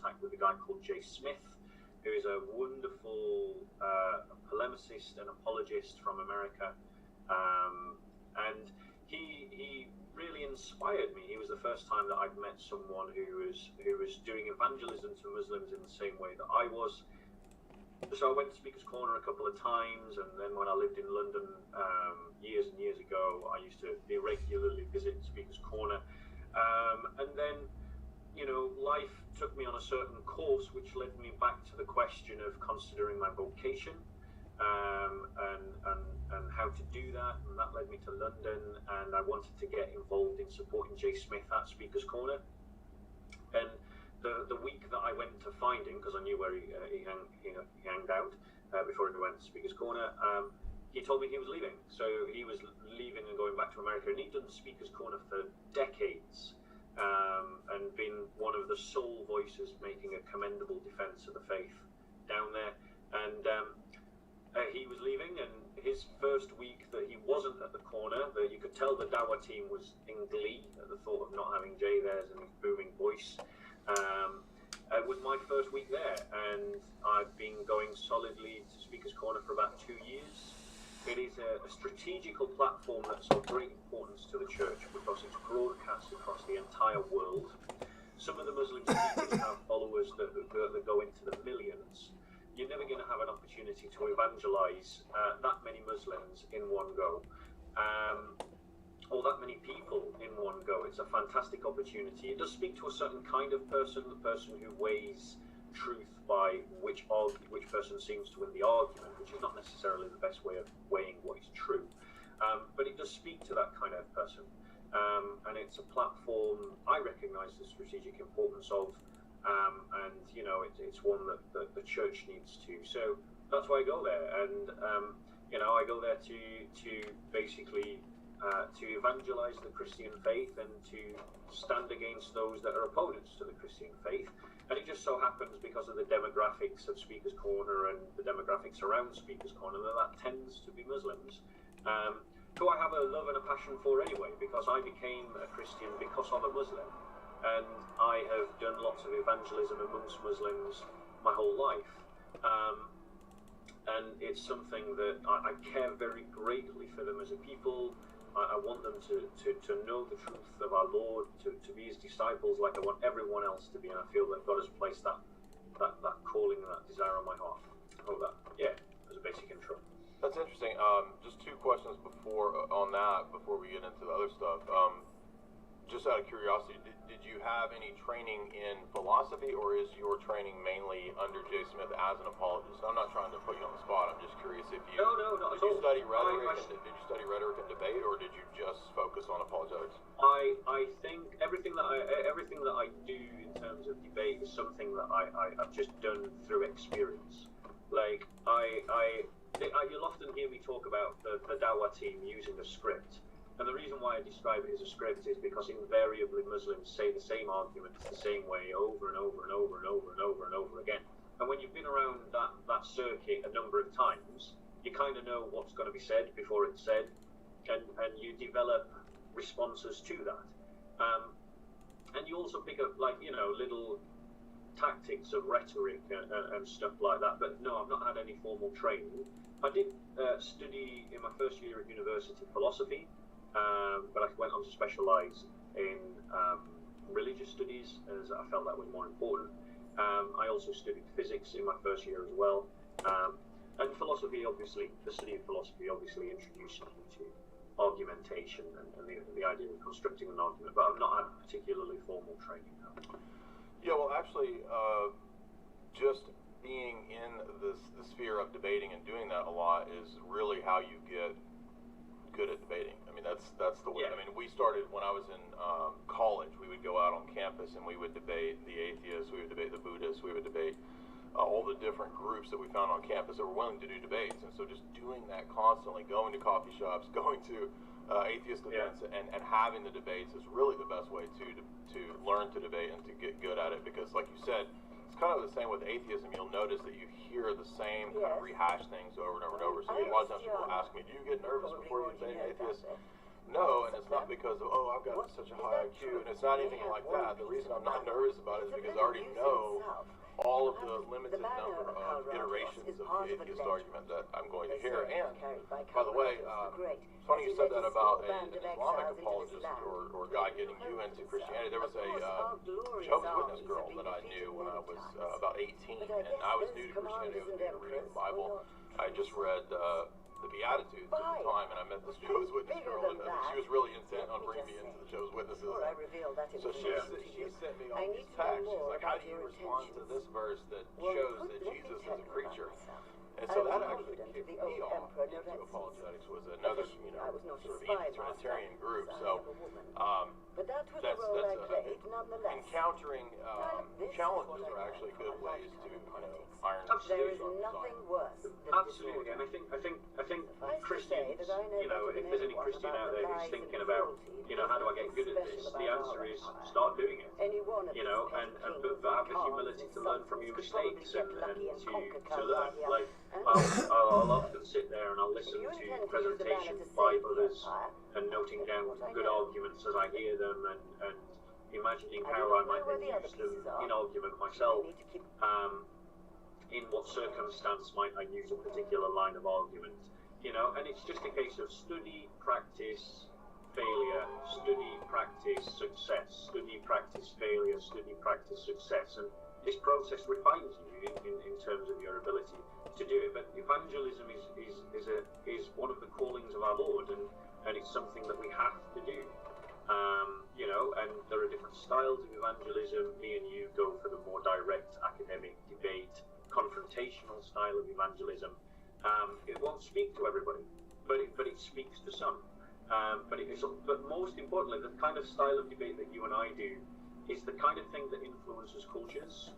contact with a guy called Jay Smith, who is a wonderful polemicist and apologist from America, and he really inspired me. He was the first time that I'd met someone who was doing evangelism to Muslims in the same way that I was. So I went to Speaker's Corner a couple of times, and then when I lived in London years and years ago, I used to irregularly visit Speaker's Corner. And then, you know, life took me on a certain course, which led me back to the question of considering my vocation, and how to do that. And that led me to London, and I wanted to get involved in supporting Jay Smith at Speaker's Corner. And the week that I went to find him, because I knew where he hanged out before he went to Speaker's Corner, he told me he was leaving. So he was leaving and going back to America, and he'd done Speaker's Corner for decades, and been one of the sole voices making a commendable defense of the faith down there. And he was leaving, and his first week that he wasn't at the corner, that you could tell the Dawa team was in glee at the thought of not having Jay there and his booming voice. Was my first week there, and I've been going solidly to Speaker's Corner for about 2 years. It is a strategical platform that's of great importance to the church because it's broadcast across the entire world. Some of the Muslim speakers have followers that go into the millions. You're never going to have an opportunity to evangelize that many Muslims in one go. Or that many people in one go. It's a fantastic opportunity. It does speak to a certain kind of person, the person who weighs truth by which person seems to win the argument, which is not necessarily the best way of weighing what is true. But it does speak to that kind of person. And it's a platform I recognize the strategic importance of, and you know, it's one that the church needs to. So that's why I go there, and you know, I go there to basically to evangelize the Christian faith and to stand against those that are opponents to the Christian faith. And it just so happens, because of the demographics of Speaker's Corner and the demographics around Speaker's Corner, that tends to be Muslims, who I have a love and a passion for anyway, because I became a Christian because of a Muslim, and I have done lots of evangelism amongst Muslims my whole life. And it's something that I care very greatly for them as a people. I want them to know the truth of our Lord, to be his disciples like I want everyone else to be, and I feel that God has placed that calling and that desire on my heart. I hope that, yeah, as a basic intro. That's interesting. Just two questions before we get into the other stuff. Just out of curiosity, did you have any training in philosophy, or is your training mainly under Jay Smith as an apologist? I'm not trying to put you on the spot. I'm just curious if you not did you study rhetoric and debate, or did you just focus on apologetics? I think everything that I do in terms of debate is something that I've just done through experience. Like you'll often hear me talk about the Dawa team using a script. And the reason why I describe it as a script is because invariably Muslims say the same arguments the same way over and over and over and over and over and over again. And when you've been around that circuit a number of times, you kind of know what's going to be said before it's said, and you develop responses to that. And you also pick up, like, you know, little tactics of rhetoric and stuff like that. But no, I've not had any formal training. I did study in my first year at university philosophy. But I went on to specialise in religious studies, as I felt that was more important. I also studied physics in my first year as well. And philosophy, obviously, the study of philosophy obviously introduces you to argumentation and the idea of constructing an argument, but I've not had particularly formal training now. Yeah, well, actually, just being in the sphere of debating and doing that a lot is really how you get good at debating. I mean, that's the way. Yeah. I mean, we started when I was in college. We would go out on campus and we would debate the atheists, we would debate the Buddhists, we would debate all the different groups that we found on campus that were willing to do debates. And so just doing that constantly, going to coffee shops, going to atheist events, and having the debates is really the best way to learn to debate and to get good at it. Because like you said, it's kind of the same with atheism. You'll notice that you hear the same kind of rehashed things over and over and over. So a lot of times people ask me, do you get nervous before you debate an atheist? No, and it's not because of, oh, I've got such a high IQ, and it's not anything like that. The reason I'm not nervous about it is because I already know all of the limited number of iterations of the atheist argument that I'm going to hear. And, by the way, it's funny you said that about an Islamic apologist or guy getting you into Christianity. There was a Jehovah's Witness girl that I knew when I was about 18, and I was new to Christianity. I was new to reading the Bible. I just read the Beatitudes at the time, and I met this Jehovah's Witness girl, and she was really intent on bringing me into the Jehovah's Witnesses. So she sent me all these texts. She's like, how do you respond to this verse that shows that Jesus is a creature? And so that actually kicked me off into apologetics, was another, sort of anti-Trinitarian group. So that's encountering challenges are actually good ways to, iron the Absolutely. stage on Absolutely, and I think Christians, if there's any Christian out there who's thinking about, how do I get good at this? The answer is start doing it. And have the humility to learn from your mistakes and to learn. Like I'll often sit there and I'll listen to presentations by others and noting down good arguments as I hear them and imagining how I might then use them in argument myself. In what circumstance might I use a particular line of argument? And it's just a case of study, practice, failure, study, practice, success, study, practice, failure, study, practice, success. And this process refines you in terms of your ability to do it. But evangelism is one of the callings of our Lord, and it's something that we have to do. And there are different styles of evangelism. Me and you go for the more direct academic debate, confrontational style of evangelism. It won't speak to everybody, but it speaks to some. But most importantly, the kind of style of debate that you and I do is the kind of thing that influences cultures.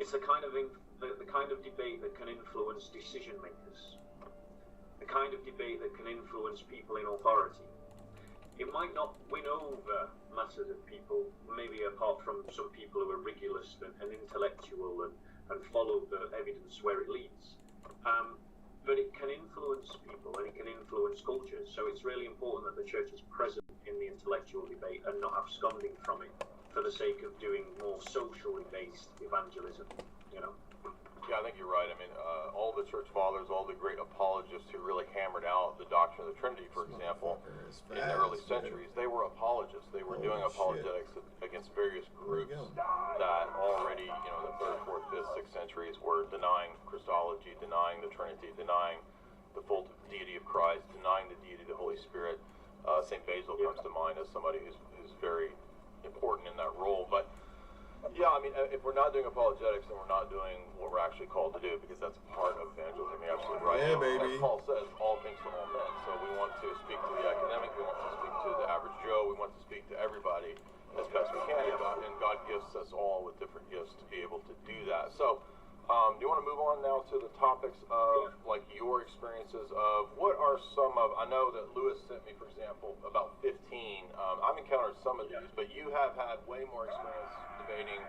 It's the kind of debate that can influence decision makers. The kind of debate that can influence people in authority. It might not win over masses of people, maybe apart from some people who are rigorous and intellectual and follow the evidence where it leads. But it can influence people and it can influence cultures. So it's really important that the church is present in the intellectual debate and not absconding from it for the sake of doing more socially based evangelism. Yeah, I think you're right. I mean, all the church fathers, all the great apologists who really hammered out the doctrine of the Trinity, for example, in the early centuries, they were apologists. They were doing apologetics against various groups that already, in the 3rd, 4th, 5th, 6th centuries were denying Christology, denying the Trinity, denying the full deity of Christ, denying the deity of the Holy Spirit. St. Basil comes to mind as somebody who's very important in that role. But yeah, I mean, if we're not doing apologetics, then we're not doing what we're actually called to do, because that's part of evangelism. You're absolutely right. Yeah, baby. As Paul says, all things to all men. So we want to speak to the academic, we want to speak to the average Joe, we want to speak to everybody as best we can, and God gifts us all with different gifts to be able to do that. So, do you want to move on now to the topics of, like, your experiences of what are some of, I know that Lewis sent me, for example, about 15. I've encountered some of these, but you have had way more experience debating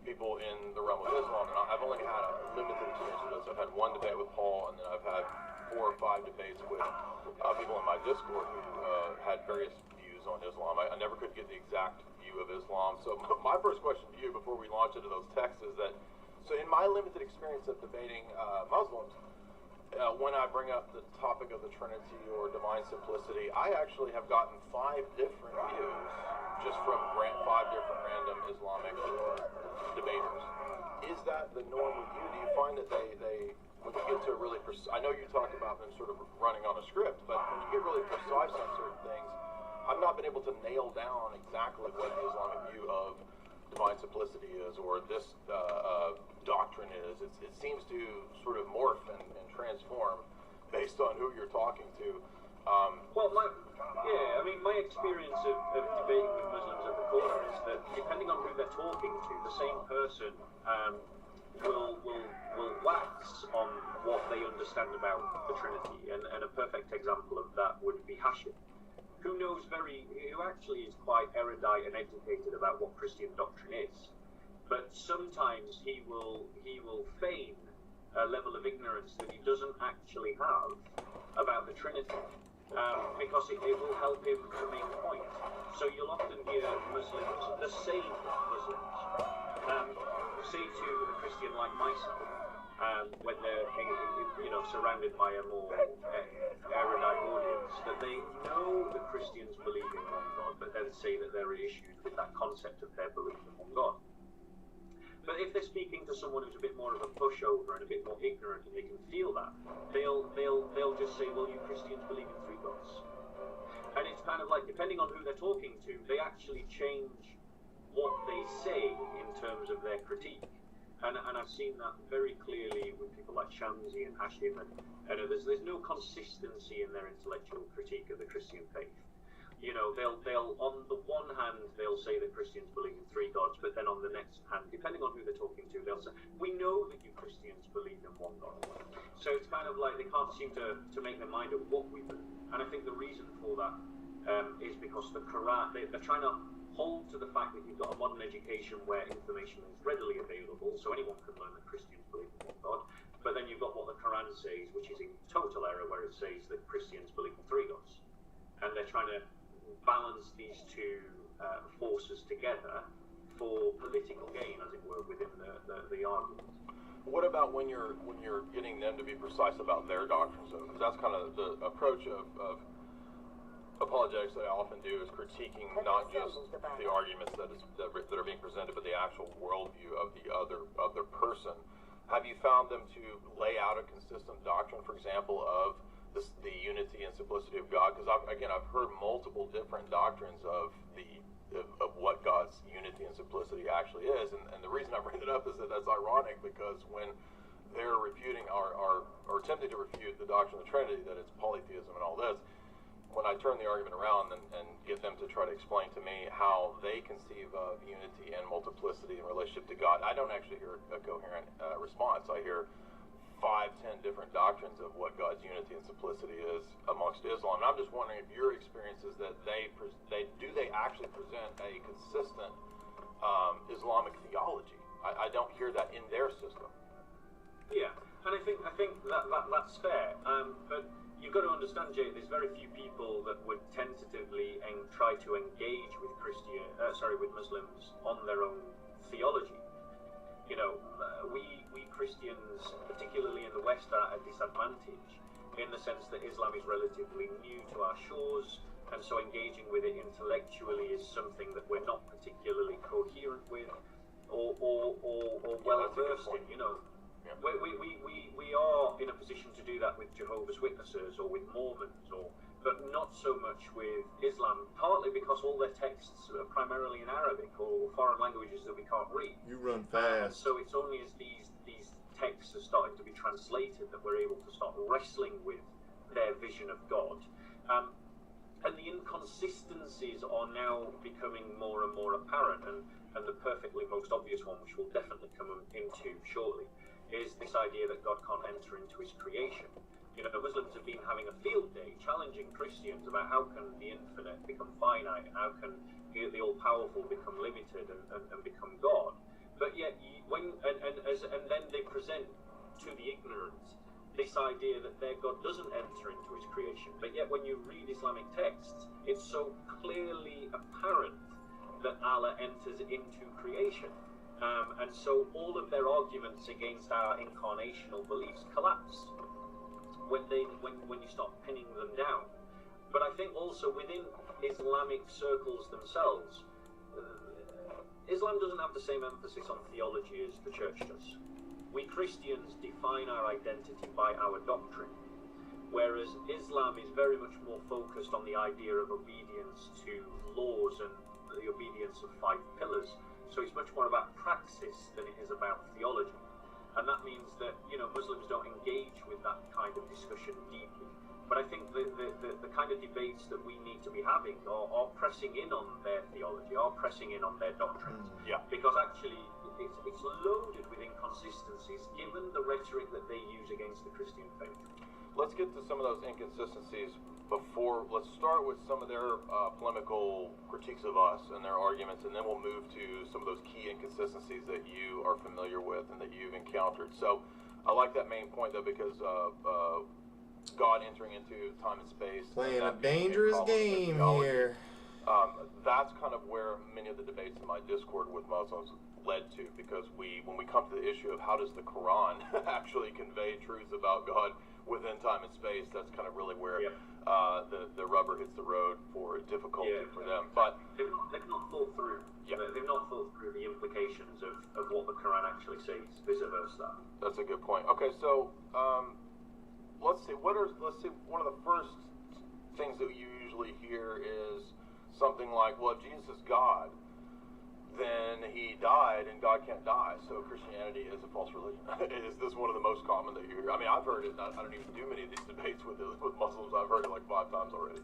people in the realm of Islam, and I've only had a limited experience with this. I've had one debate with Paul, and then I've had 4 or 5 debates with people in my Discord who had various views on Islam. I never could get the exact view of Islam. So my first question to you before we launch into those texts is that, so in my limited experience of debating Muslims, when I bring up the topic of the Trinity or divine simplicity, I actually have gotten 5 different views just from 5 different random Islamic debaters. Is that the norm with you? Do you find that they when you get to really, I know you talked about them sort of running on a script, but when you get really precise on certain things, I've not been able to nail down exactly what the Islamic view of divine simplicity is, or this doctrine is. It seems to sort of morph and transform based on who you're talking to. My experience of debating with Muslims at the corner is that depending on who they're talking to, the same person will wax on what they understand about the Trinity, and a perfect example of that would be Hashim, who actually is quite erudite and educated about what Christian doctrine is, but sometimes he will feign a level of ignorance that he doesn't actually have about the Trinity. because it will help him to make a point. So you'll often hear Muslims, the same Muslims, say to a Christian like myself, when they're surrounded by a more erudite audience, that they know the Christians believe in one God, but then say that there are issues with that concept of their belief in one God. But if they're speaking to someone who's a bit more of a pushover and a bit more ignorant, and they can feel that, they'll just say, well, you Christians believe in three gods. And it's kind of like, depending on who they're talking to, they actually change what they say in terms of their critique. And I've seen that very clearly with people like Shamsi and Hashim and others. There's no consistency in their intellectual critique of the Christian faith. You know, they'll on the one hand they'll say that Christians believe in three gods, but then on the next hand, depending on who they're talking to, they'll say, we know that you Christians believe in one God. So it's kind of like they can't seem to make their mind up what we believe. And I think the reason for that is because the Quran, they're trying to hold to the fact that you've got a modern education where information is readily available, so anyone can learn that Christians believe in one God. But then you've got what the Quran says, which is in total error, where it says that Christians believe in three gods. And they're trying to balance these two forces together for political gain, as it were, within the argument. What about when you're getting them to be precise about their doctrines, though? Because that's kind of the approach of apologetics that I often do, is critiquing not just the arguments that are being presented, but the actual worldview of the other person. Have you found them to lay out a consistent doctrine, for example, of the unity and simplicity of God? Because I've heard multiple different doctrines of what God's unity and simplicity actually is, and the reason I bring it up is that that's ironic, because when they're refuting or attempting to refute the doctrine of the Trinity, that it's polytheism and all this, when I turn the argument around and get them to try to explain to me how they conceive of unity and multiplicity in relationship to God, I don't actually hear a coherent response. I hear 5-10 different doctrines of what God's unity and simplicity is amongst Islam. And I'm just wondering if your experience is that they actually present a consistent Islamic theology. I don't hear that in their system. Yeah, and I think that's fair. But you've got to understand, Jay, there's very few people that would tentatively try to engage with with Muslims on their own theology. You know, we Christians, particularly in the West, are at a disadvantage in the sense that Islam is relatively new to our shores, and so engaging with it intellectually is something that we're not particularly coherent with or well versed in. You know, yeah. We are in a position to do that with Jehovah's Witnesses or with Mormons, but not so much with Islam, partly because all their texts are primarily in Arabic or foreign languages that we can't read. You run fast. So it's only as these texts are starting to be translated that we're able to start wrestling with their vision of God. And the inconsistencies are now becoming more and more apparent, and the perfectly most obvious one, which we'll definitely come into shortly, is this idea that God can't enter into his creation. You know, Muslims have been having a field day challenging Christians about how can the infinite become finite, and how can the all-powerful become limited and become God. But yet, and then they present to the ignorant this idea that their God doesn't enter into his creation. But yet, when you read Islamic texts, it's so clearly apparent that Allah enters into creation. And so all of their arguments against our incarnational beliefs collapse when you start pinning them down. But I think also within Islamic circles themselves, Islam doesn't have the same emphasis on theology as the church does. We Christians define our identity by our doctrine, whereas Islam is very much more focused on the idea of obedience to laws and the obedience of 5 pillars. So it's much more about praxis than it is about theology. And that means that, you know, Muslims don't engage with that kind of discussion deeply. But I think the kind of debates that we need to be having are pressing in on their theology, are pressing in on their doctrines. Yeah. Because actually it's loaded with inconsistencies given the rhetoric that they use against the Christian faith. Let's get to some of those inconsistencies let's start with some of their polemical critiques of us and their arguments, and then we'll move to some of those key inconsistencies that you are familiar with and that you've encountered. So I like that main point, though, because God entering into time and space. Playing a dangerous game here. That's kind of where many of the debates in my Discord with Muslims led to, because when we come to the issue of how does the Quran actually convey truths about God within time and space, that's kind of really where the rubber hits the road for difficulty for them. But they've not thought through. Yeah. They've not thought through the implications of what the Quran actually says, vice versa. That's a good point. Okay, so let's see. One of the first things that you usually hear is something like, "Well, if Jesus is God, then he died and God can't die, so Christianity is a false religion." Is this one of the most common that you hear? I mean, I've heard it. I don't even do many of these debates with Muslims. I've heard it like 5 times already.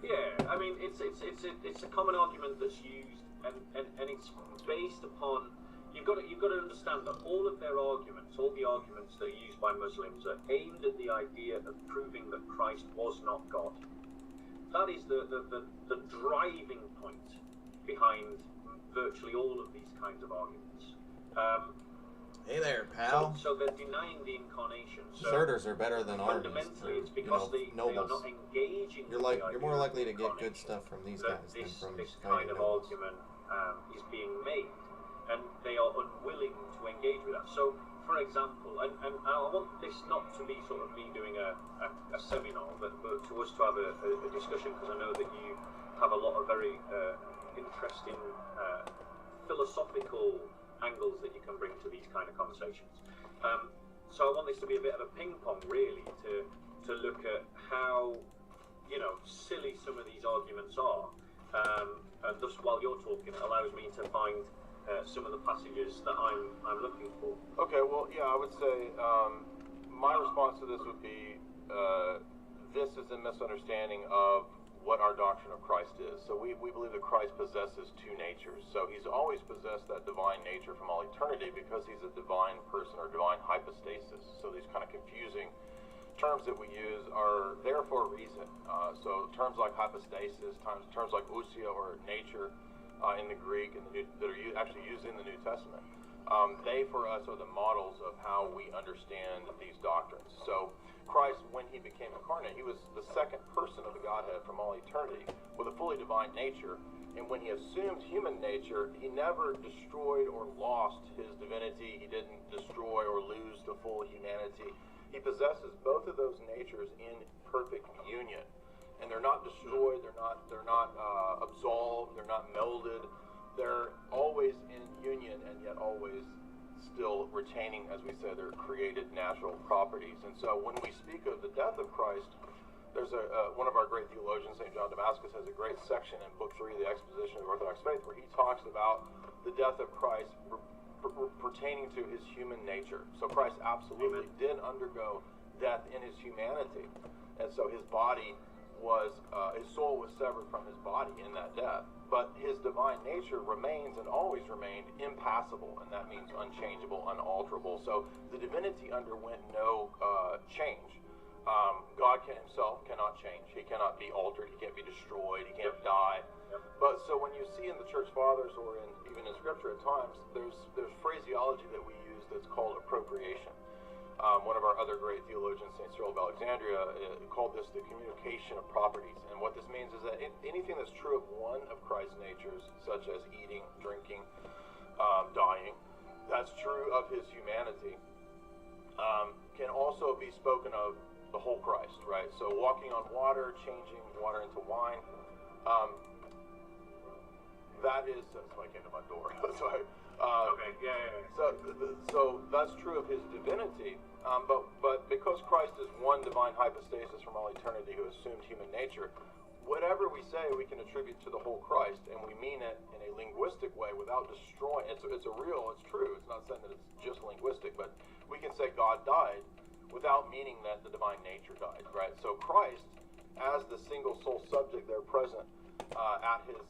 Yeah, I mean, it's a common argument that's used, and it's based upon, you've got to understand that all of their arguments, all the arguments that are used by Muslims, are aimed at the idea of proving that Christ was not God. That is the driving point behind virtually all of these kinds of arguments. Hey there, pal. So they're denying the incarnation. So deserters are better than armies. Fundamentally, it's because they are not engaging. You're more likely to get good stuff from these guys than from this kind of argument is being made, and they are unwilling to engage with that. So, for example, and I want this not to be sort of me doing a seminar, but to us to have a discussion, because I know that you have a lot of very interesting philosophical angles that you can bring to these kind of conversations. So I want this to be a bit of a ping pong, really, to look at how, silly some of these arguments are, and thus while you're talking, it allows me to find some of the passages that I'm looking for. Okay, well, yeah, I would say my response to this would be this is a misunderstanding of what our doctrine of Christ is. So we believe that Christ possesses 2 natures. So he's always possessed that divine nature from all eternity because he's a divine person or divine hypostasis. So these kind of confusing terms that we use are there for a reason. So terms like hypostasis, terms like ousia or nature in the Greek and that are actually used in the New Testament, they for us are the models of how we understand these doctrines. So Christ, when he became incarnate, he was the second person of the Godhead from all eternity with a fully divine nature. And when he assumed human nature, he never destroyed or lost his divinity. He didn't destroy or lose the full humanity. He possesses both of those natures in perfect union. And they're not destroyed, they're not absolved, they're not melded. They're always in union and yet always still retaining, as we say, their created natural properties. And so when we speak of the death of Christ, there's one of our great theologians, St. John Damascus, has a great section in Book 3 of the Exposition of the Orthodox Faith where he talks about the death of Christ pertaining to his human nature. So Christ absolutely did undergo death in his humanity. And so his body his soul was severed from his body in that death. But his divine nature remains and always remained impassible, and that means unchangeable, unalterable. So the divinity underwent no change. God himself cannot change. He cannot be altered. He can't be destroyed. He can't die. But so when you see in the Church Fathers or even in Scripture at times, there's phraseology that we use that's called appropriation. One of our other great theologians, St. Cyril of Alexandria, called this the communication of properties. And what this means is that anything that's true of one of Christ's natures, such as eating, drinking, dying, that's true of his humanity, can also be spoken of the whole Christ, right? So walking on water, changing water into wine, that is, somebody came to my door. Sorry. So that's true of his divinity, but because Christ is one divine hypostasis from all eternity who assumed human nature, whatever we say we can attribute to the whole Christ, and we mean it in a linguistic way without destroying. It's true. It's not saying that it's just linguistic, but we can say God died without meaning that the divine nature died, right? So Christ, as the single sole subject there present at his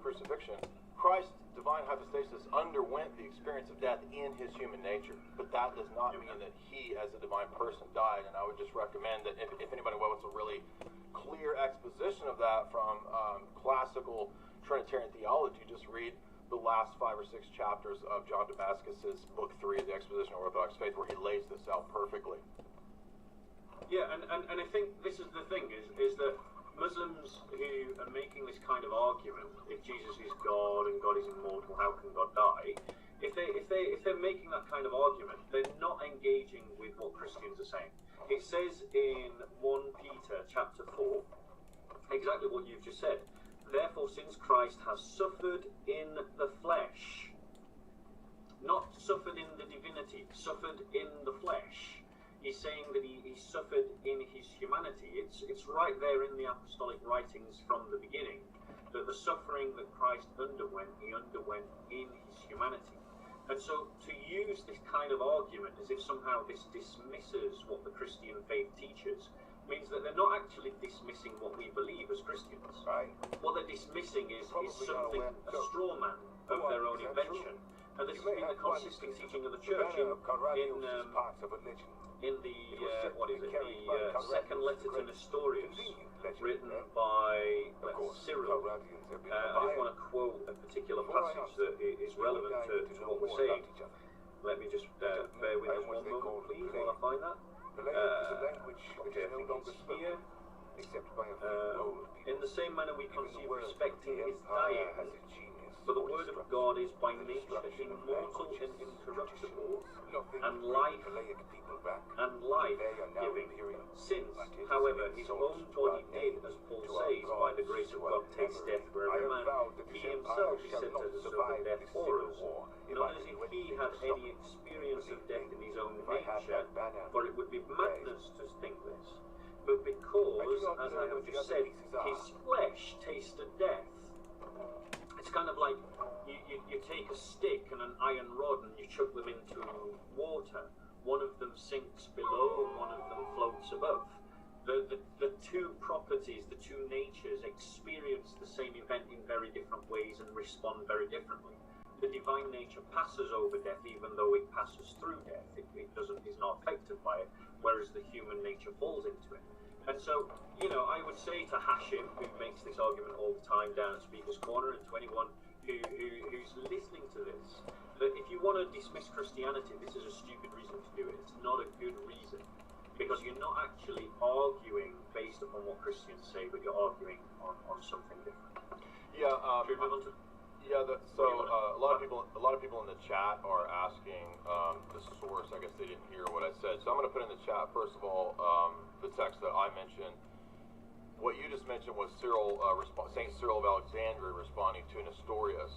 crucifixion, Christ's divine hypostasis underwent the experience of death in his human nature, but that does not mean that he, as a divine person, died. And I would just recommend that if anybody wants a really clear exposition of that from classical Trinitarian theology, just read the last 5 or 6 chapters of John Damascus's Book 3 of the Exposition of Orthodox Faith, where he lays this out perfectly. Yeah, and I think this is the thing, is that Muslims who are making this kind of argument, if Jesus is God and God is immortal, how can God die? If they're making that kind of argument, they're not engaging with what Christians are saying. It says in 1 Peter chapter 4, exactly what you've just said. Therefore, since Christ has suffered in the flesh, not suffered in the divinity, suffered in the flesh. He's saying that he suffered in his humanity. It's right there in the apostolic writings from the beginning, that the suffering that Christ underwent, he underwent in his humanity. And so to use this kind of argument as if somehow this dismisses what the Christian faith teaches means that they're not actually dismissing what we believe as Christians. Right. What they're dismissing is something, a straw man of their own invention. And this has been the consistent teaching of the church in the second letter to Nestorius, written by Cyril. I just want to quote a particular passage that is relevant to what we're saying. Let me just bear with us one moment, please, while I find that. Okay, I think it's here. In the same manner we conceive respecting his dying, for the word of God is by nature immortal and incorruptible, and life-giving. Since, however, his own body did, as Paul says, by the grace of God, taste death for every man, he himself is said to have suffered death for us, not as if he had any experience of death in his own nature, for it would be madness to think this, but because, as I have just said, his flesh tasted death. It's kind of like you take a stick and an iron rod and you chuck them into water. One of them sinks below and one of them floats above. The two properties, the two natures experience the same event in very different ways and respond very differently. The divine nature passes over death even though it passes through death. It is not affected by it, whereas the human nature falls into it. And so, I would say to Hashim, who makes this argument all the time down at Speaker's Corner, and to anyone who's listening to this, that if you want to dismiss Christianity, this is a stupid reason to do it. It's not a good reason, because you're not actually arguing based upon what Christians say, but you're arguing on something different. Yeah. A lot of people in the chat are asking the source. I guess they didn't hear what I said, so I'm going to put in the chat first of all the text that I mentioned. What you just mentioned was Saint Cyril of Alexandria responding to Nestorius,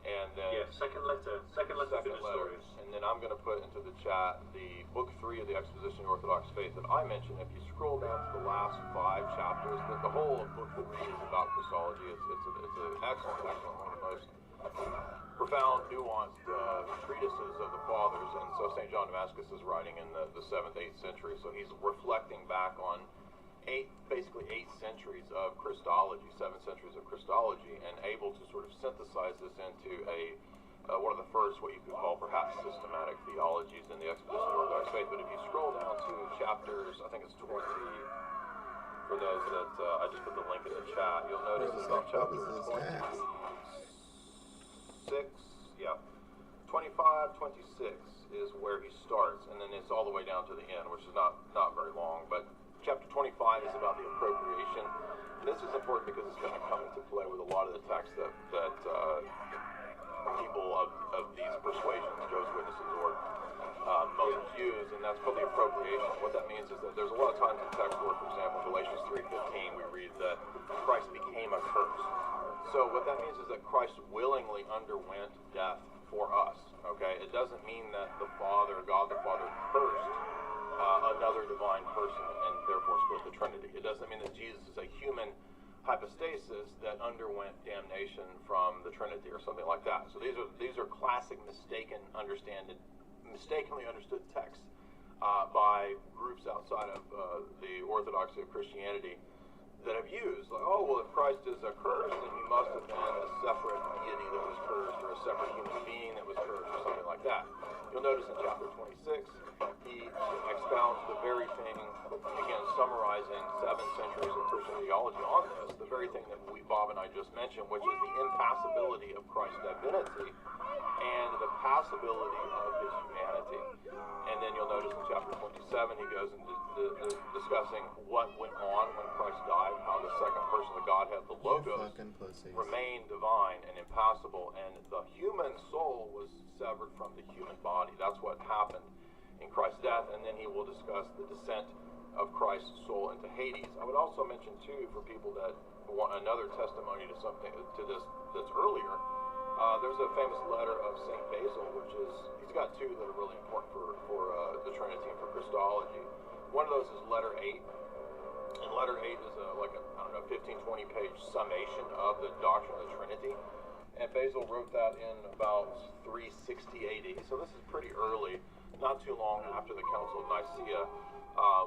and then second letter to Nestorius. And then I'm going to put into the chat the book 3 of the Exposition of the Orthodox Faith that I mentioned. If you scroll down to the last 5 chapters, the whole of book 3 is about Christology. It's an excellent, one of the most profound, nuanced treatises of the fathers. And so St. John Damascus is writing in the 7th, 8th century. So he's reflecting back on basically 8 centuries of Christology, 7 centuries of Christology, and able to sort of synthesize this into one of the first, what you could call perhaps systematic theologies in the Exposition of the Orthodox Faith. But if you scroll down to chapters, I think it's 20, for those that, I just put the link in the chat, you'll notice it's about chapter 26, 25, 26 is where he starts, and then it's all the way down to the end, which is not very long, but chapter 25 is about the appropriation. And this is important because it's going to come into play with a lot of the texts that people of these persuasions, Jehovah's Witnesses, or Moses use, and that's called the appropriation. What that means is that there's a lot of times in text where, for example, Galatians 3:15, we read that Christ became a curse. So what that means is that Christ willingly underwent death for us. Okay, it doesn't mean that the Father, God the Father, cursed another divine person and therefore split the Trinity. It doesn't mean that Jesus is a human hypostasis that underwent damnation from the Trinity or something like that. So these are classic mistakenly understood texts by groups outside of the orthodoxy of Christianity that have used, like, oh, well, if Christ is a curse, then he must have been a separate deity that was cursed, or a separate human being that was cursed, or something like that. You'll notice in chapter 26, he expounds the very thing, again, summarizing 7 centuries of Christian theology on this, the very thing that Bob and I just mentioned, which is the impassibility of Christ's divinity and the passibility of his humanity. And then you'll notice in chapter 27, he goes into the discussing what went on when Christ died, how the second person of the Godhead, the Logos, remained divine and impassible, and the human soul was severed from the human body. That's what happened in Christ's death, and then he will discuss the descent of Christ's soul into Hades. I would also mention, too, for people that want another testimony to something to this that's earlier, there's a famous letter of St. Basil, which is, he's got two that are really important for the Trinity and for Christology. One of those is letter 8. And letter 8 is like a, I don't know, 15, 20 page summation of the doctrine of the Trinity. And Basil wrote that in about 360 AD. So this is pretty early, not too long after the Council of Nicaea.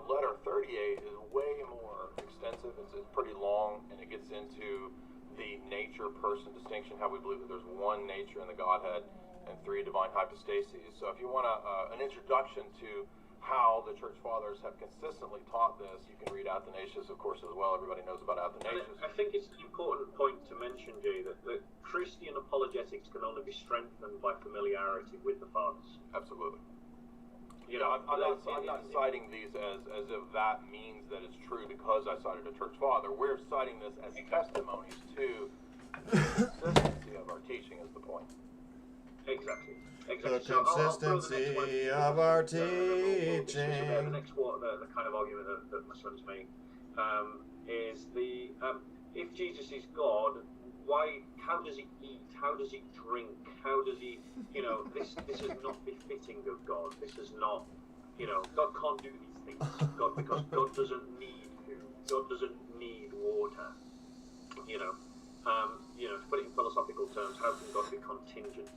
Letter 38 is way more extensive. It's pretty long, and it gets into the nature-person distinction, how we believe that there's one nature in the Godhead and three divine hypostases. So if you want an introduction to how the Church Fathers have consistently taught this, you can read Athanasius, of course, as well. Everybody knows about Athanasius. I think it's an important point to mention, Jay, that Christian apologetics can only be strengthened by familiarity with the Fathers. Absolutely. You know, I'm not citing these as if that means that it's true because I cited a church father. We're citing this as testimonies to the consistency of our teaching is the point. Exactly. The consistency of our teaching. The next one, the kind of argument that Muslims make is the if Jesus is God, why? How does he eat? How does he drink? How does he? You know, this is not befitting of God. This is not. You know, God can't do these things. Because God doesn't need food. God doesn't need water. You know, to put it in philosophical terms, how can God be contingent?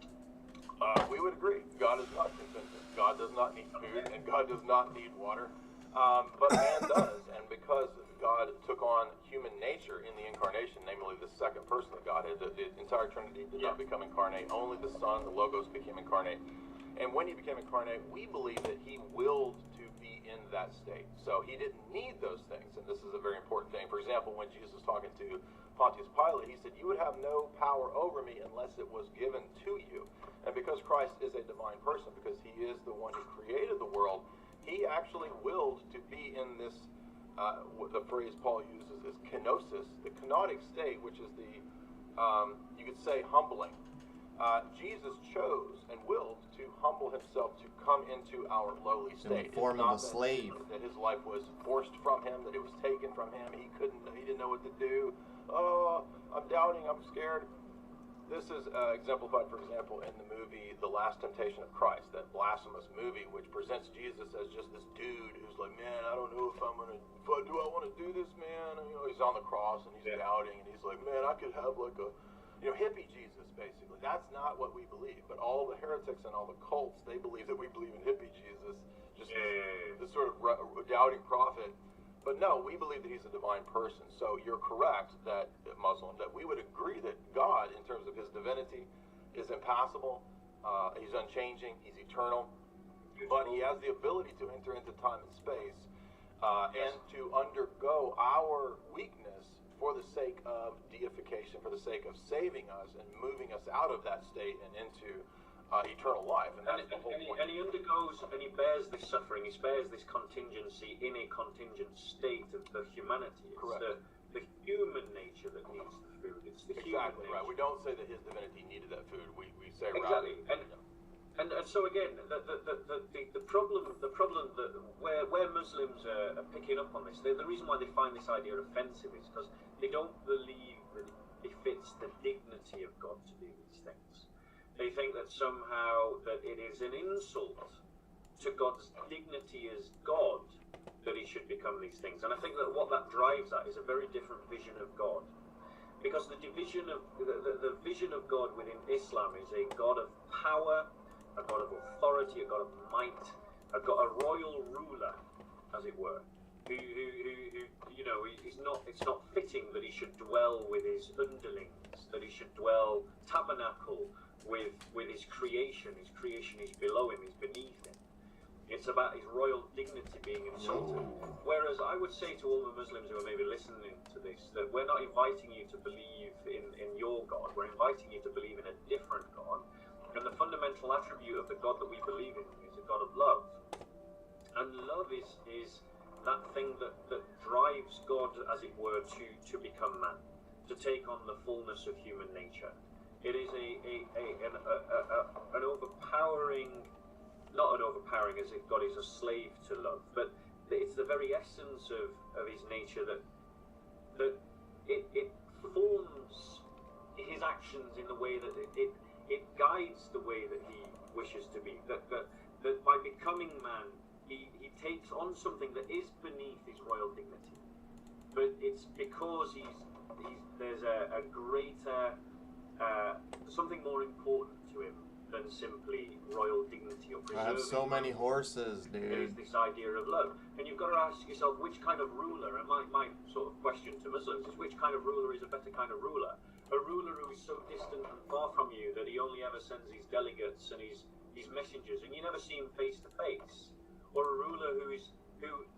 We would agree. God is not contingent. God does not need food, and God does not need water. But man does, and because God took on human nature in the incarnation, namely the second person of Godhead, the entire Trinity did not become incarnate. Only the Son, the Logos, became incarnate. And when he became incarnate, we believe that he willed to be in that state. So he didn't need those things, and this is a very important thing. For example, when Jesus was talking to Pontius Pilate, he said, "You would have no power over me unless it was given to you." And because Christ is a divine person, because he is the one who created the world, he actually willed to be in this, what the phrase Paul uses is kenosis, the kenotic state, which is the, you could say, humbling. Jesus chose and willed to humble himself to come into our lowly state. In the form of a slave. That his life was forced from him, that it was taken from him. He didn't know what to do. Oh, I'm doubting, I'm scared. This is exemplified, for example, in the movie The Last Temptation of Christ, that blasphemous movie which presents Jesus as just this dude who's like, man, I don't know if do I want to do this, man? And, he's on the cross and he's doubting, and he's like, man, I could have like a, hippie Jesus, basically. That's not what we believe. But all the heretics and all the cults, they believe that we believe in hippie Jesus, just this sort of doubting prophet. But no, we believe that he's a divine person. So you're correct that Muslim, that we would agree that God, in terms of his divinity, is impassible. He's unchanging. He's eternal. But he has the ability to enter into time and space and to undergo our weakness for the sake of deification, for the sake of saving us and moving us out of that state and into eternal life. And that's the whole point. And he undergoes and he bears this suffering, he bears this contingency in a contingent state of humanity. It's correct. The human nature that needs the food. It's the human nature. Right. We don't say that his divinity needed that food. We say exactly. And so again, the problem that where Muslims are picking up on this, the reason why they find this idea offensive is because they don't believe that it befits the dignity of God to do these things. They think that somehow that it is an insult to God's dignity as God that he should become these things. And I think that what that drives at is a very different vision of God. Because the vision of God within Islam is a God of power, a God of authority, a God of might, a royal ruler, as it were. Who it's not fitting that he should dwell with his underlings, that he should tabernacle with his creation. His creation is below him, is beneath him. It's about his royal dignity being insulted. Whereas I would say to all the Muslims who are maybe listening to this, that we're not inviting you to believe in your God, we're inviting you to believe in a different God. And the fundamental attribute of the God that we believe in is a God of love. And love is that thing that drives God, as it were, to become man, to take on the fullness of human nature. It is an overpowering, not an overpowering as if God is a slave to love, but it's the very essence of his nature that it forms his actions in the way that it guides the way that he wishes to be. That by becoming man, he takes on something that is beneath his royal dignity, but it's because there's a greater something more important to him than simply royal dignity or preserving. I have so many horses, dude. There's this idea of love, and you've got to ask yourself which kind of ruler. And my sort of question to Muslims is, which kind of ruler is a better kind of ruler? A ruler who is so distant and far from you that he only ever sends his delegates and his messengers, and you never see him face to face, or a ruler who,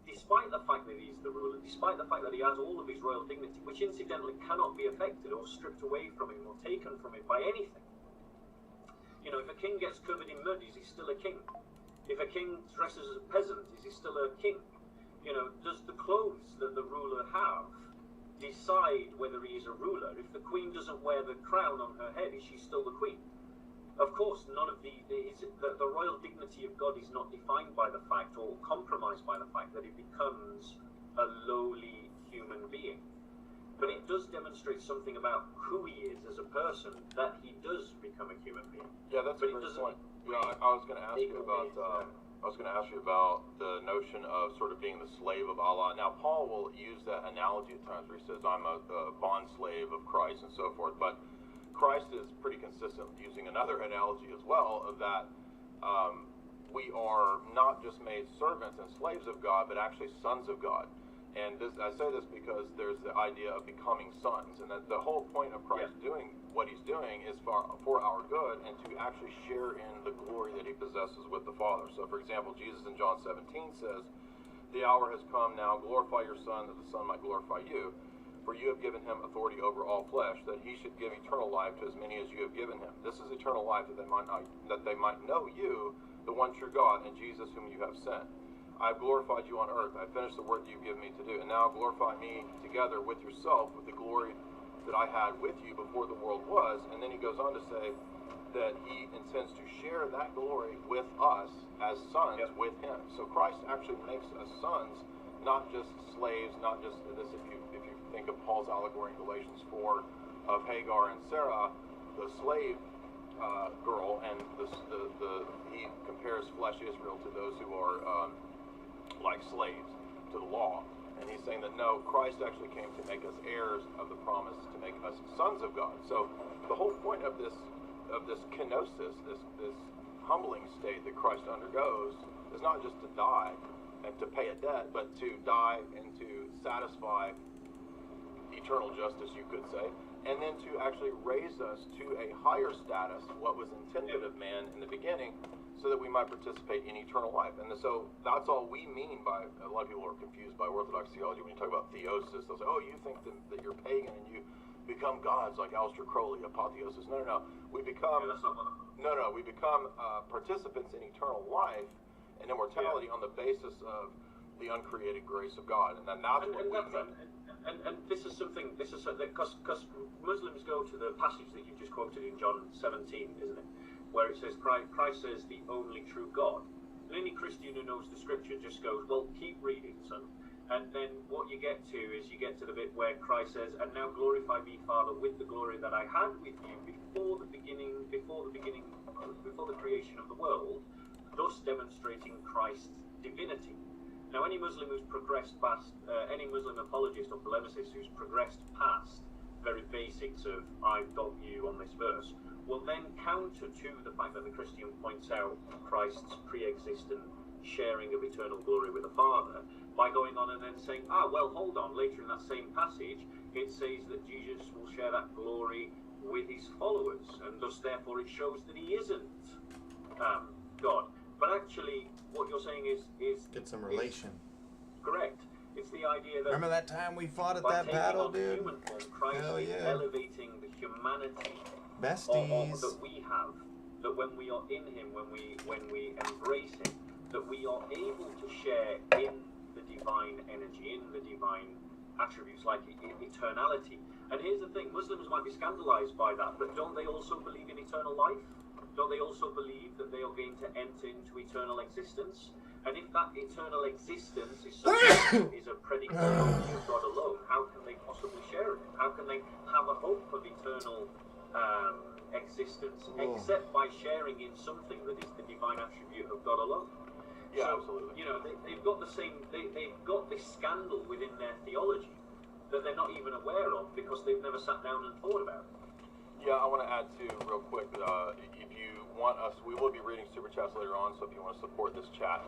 despite the fact that he's the ruler, despite the fact that he has all of his royal dignity, which incidentally cannot be affected or stripped away from him or taken from him by anything. You know, if a king gets covered in mud, is he still a king? If a king dresses as a peasant, is he still a king? You know, does the clothes that the ruler have decide whether he is a ruler? If the queen doesn't wear the crown on her head, is she still the queen? Of course, none of the royal dignity of God is not defined by the fact or compromised by the fact that he becomes a lowly human being. But it does demonstrate something about who he is as a person, that he does become a human being. Yeah, that's a great point. You know, I was going to ask you about. I was going to ask you about the notion of sort of being the slave of Allah. Now, Paul will use that analogy at times where he says, "I'm a bond slave of Christ" and so forth. But Christ is pretty consistent using another analogy as well, of that we are not just made servants and slaves of God, but actually sons of God. And I say this because there's the idea of becoming sons, and that the whole point of Christ doing what he's doing is for our good, and to actually share in the glory that he possesses with the Father. So, for example, Jesus in John 17 says, "The hour has come now, glorify your Son, that the Son might glorify you. For you have given him authority over all flesh, that he should give eternal life to as many as you have given him. This is eternal life, that they might know you, the one true God, and Jesus whom you have sent. I have glorified you on earth. I have finished the work that you've given me to do. And now glorify me together with yourself with the glory that I had with you before the world was." And then he goes on to say that he intends to share that glory with us as sons with him. So Christ actually makes us sons, not just slaves, not just this. If you think of Paul's allegory in Galatians 4 of Hagar and Sarah, the slave girl, and he compares flesh Israel to those who are like slaves to the law. And he's saying that no, Christ actually came to make us heirs of the promise, to make us sons of God. So the whole point of this kenosis, this humbling state that Christ undergoes, is not just to die and to pay a debt, but to die and to satisfy eternal justice, you could say, and then to actually raise us to a higher status, what was intended of man in the beginning, so that we might participate in eternal life. And so that's all we mean by, a lot of people are confused by Orthodox theology when you talk about theosis. They'll say, "Oh, you think that you're pagan and you become gods like Aleister Crowley, apotheosis." No. We become, we become participants in eternal life and immortality on the basis of the uncreated grace of God. And then that's what we mean. And this is something, because Muslims go to the passage that you just quoted in John 17, isn't it? Where it says, Christ says, "the only true God." And any Christian who knows the scripture just goes, "Well, keep reading, son." And then what you get to is you get to the bit where Christ says, "And now glorify me, Father, with the glory that I had with you before the creation of the world," thus demonstrating Christ's divinity. Now, any Muslim who's progressed past, any Muslim apologist or polemicist who's progressed past very basics of "I've got you" on this verse, will then counter to the fact that the Christian points out Christ's pre-existent sharing of eternal glory with the Father by going on and then saying, well, hold on, later in that same passage, it says that Jesus will share that glory with his followers, and thus, therefore, it shows that he isn't God. But actually, what you're saying is get some relation. Correct. It's the idea that... Remember that time we fought at that battle, dude? Human form, Christ Hell yeah. is elevating the humanity besties that we have, that when we are in him, when we embrace him, that we are able to share in the divine energy, in the divine attributes like eternality. And here's the thing, Muslims might be scandalized by that, but don't they also believe in eternal life? Don't they also believe that they are going to enter into eternal existence? And if that eternal existence is something that is a predicate of God alone, how can they possibly share it? How can they have a hope of eternal existence, except by sharing in something that is the divine attribute of God alone? Yeah, so, absolutely. You know, they've got the same. They've got this scandal within their theology that they're not even aware of because they've never sat down and thought about it. Yeah, I want to add too, real quick. If you want us, we will be reading super chats later on. So if you want to support this chat,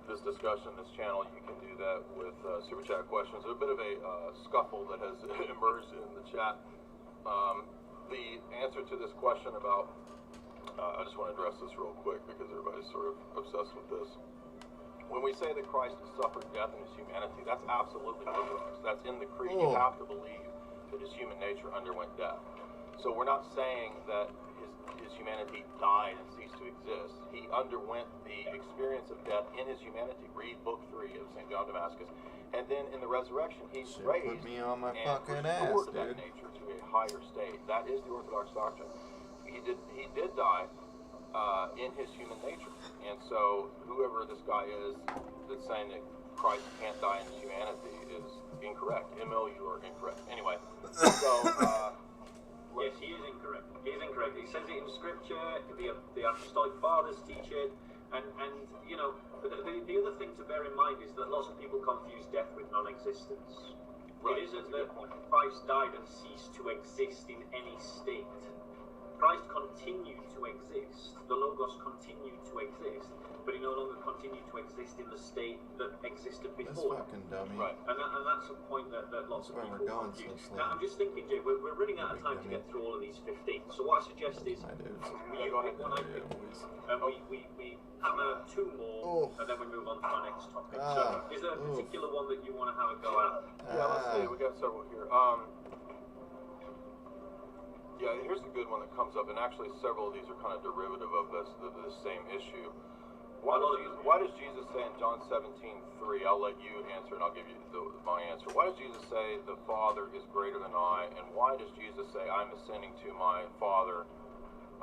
this discussion, this channel, you can do that with super chat questions. There's a bit of a scuffle that has emerged in the chat. The answer to this question about, I just want to address this real quick because everybody's sort of obsessed with this. When we say that Christ suffered death in his humanity, that's absolutely orthodox. That's in the creed. You have to believe that his human nature underwent death. So we're not saying that his humanity died and ceased to exist. He underwent the experience of death in his humanity. Read book 3 of St. John Damascus. And then in the resurrection, he's raised put me on my and fucking restored ass, that dude. nature to a higher state. That is the Orthodox doctrine. He did die in his human nature. And so whoever this guy is that's saying that Christ can't die in his humanity is incorrect. ML, you are incorrect. Anyway, so... Yes, he is incorrect. He is incorrect. He says it in Scripture. The Apostolic Fathers teach it, and you know the other thing to bear in mind is that lots of people confuse death with non-existence. Right. It isn't that Christ died and ceased to exist in any state. Christ continued to exist. The Logos continued to exist, but he no longer continued to exist in the state that existed This before. fucking dummy. Right. And that's a point that lots of That's why people we're going so confuse. slow. Now, I'm just thinking, Jay, we're running out of time to get through all of these 15. So what I suggest is, I do. we go ahead. one I pick, and we hammer 2 more, and then we move on to our next topic. So, is there a particular one that you want to have a go at? Yeah, let's see. We got several here. Yeah, here's a good one that comes up, and actually several of these are kind of derivative of this same issue. Why does Jesus say in John 17:3? I'll let you answer, and I'll give you my answer. Why does Jesus say the Father is greater than I, and why does Jesus say I'm ascending to my Father,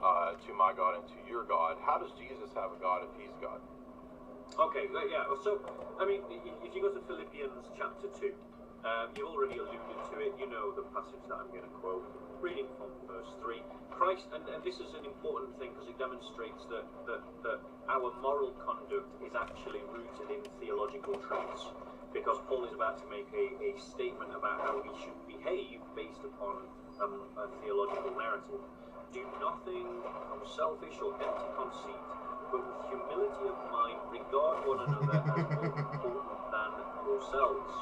to my God, and to your God? How does Jesus have a God if he's God? Okay, yeah. So, I mean, if you go to Philippians chapter 2, you already alluded to it. You know the passage that I'm going to quote. Reading from verse 3, Christ, and this is an important thing because it demonstrates that our moral conduct is actually rooted in theological truths. Because Paul is about to make a statement about how we should behave based upon a theological narrative. Do nothing from selfish or empty conceit, but with humility of mind regard one another as more important than yourselves.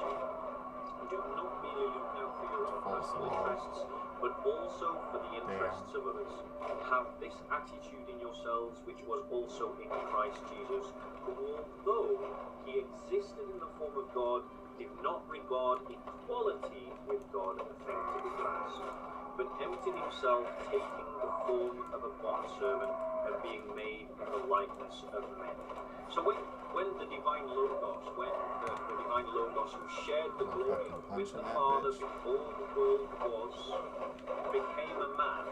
Do not merely look out for your own personal interests, but also for the interests of others. Have this attitude in yourselves, which was also in Christ Jesus, who, although he existed in the form of God, did not regard equality with God a thing to be grasped, but emptied himself, taking the form of a bondservant and being made in the likeness of men. So when the divine Logos, the divine Logos who shared the glory with the Father before the world was, became a man,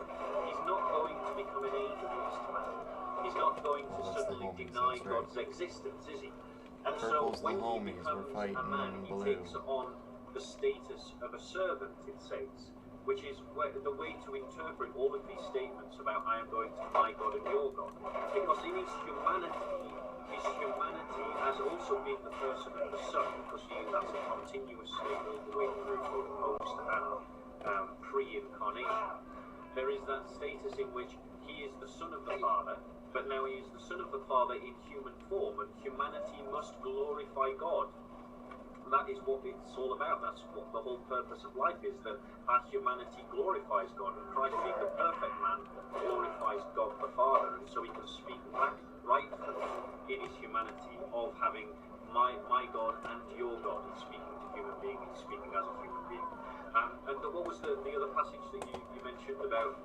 he's not going to become an atheist man. He's not going to suddenly deny God's existence, is he? And so when he becomes a man, he takes on the status of a servant, it says, which is the way to interpret all of these statements about I am going to my God and your God. Because in his humanity has also been the person of the Son, because that's a continuous state all the way through both post and pre-incarnation. There is that status in which he is the Son of the Father, but now he is the Son of the Father in human form, and humanity must glorify God. That is what it's all about. That's what the whole purpose of life is, that our humanity glorifies God, and Christ being the perfect man glorifies God the Father, and so he can speak rightfully in his humanity of having my God and your God. He's speaking to human being, he's speaking as a human being. And what was the other passage that you mentioned about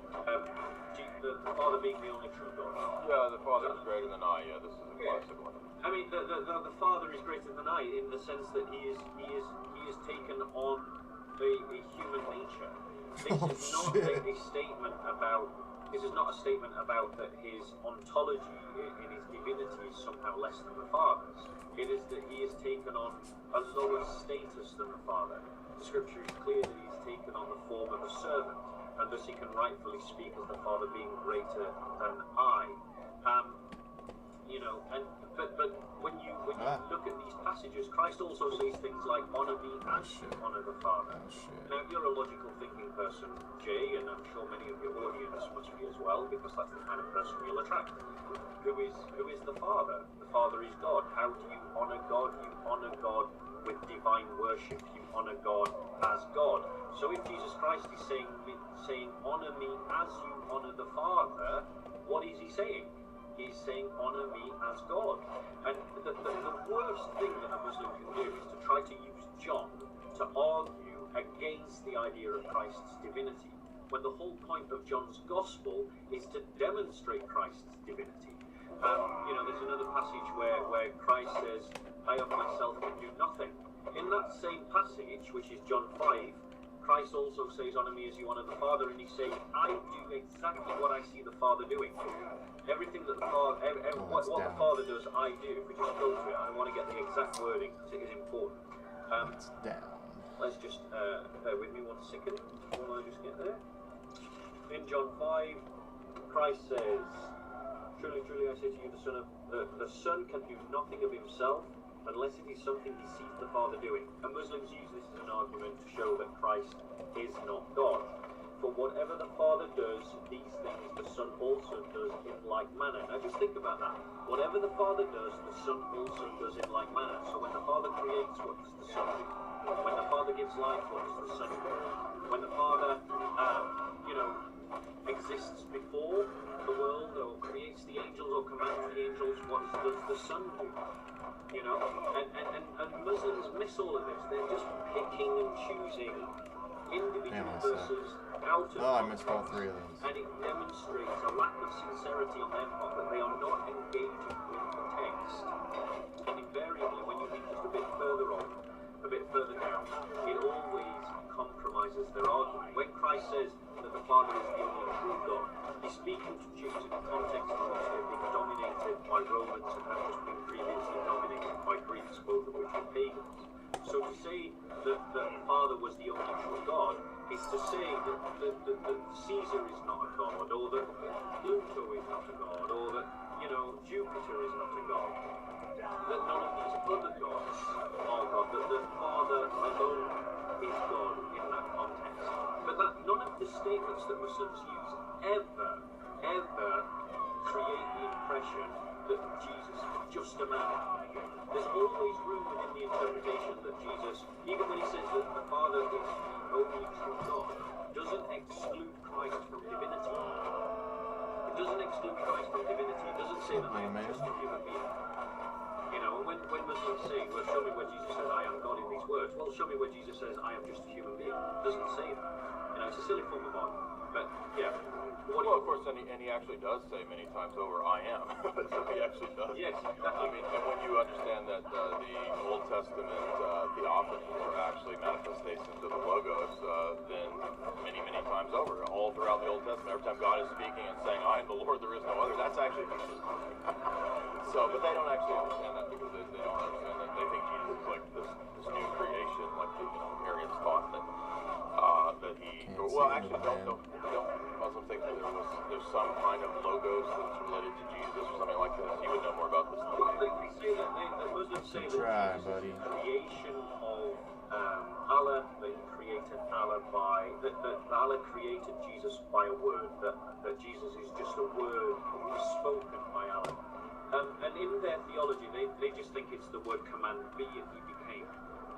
the Father being the only true God? Yeah, the Father is greater than I. Yeah, this is a classic one. I mean, the Father is greater than I in the sense that he is taken on a human nature. This is not a statement about. This is not a statement about that his ontology in his divinity is somehow less than the Father's. It is that he is taken on a lower status than the Father. The Scripture is clear that he is taken on the form of a servant, and thus he can rightfully speak as the Father being greater than I. You know, but when you look at these passages, Christ also says things like, "Honor me as you honor the Father." Now, you're a logical thinking person, Jay, and I'm sure many of your audience must be as well, because that's the kind of person you'll attract. Who is the Father? The Father is God. How do you honor God? You honor God with divine worship. You honor God as God. So if Jesus Christ is saying, "Honor me as you honor the Father," what is he saying? He's saying, "Honor me as God." And the worst thing that a Muslim can do is to try to use John to argue against the idea of Christ's divinity, when the whole point of John's Gospel is to demonstrate Christ's divinity. You know, there's another passage where Christ says, "I of myself can do nothing." In that same passage, which is John 5, Christ also says, "Honor me as you honor the Father," and he's saying, "I do exactly what I see the Father doing." Everything that the Father, what the Father does, I do. If we just go to it, I want to get the exact wording because it is important. It's down. Let's just bear with me 1 second. While I just get there. In John 5, Christ says, "Truly, truly, I say to you, the Son can do nothing of himself unless it is something he sees the Father doing." And Muslims use this as an argument to show that Christ is not God. For whatever the Father does, these things the Son also does in like manner. Now just think about that. Whatever the Father does, the Son also does in like manner. So when the Father creates, what does the Son do? When the Father gives life, what does the Son do? When the Father, exists before the world, or creates the angels, or commands the angels, what does the Son do? You know, and Muslims miss all of this. They're just picking and choosing individual verses out of I missed all three of those. and it demonstrates a lack of sincerity on their part, that they are not engaging with the text. And invariably, when you read just a bit further on, a bit further down, it always compromises their argument. When Christ says that the Father is the only true God, he's speaking to Jews in the context in which they've been dominated by Romans and have just been previously dominated by Greeks, both of which were pagans. So to say that the Father was the only true God is to say that Caesar is not a God, or that Pluto is not a God, or that, Jupiter is not a God. That none of these other gods are God, that the Father alone is God in that context. But that none of the statements that Muslims use ever create the impression that Jesus is just a man. There's always room within the interpretation that Jesus, even when he says that the Father is the only true God, doesn't exclude Christ from divinity. It doesn't exclude Christ from divinity. It doesn't say that I am just a human being. When Muslims say, "Well, show me where Jesus says I am God in these words," well, show me where Jesus says I am just a human being. It doesn't say that. It's a silly form of argument. But yeah. Well, of course, and he actually does say many times over, "I am." So he actually does. Yes, exactly. I mean, and when you understand that the Old Testament theophanies are actually manifestations of the Logos, then many times over, all throughout the Old Testament, every time God is speaking and saying, "I am the Lord, there is no other," that's actually Jesus. So, but they don't actually understand that, because they don't understand that. They think Jesus is like this new creation, like the Arians thought that he. Well, actually, don't Muslims think that there's some kind of Logos that's related to Jesus or something like this? You would know more about this than Well, they say that Muslims say that Jesus is the creation of Allah, that he created Allah that Allah created Jesus by a word, that Jesus is just a word spoken by Allah. And in their theology, they just think it's the word command be and he became.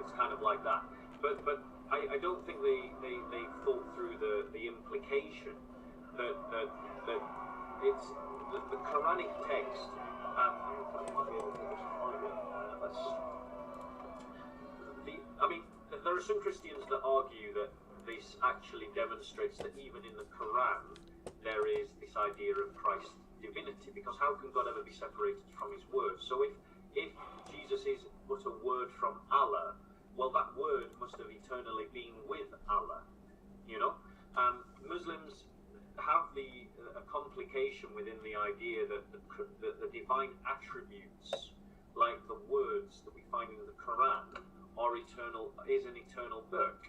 It's kind of like that. But I don't think they thought through the implication that it's the Quranic text. There are some Christians that argue that this actually demonstrates that even in the Quran there is this idea of Christ's divinity, because how can God ever be separated from his word? So if from Allah, well, that word must have eternally been with Allah, you know? Muslims have a complication within the idea that the divine attributes, like the words that we find in the Quran, is an eternal book.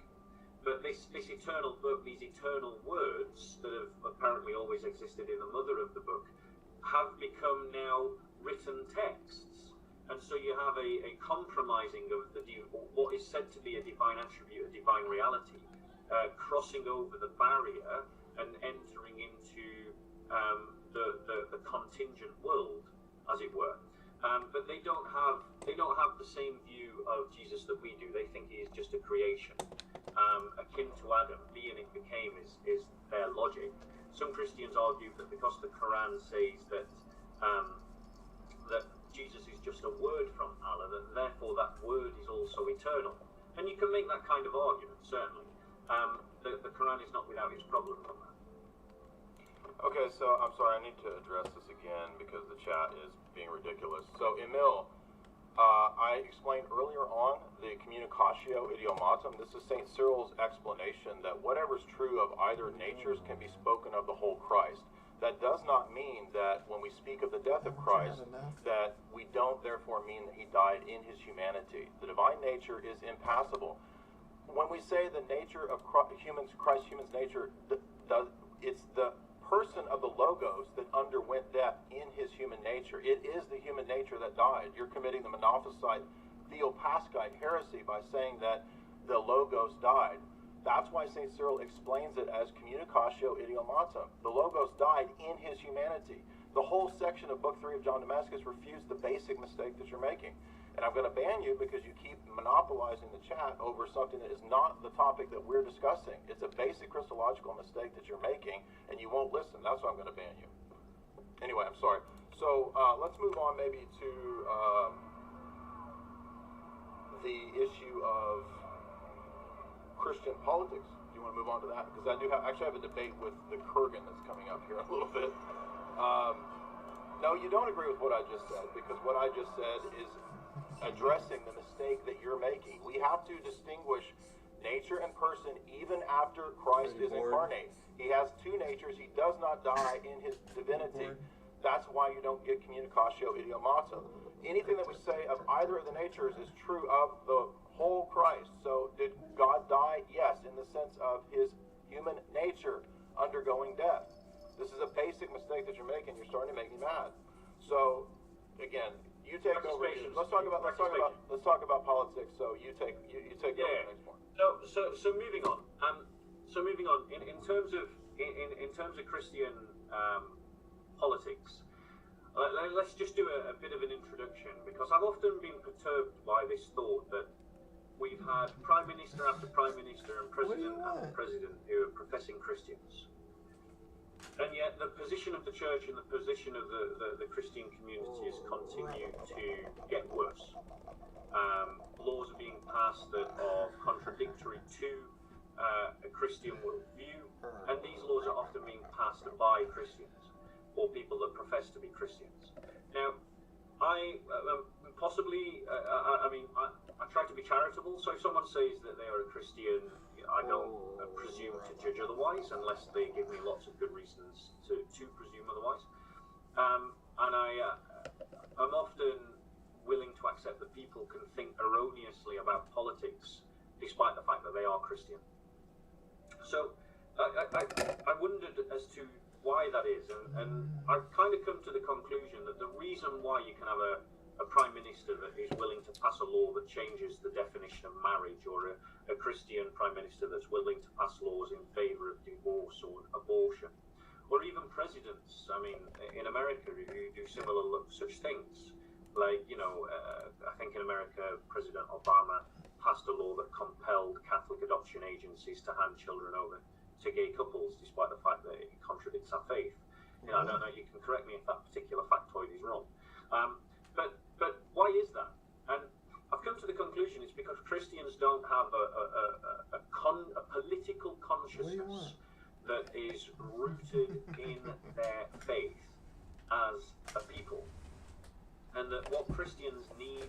But this eternal book, these eternal words that have apparently always existed in the mother of the book, have become now written texts. And so you have a compromising of what is said to be a divine attribute, a divine reality, crossing over the barrier and entering into the contingent world, as it were. But they don't have the same view of Jesus that we do. They think he is just a creation, akin to Adam. Be and it became is their logic. Some Christians argue that because the Quran says that that Jesus is just a word from Allah, that therefore that word is also eternal. And you can make that kind of argument, certainly. The Quran is not without its problems on that. Okay, so I'm sorry, I need to address this again because the chat is being ridiculous. So, Emil, I explained earlier on the communicatio idiomatum. This is St. Cyril's explanation that whatever's true of either natures can be spoken of the whole Christ. That does not mean that when we speak of the death of Christ, that we don't therefore mean that he died in his humanity. The divine nature is impassible. When we say the nature of Christ's human's nature, it's the person of the Logos that underwent death in his human nature. It is the human nature that died. You're committing the Monophysite Theopaschite heresy by saying that the Logos died. That's why St. Cyril explains it as communicatio idiomatum. The Logos died in his humanity. The whole section of Book 3 of John Damascus refutes the basic mistake that you're making. And I'm going to ban you because you keep monopolizing the chat over something that is not the topic that we're discussing. It's a basic Christological mistake that you're making, and you won't listen. That's why I'm going to ban you. Anyway, I'm sorry. So let's move on maybe to the issue of Christian politics. Do you want to move on to that? Because I do actually have a debate with the Kurgan that's coming up here in a little bit. No, you don't agree with what I just said, because what I just said is addressing the mistake that you're making. We have to distinguish nature and person even after Christ is incarnate. He has two natures. He does not die in his divinity. That's why you don't get communicatio idiomatum. Anything that we say of either of the natures is true of the whole Christ. So did God die? Yes, in the sense of his human nature undergoing death. This is a basic mistake that you're making. You're starting to make me mad. So again, you take over. Let's talk about politics. So you take over the next one. So moving on. In terms of Christian politics, let's just do a bit of an introduction, because I've often been perturbed by this thought that we've had prime minister after prime minister and president after president who are professing Christians. And yet the position of the church and the position of the Christian communities continue to get worse. Laws are being passed that are contradictory to a Christian worldview, and these laws are often being passed by Christians or people that profess to be Christians. Now, I try to be charitable, so if someone says that they are a Christian, I don't presume to judge otherwise, unless they give me lots of good reasons to presume otherwise. And I'm often willing to accept that people can think erroneously about politics, despite the fact that they are Christian. So I wondered as to why that is, and I've kind of come to the conclusion that the reason why you can have a prime minister that is willing to pass a law that changes the definition of marriage, or a Christian prime minister that's willing to pass laws in favor of divorce or abortion, or even presidents. I mean, in America, who do similar such things. Like, I think in America, President Obama passed a law that compelled Catholic adoption agencies to hand children over to gay couples, despite the fact that it contradicts our faith. I don't know, you can correct me if that particular factoid is wrong. But why is that? And I've come to the conclusion it's because Christians don't have a political consciousness that is rooted in their faith as a people. and that what Christians need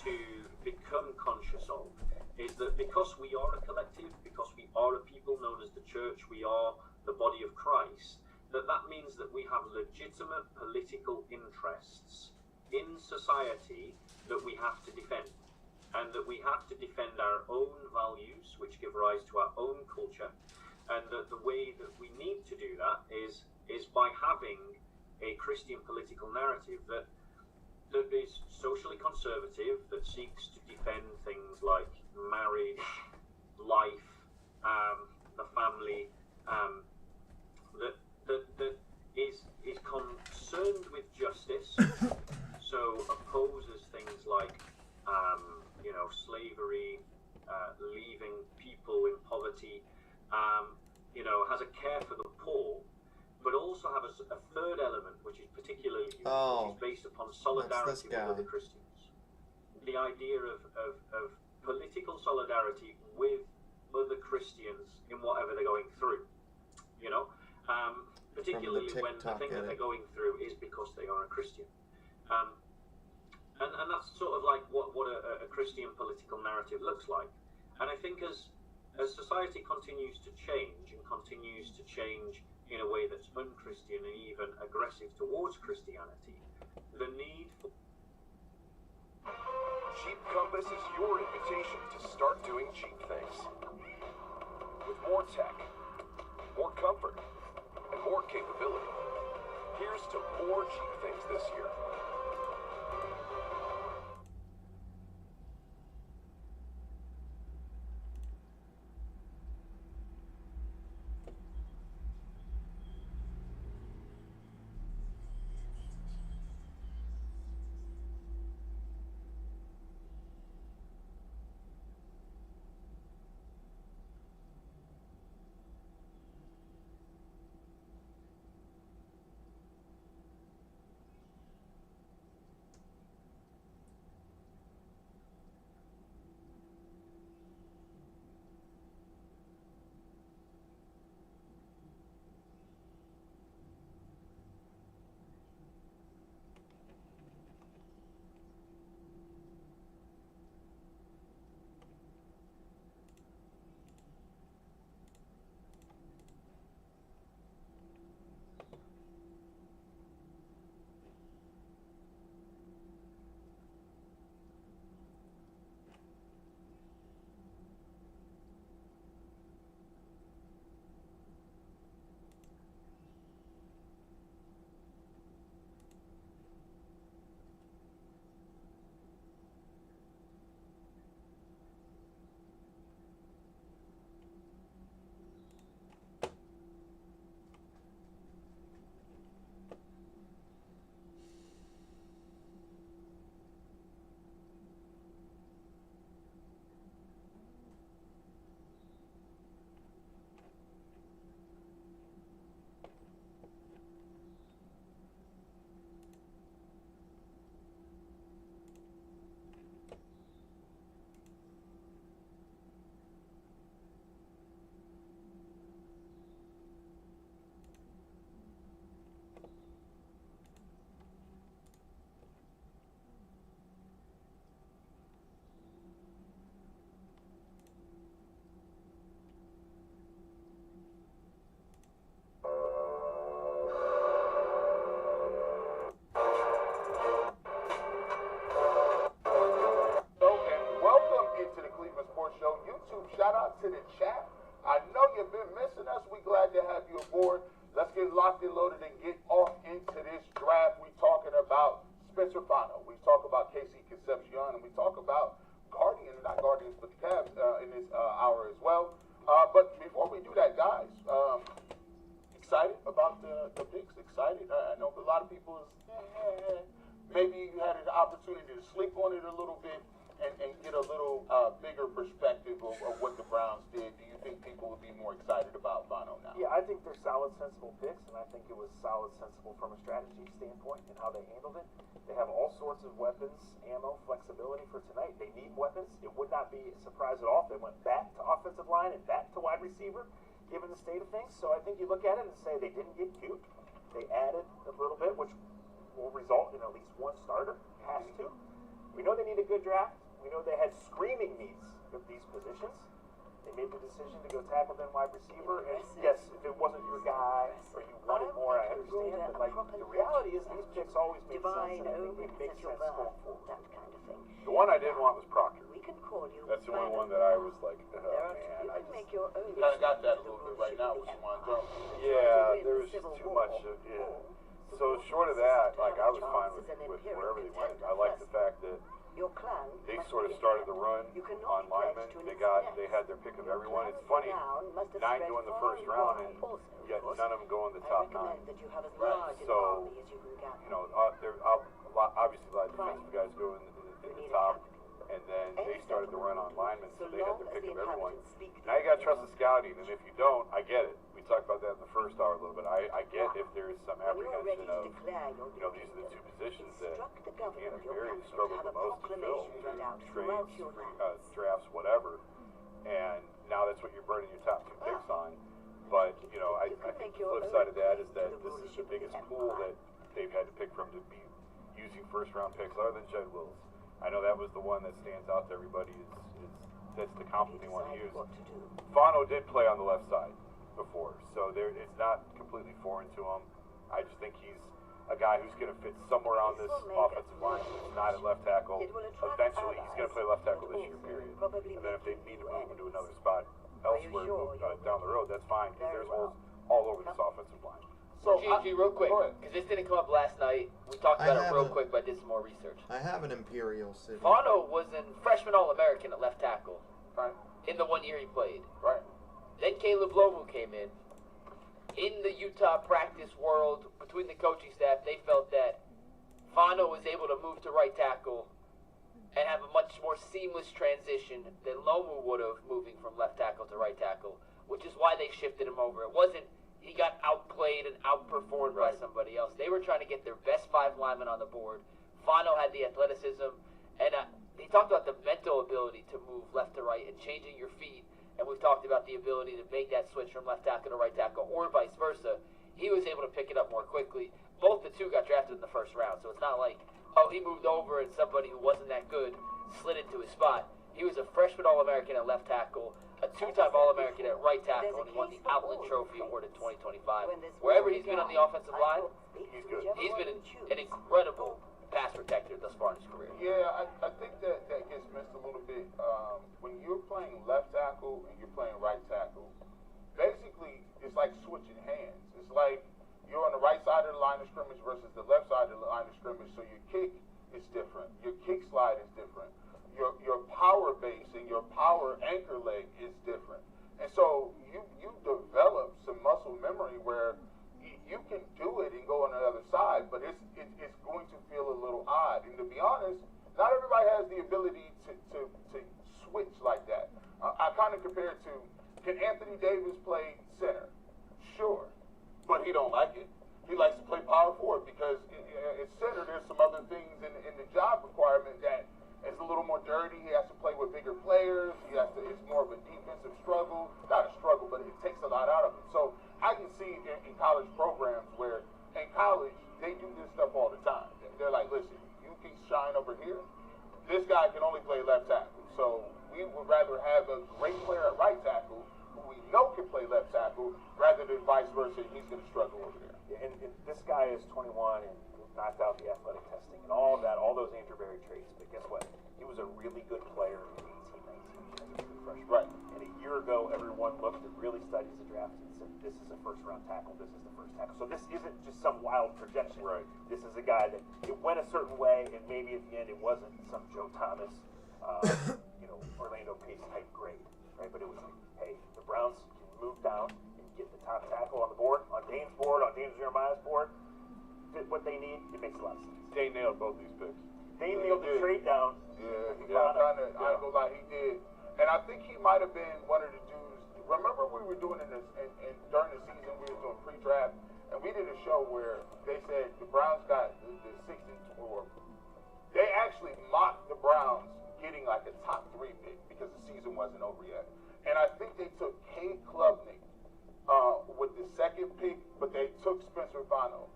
to become conscious of is that because we are a collective, because we are a people known as the church, we are the body of Christ, that means that we have legitimate political interests in society that we have to defend, and that we have to defend our own values, which give rise to our own culture, and that the way that we need to do that is by having a Christian political narrative that is socially conservative, that seeks to defend things like marriage, life, the family, that is concerned with justice, so opposes things like slavery, leaving people in poverty, has a care for the poor, but also have a third element which is particularly unique, which is based upon solidarity with other Christians. The idea of political solidarity with other Christians in whatever they're going through, particularly when the thing that they're going through is because they are a Christian. And that's sort of like what a Christian political narrative looks like. And I think as society continues to change in a way that's unchristian and even aggressive towards Christianity, the need for Cheap Compass is your invitation to start doing cheap things. With more tech, more comfort, and more capability. Here's to more cheap things this year. Shout out to the chat. I know you've been missing us. We're glad to have you aboard. Let's get locked and loaded and get off into this draft. We're talking about Spencer Fano. We talk about Casey Concepcion, and we talk about not Guardians, but the Cavs in this hour as well. But before we do that, guys, excited about the picks? Excited? I know a lot of people maybe you had an opportunity to sleep on it a little bit and get a little bigger perspective of what the Browns did. Do you think people would be more excited about Bono now? Yeah, I think they're solid, sensible picks, and I think it was solid, sensible from a strategy standpoint and how they handled it. They have all sorts of weapons, ammo, flexibility for tonight. They need weapons. It would not be a surprise at all if they went back to offensive line and back to wide receiver, given the state of things. So I think you look at it and say they didn't get cute. They added a little bit, which will result in at least one starter has to. We know they need a good draft. We know they had screaming needs of these positions. They made the decision to go tackle then wide receiver. And yes, if it wasn't your guy or you wanted more, I understand. But like the reality is, these picks always make sense, and I think they make sense going forward. That kind of thing. The one I didn't want was Proctor. We can call you. That's the only one that I was like, oh There are man, you I can make your own. Kind of got that a little bit right now with Juwan Jones. yeah, there was just too much of it. So short of that, like I was fine with wherever they went. I like the fact that Your clan they must sort of be started the intact. run You cannot on be pledged linemen. to an They had their pick of Your everyone. clan It's funny, renown must have 9 spread go in the far first and round, wide and also, yet of course. none of them go in the I top 9. recommend that you have as large an So, army as you can gather. you know, obviously a lot of defensive guys go in the top, and then they started the run on linemen, so they had their pick of everyone. Now you got to trust the scouting, and if you don't, I get it. We talked about that in the first hour a little bit. I get if there's some When you are ready apprehension to of, declare your you know, these are the two positions that instruct the governor of your Gary country to struggled have the a most to fill proclamation read out through throughout trades, your land. drafts, whatever. And now that's what you're burning your top 2 picks on. But, you know, I think the flip side of that is that this is the biggest pool that they've had to pick from to be using first-round picks other than Jed Wills. I know that was the one that stands out to everybody is that's the confident they want to use. Fano did play on the left side before, so it's not completely foreign to him. I just think he's a guy who's going to fit somewhere on this offensive line. It's not at left tackle. Eventually, he's going to play left tackle this year, period. And then if they need to move him to another spot elsewhere down the road, that's fine, because there's holes all over this offensive line. So, GG, real quick, because this didn't come up last night. We talked about it real quick, but I did some more research. I have an Imperial City. Fano was a freshman All-American at left tackle right, in the 1 year he played. right. Then Caleb Lomu came in. In the Utah practice world, between the coaching staff, they felt that Fano was able to move to right tackle and have a much more seamless transition than Lomu would have moving from left tackle to right tackle, which is why they shifted him over. It wasn't he got outplayed and outperformed by somebody else. They were trying to get their best 5 linemen on the board. Fano had the athleticism, and he talked about the mental ability to move left to right and changing your feet. And we've talked about the ability to make that switch from left tackle to right tackle, or vice versa. He was able to pick it up more quickly. Both the two got drafted in the first round, so it's not like, oh, he moved over and somebody who wasn't that good slid into his spot. He was a freshman All-American at left tackle, a 2-time All-American at right tackle, and he won the Outland Trophy Award in 2025. Wherever he's been on the offensive line, He's good. he's been an incredible pass protector thus far in his career. Yeah, I think that gets missed a little bit. When you're playing left tackle and you're playing right tackle, basically it's like switching hands. It's like you're on the right side of the line of scrimmage versus the left side of the line of scrimmage, so your kick is different. Your kick slide is different. Your power base and your power anchor leg is different. And so you develop some muscle memory where you can do it and go on the other side, but it's going to feel a little odd. And to be honest, not everybody has the ability to switch like that. I kind of compare it to, can Anthony Davis play center? Sure, but he don't like it. He likes to play power forward because at center there's some other things in the job requirement that is a little more dirty. He has to play with bigger players. It's more of a defensive struggle. Not a struggle, but it takes a lot out of it. So I can see in college programs where in college they do this stuff all the time. They're like, listen, you can shine over here. This guy can only play left tackle. So we would rather have a great player at right tackle who we know can play left tackle rather than vice versa. He's going to struggle over there. And this guy is 21 and knocked out the athletic testing and all of that, all those Andrew Berry traits. But guess what? He was a really good player in 18-19 as a true freshman. Right. And a year ago, everyone looked and really studied the draft and said, this is a first-round tackle. This is the first tackle. So this isn't just some wild projection. Right. This is a guy that it went a certain way, and maybe at the end it wasn't some Joe Thomas, Orlando Pace type grade, right? But it was like, hey, the Browns can move down and get the top tackle on the board, on Dane's board, on James Jeremiah's board. Fit what they need, it makes a lot of sense. Dane nailed both these picks. Dane nailed the trade down. Yeah, I ain't gonna lie, he did. And I think he might have been one of the dudes. Remember we were doing during the season, we were doing pre-draft, and we did a show where they said the Browns got the 64. They actually mocked the Browns getting like a top 3 pick because the season wasn't over yet. And I think they took Cade Klubnik with the 2nd pick, but they took Spencer Fano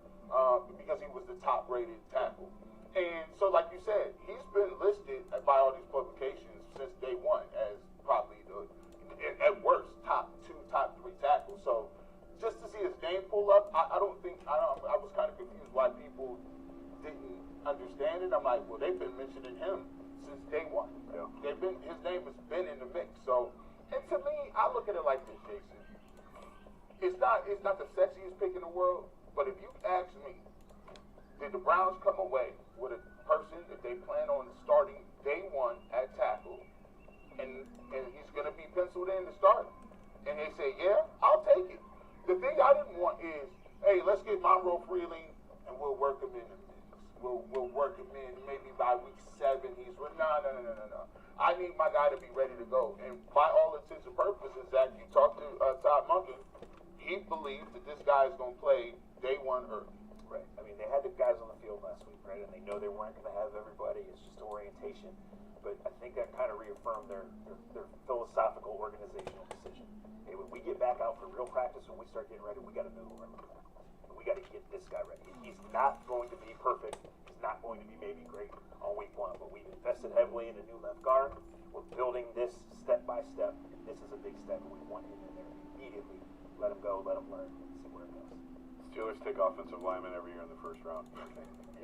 because he was the top-rated tackle. And so, like you said, he's been listed by all these publications since day one as probably at worst, top 2, top 3 tackles. So just to see his name pull up, I was kind of confused why people didn't understand it. I'm like, well, they've been mentioning him since day one. Yeah. His name has been in the mix. So, and to me, I look at it like this, Jason. It's not the sexiest pick in the world, but if you ask me, did the Browns come away with a person that they plan on starting day one at tackle, and he's going to be penciled in to start, and they say, yeah, I'll take it. The thing I didn't want is, hey, let's get Monroe Freeling, and we'll work him in the mix. We'll work him in maybe by week 7. No. I need my guy to be ready to go. And by all intents and purposes, Zach, you talked to Todd Monken, he believes that this guy is going to play day one early. Right. I mean, they had the guys on the field last week, right? And they know they weren't going to have everybody. It's just orientation. But I think that kind of reaffirmed their philosophical organizational decision. Hey, when we get back out for real practice, when we start getting ready, we got to know who we're going to play. We got to get this guy ready. He's not going to be perfect. He's not going to be maybe great on week 1. But we've invested heavily in a new left guard. We're building this step by step. This is a big step. We want him in there immediately. Let him go. Let him learn. See where it goes. Steelers take offensive linemen every year in the first round.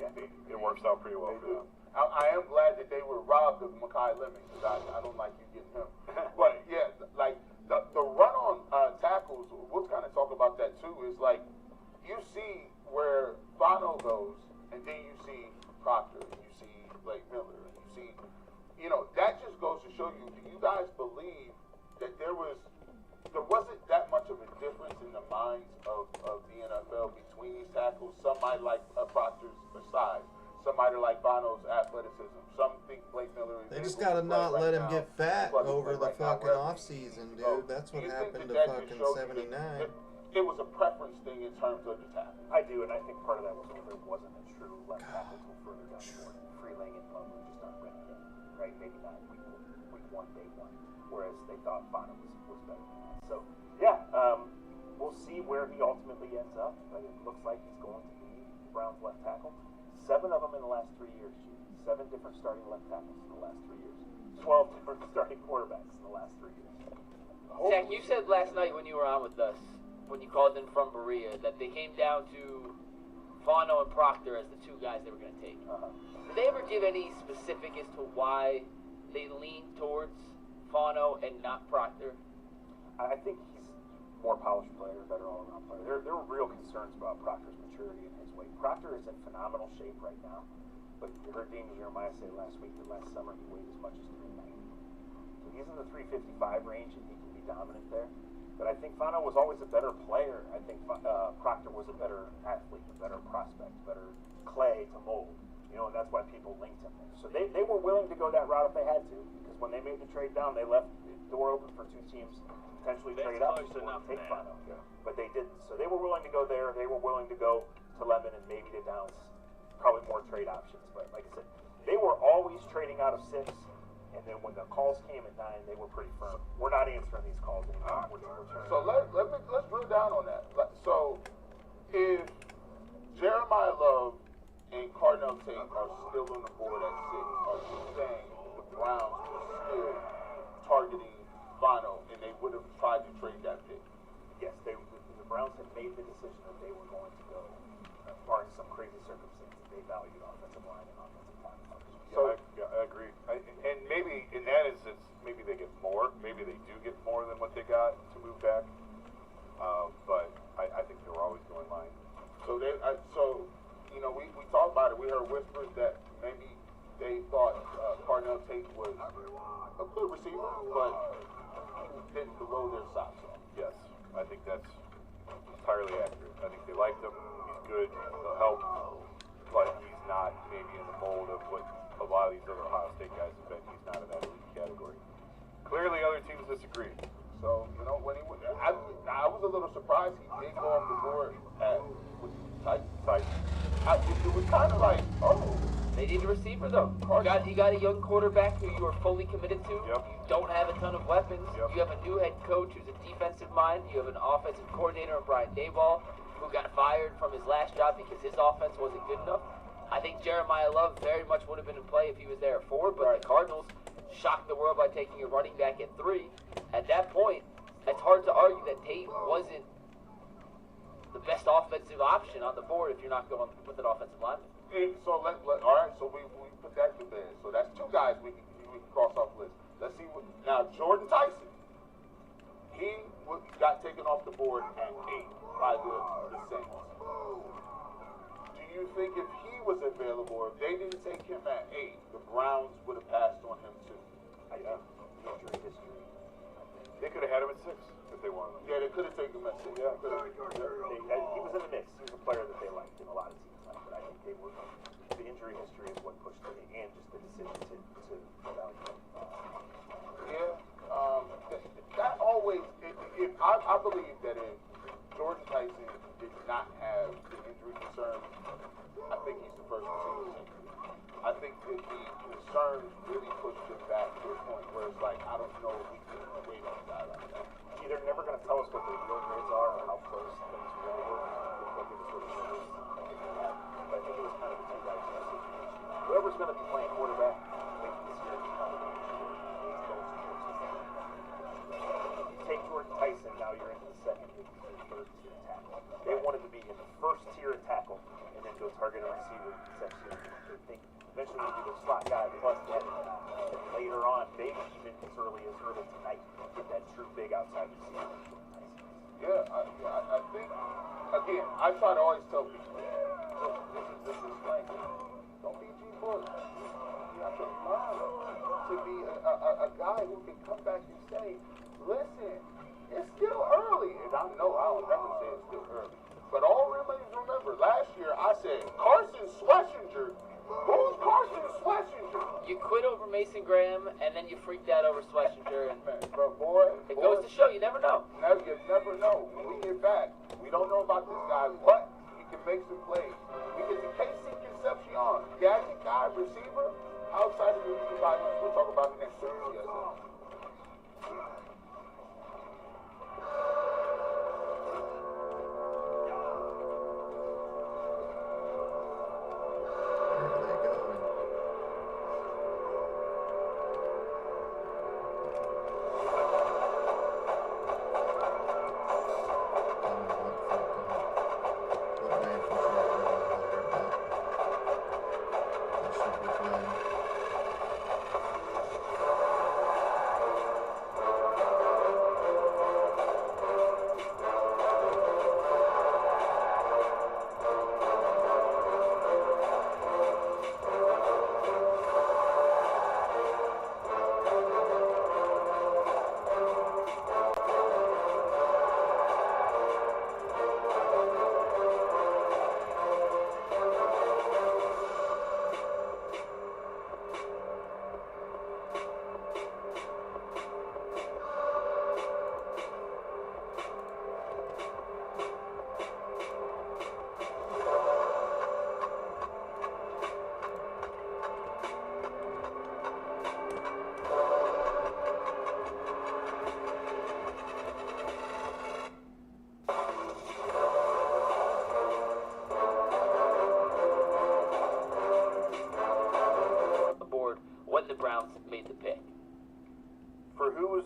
Yeah. It works out pretty well for them. I am glad that they were robbed of Mekhi Lemon because I don't like you getting him. But yeah, like the run on tackles, we'll kind of talk about that too. Is like you see where Fano goes, and then you see Proctor, and you see Blake Miller, and you see, that just goes to show you. Do you guys believe that there wasn't that much of a difference in the minds of the NFL between these tackles? Some might like Proctor's size. Some might like Bono's athleticism. Some think Blake Miller is. They just gotta not let him get fat over the fucking off season, dude. That's what happened to fucking 79. It was a preference thing in terms of the tackle. I do, and I think part of that was there wasn't a true left tackle until further down the board. Freeling and Love were just not ready yet, right? Maybe not week 1, day 1. Whereas they thought Fano was better than that. So, yeah, we'll see where he ultimately ends up. But it looks like he's going to be Brown's left tackle. 7 of them in the last 3 years, G. 7 different starting left tackles in the last 3 years. 12 different starting quarterbacks in the last 3 years. Zach, you said last night when you were on with us, when you called in from Berea, that they came down to Fano and Proctor as the 2 guys they were going to take. Did they ever give any specific as to why they leaned towards Fano and not Proctor? I think he's more polished player, better all-around player. There were real concerns about Proctor's maturity and his weight. Proctor is in phenomenal shape right now, but you heard Dean Jeremiah say last week that last summer he weighed as much as 390. So he's in the 355 range and he can be dominant there. But I think Fano was always a better player. I think Proctor was a better athlete, a better prospect, better clay to mold. And that's why people linked him there. So they were willing to go that route if they had to, because when they made the trade down, they left the door open for 2 teams to potentially trade up or take Fano. Yeah. But they didn't. So they were willing to go there. They were willing to go to Lemon and maybe to Downs. Probably more trade options. But like I said, they were always trading out of 6. And then when the calls came at 9, they were pretty firm. We're not answering these calls anymore. So let's drill down on that. So if Jeremiah Love and Cardinal Tate are still on the board at 6, are you saying the Browns are still targeting Fano and they would have tried to trade that pick? Yes, the Browns had made the decision that they were going to go, barring some crazy circumstances. They valued offensive line and offensive tackle. So I agree. And maybe in that instance, maybe they get more. Maybe they do get more than what they got to move back. But I think they were always going line. So we talked about it. We heard whispers that maybe they thought Cardinal Tate was a good receiver, but didn't blow their socks off. Yes, I think that's entirely accurate. I think they liked him. He's good. He'll help. But he's not maybe in the mold of what a lot of these other Ohio State guys have been. He's not in that elite category. Clearly, other teams disagree. So, when he went, I was a little surprised he did go off the board at tight. It was kind of like, They need a receiver, though. You got a young quarterback who you are fully committed to. Yep. You don't have a ton of weapons. Yep. You have a new head coach who's a defensive mind. You have an offensive coordinator in Brian Daboll, who got fired from his last job because his offense wasn't good enough. I think Jeremiah Love very much would have been in play if he was there at 4, but the Cardinals shocked the world by taking a running back at 3. At that point, it's hard to argue that Tate wasn't the best offensive option on the board if you're not going with an offensive lineman. So all right. So we put that to bed. So that's 2 guys we can cross off the list. Let's see what now. Jordan Tyson. He got taken off the board at 8 by the Saints. Do you think if he was available, if they didn't take him at 8, the Browns would have passed on him too? Yeah. Injury history. They could have had him at 6 if they wanted him. Yeah, they could have taken him at 6. Yeah. He was in the mix. He was a player that they liked, and a lot of teams liked. But I think they were the injury history is what pushed them, and just the decision to evaluate. That always. I believe that if Jordan Tyson did not have the injury concerns, I think he's the first receiver. I think that the concerns really pushed him back to a point where it's like, I don't know if we can wait on a guy like that. Either never going to tell us what the real grades are or how close things really were. They'll give us what the numbers have. But I think it was kind of a two-guys situation. Whoever's going to be playing quarterback late this year is probably going to be you take Jordan Tyson, now you're into the second or third tier tackle. They wanted to be in the first tier of tackle and then go target a receiver section. I think eventually we'll be the slot guy plus that. And later on, maybe even as early tonight, get that true big outside receiver. Yeah, I think, again, I try to always tell people, this is like, don't be G. Bush. You have to learn to be a guy who can come back and say, listen, it's still early. And I know I don't never say it's still early. But all remember, last year I said, Carson Schlesinger. Who's Carson Schlesinger? You quit over Mason Graham, and then you freaked out over Schlesinger, and But boy, it goes to show you never know. You never know. When we get back, we don't know about this guy, but he can make some plays. We get to KC Concepcion, gadget guy, receiver, outside of the environment. We'll talk about it next week. Yes,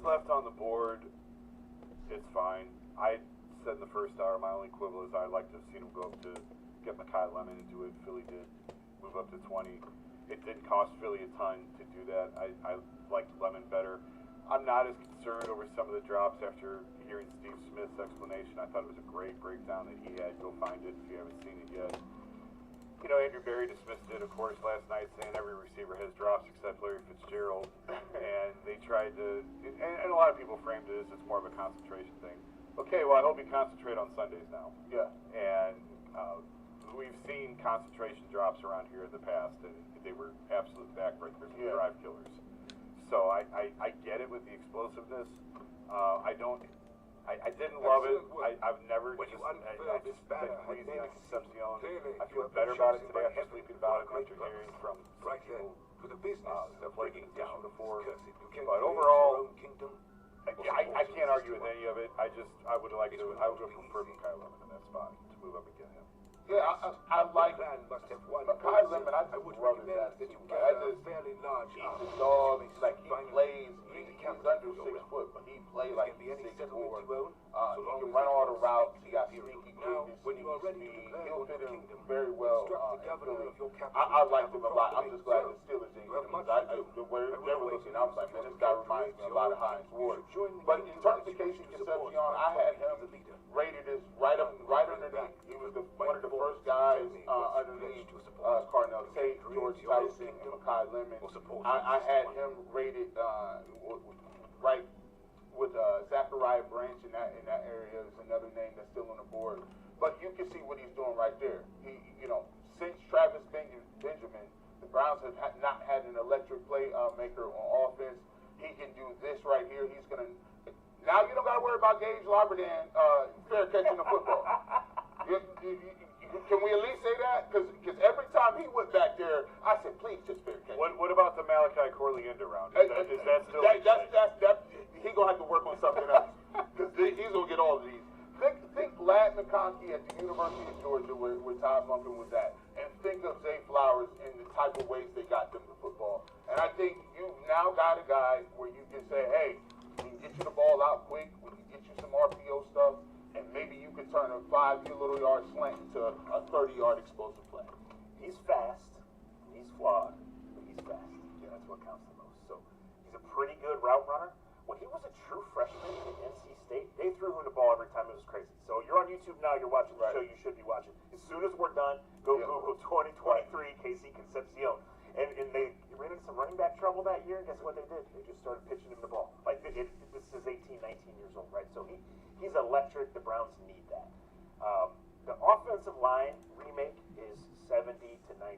left on the board, it's fine. I said in the first hour, my only quibble is I'd like to have seen him go up to get Mekhi Lemon into it. Philly did move up to 20. It didn't cost Philly a ton to do that. I liked Lemon better. I'm not as concerned over some of the drops after hearing Steve Smith's explanation. I thought it was a great breakdown that he had. Go find it if you haven't seen it yet. You know, Andrew Berry dismissed it, of course, last night, saying every receiver has drops except Larry Fitzgerald. And they tried to, and a lot of people framed it as it's more of a concentration thing. Okay, well, I hope you concentrate on Sundays now. Yeah. And we've seen concentration drops around here in the past, and they were absolute backbreakers and drive killers. So I get it with the explosiveness. I didn't love it. I've never just, I just been pleasing on Concepcion. I feel better about it today after sleeping about it after hearing from people that played down before. But overall, I can't argue with any of it. I would prefer Mekhi Lemon in that spot to move up and get him. Yeah, I like Makai Lemon. I just love his attitude. That's a fairly large dog. Like he plays. He's under 6 foot, but he plays like he's 6'4". He can run all the routes. He got sneaky quickness, sneaky speed. He'll fit in very well in Philly. I liked him a lot. I'm just glad the Steelers didn't get him. The way they were looking, I was like, man, this guy reminds me a lot of Hines Ward. But in terms of Casey Concepcion, I had him rated as right underneath. He was one of the first guys underneath Cardinal Tate, George Tyson, and Makai Lemon. I had him rated right with Zachariah Branch in that area. Is another name that's still on the board. But you can see what he's doing right there. He, since Travis Benjamin, the Browns have not had an electric play maker on offense. He can do this right here. He's gonna. Now you don't got to worry about Gage Larberdan fair catching the football. Can we at least say that? Because every time he went back there, I said, please just fair catch. What about the Malachi Corley end around? Is that still? He's gonna have to work on something else because he's gonna get all of these. Think Ladd McConkey at the University of Georgia where Todd Monken was at, and think of Zay Flowers and the type of ways they got them the football. And I think you've now got a guy where you can say, hey, we can get you the ball out quick, we can get you some RPO stuff, and maybe you can turn a 5-little yard slant into a 30-yard explosive play. He's fast, he's flawed, but he's fast. Yeah, that's what counts the most. So he's a pretty good route runner. When he was a true freshman in NC State, they threw him the ball every time. It was crazy. So you're on YouTube now, you're watching the show you should be watching. As soon as we're done, go Google 2023 Casey Concepcion. And they ran into some running back trouble that year, and guess what they did? They just started pitching him the ball. Like, this is 18, 19 years old, right? So he's electric. The Browns need that. The offensive line remake is 70 to 90%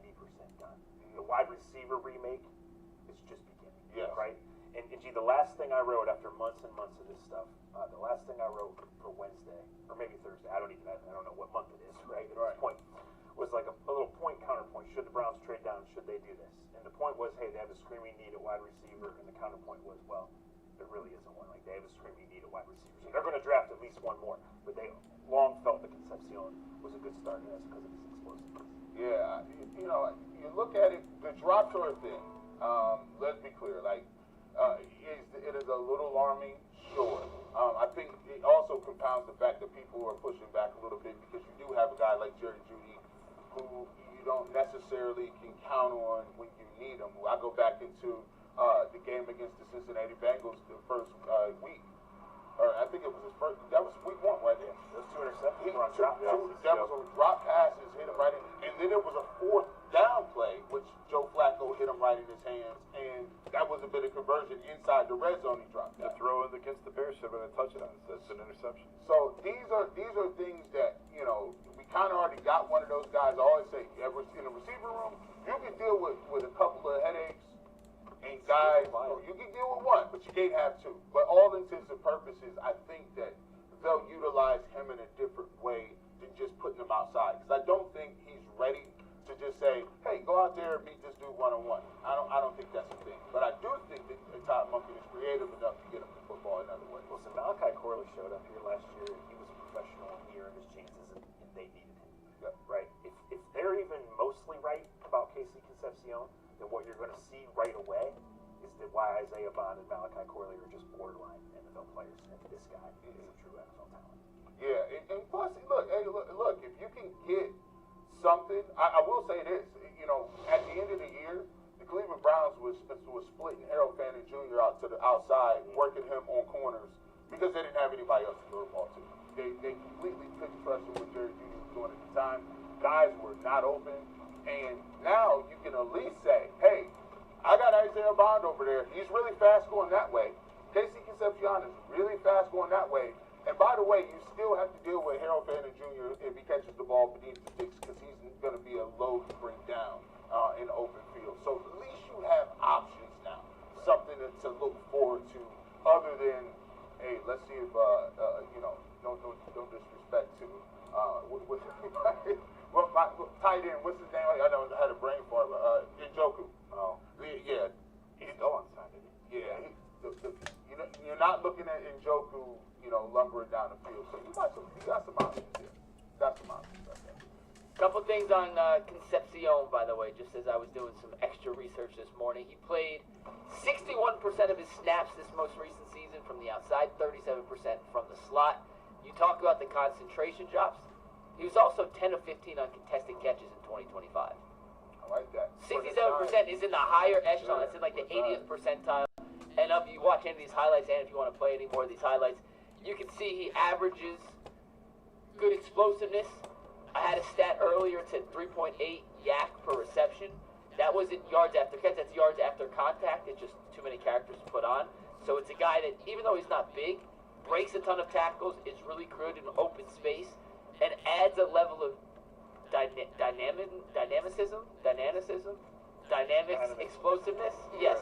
done. The wide receiver remake is just beginning, right? And gee, the last thing I wrote after months and months of this stuff, the last thing I wrote for Wednesday, or maybe Thursday, I don't know what month it is, right? At this point, was like a little point counterpoint. Should the Browns trade down? Should they do this? And the point was, hey, they have a screaming need at wide receiver, and the counterpoint was, well, there really isn't one. Like, they have a screaming need at wide receiver. So they're going to draft at least one more. But they long felt that Concepcion was a good start, and that's because of his explosiveness. Yeah, you look at it, the drop tour thing, let's be clear, like, it is a little alarming, sure. I think it also compounds the fact that people are pushing back a little bit because you do have a guy like Jerry Jeudy who you don't necessarily can count on when you need him. I go back into the game against the Cincinnati Bengals the first week. Or I think it was his first. That was week 1 right there. Those 2 interceptions were on drop passes. That was on drop passes, hit him right in. And then it was a 4th down play, which Joe Flacco hit him right in his hands. And that was a bit of conversion inside the red zone. He dropped that. The throw against the Bears should have been a touchdown. That's an interception. So these are things that, we kind of already got one of those guys. I always say, in the receiver room, you can deal with a couple of headaches. And guys, you can deal with one, but you can't have 2. But all intents and purposes, I think that they'll utilize him in a different way than just putting him outside. Because I don't think he's ready to just say, hey, go out there and beat this dude one-on-one. I don't think that's a thing. But I do think that Todd Monken is creative enough to get him the football another way. Listen, Malachi Corley showed up here last year, and he was a professional, and he earned his chances, and they needed him. Right? If they're even mostly right about Casey Concepcion, then what you're going to see right away is that why Isaiah Bond and Malachi Corley are just borderline NFL players, and this guy is a true NFL talent. Yeah, and plus, look, if you can get something, I will say this, at the end of the year, the Cleveland Browns was splitting Harold Fanning Jr. out to the outside, working him on corners, because they didn't have anybody else to throw the ball to. They completely couldn't trust him with Jerry Jeudy was doing at the time. Guys were not open. And now you can at least say, hey, I got Isaiah Bond over there. He's really fast going that way. Casey Concepcion is really fast going that way. And by the way, you still have to deal with Harold Fanning Jr. if he catches the ball beneath the sticks because he's going to be a load to bring down in the open field. So at least you have options now, something to look forward to other than, hey, let's see if, no disrespect to, well, my tight end, what's his name? I don't had a brain for it, but Njoku. Oh. Yeah. He's still on Sunday. Yeah. You're not looking at Njoku, lumbering down the field. So you got some options here. Got some options right there. Couple things on Concepcion, by the way, just as I was doing some extra research this morning. He played 61% of his snaps this most recent season from the outside, 37% from the slot. You talk about the concentration drops. He was also 10 of 15 on contested catches in 2025. I like that. 67% is in the higher echelon. That's in like the 80th percentile. And if you watch any of these highlights, and if you want to play any more of these highlights, you can see he averages good explosiveness. I had a stat earlier, it said 3.8 yak per reception. That wasn't yards after catch, that's yards after contact. It's just too many characters to put on. So it's a guy that, even though he's not big, breaks a ton of tackles, is really good in open space, and adds a level of dynamics, explosiveness, yes,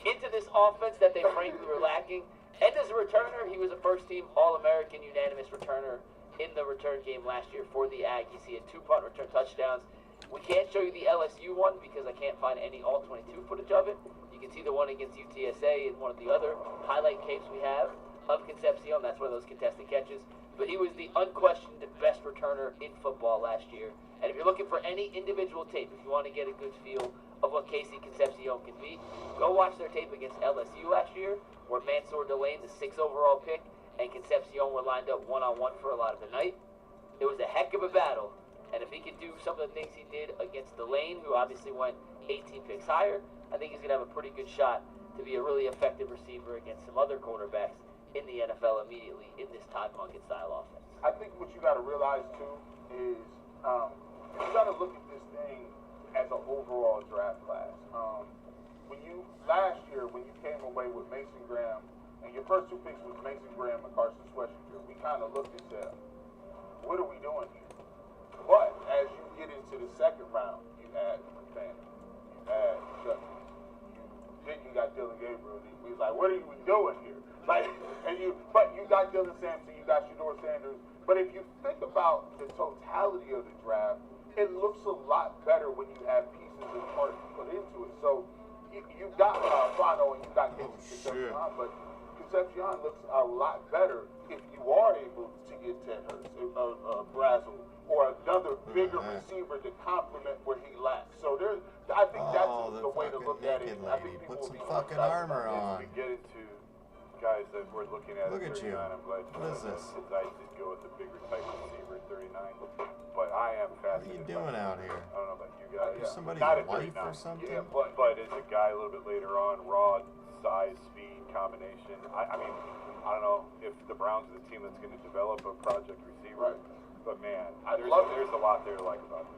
into this offense that they frankly were lacking. And as a returner, he was a first-team All-American unanimous returner in the return game last year for the Aggies. He had 2 punt return touchdowns. We can't show you the LSU one because I can't find any All-22 footage of it. You can see the one against UTSA and one of the other highlight tapes we have of Concepcion. That's one of those contested catches. But he was the unquestioned best returner in football last year. And if you're looking for any individual tape, if you want to get a good feel of what Casey Concepcion can be, go watch their tape against LSU last year, where Mansour Delane, the 6th overall pick, and Concepcion were lined up one-on-one for a lot of the night. It was a heck of a battle, and if he could do some of the things he did against Delane, who obviously went 18 picks higher, I think he's going to have a pretty good shot to be a really effective receiver against some other quarterbacks in the NFL immediately in this Todd Plunkett style offense. I think what you got to realize too is you got to look at this thing as an overall draft class. Last year when you came away with Mason Graham, and your first 2 picks was Mason Graham and Carson Schwarzenegger, we kind of looked and said, what are we doing here? But as you get into the second round, you add Banner, you add Chuck, then you got Dylan Gabriel, and we was like, what are we doing here? Like, but you got Dylan Sampson, you got Shedeur Sanders. But if you think about the totality of the draft, it looks a lot better when you have pieces and parts put into it. So you got Fano and you got Casey Concepcion, but Concepcion looks a lot better if you are able to get Ted Hurst, Brazel, or another bigger receiver to complement where he lacks. So I think that's the way to look at it. I think people put some will be fucking armor on. We get into guys that we're looking at. Look at you. I'm glad you What is this? I did go with the bigger type receiver at 39, but I am What are you fascinated. doing out here? I don't know about you guys. You're somebody's Not at wife 39. or something? Yeah, but as a guy a little bit later on, raw size, speed, combination. I mean, I don't know if the Browns are the team that's going to develop a project receiver. Right. But man, there's a lot there to like about it.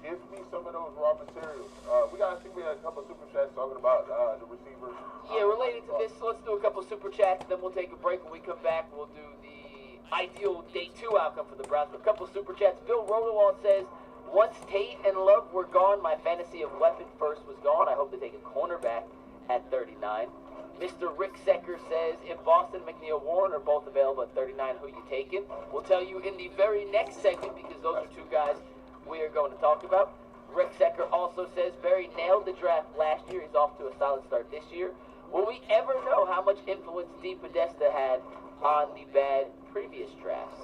Give me some of those raw materials. I think we had a couple of super chats talking about the receiver. Yeah, related to this, so let's do a couple super chats, then we'll take a break. When we come back, we'll do the ideal day 2 outcome for the Browns. But a couple super chats. Bill Rodewald says, once Tate and Love were gone, my fantasy of weapon first was gone. I hope they take a cornerback at 39. Mr. Rick Secker says, if Boston and McNeil Warren are both available at 39, who you taking? We'll tell you in the very next segment, because those are 2 guys we are going to talk about. Rick Secker also says, Barry nailed the draft last year. He's off to a solid start this year. Will we ever know how much influence Dee Podesta had on the bad previous drafts?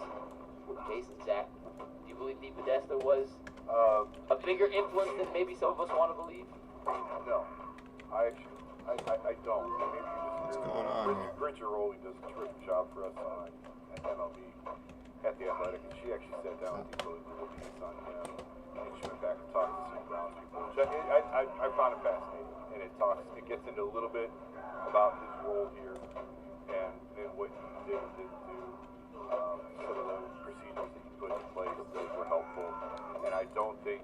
Jason, Zach, do you believe Dee Podesta was a bigger influence than maybe some of us want to believe? No, I don't. Maybe you just What's going on here? Bridger Rowley does a terrific job for us at MLB at the Athletic, and she actually sat down with people looking at on him, and she went back and talked to some Browns people, which I found it fascinating, and it gets into a little bit about his role here and what he did to some of the procedures that he put in place that were helpful, and I don't think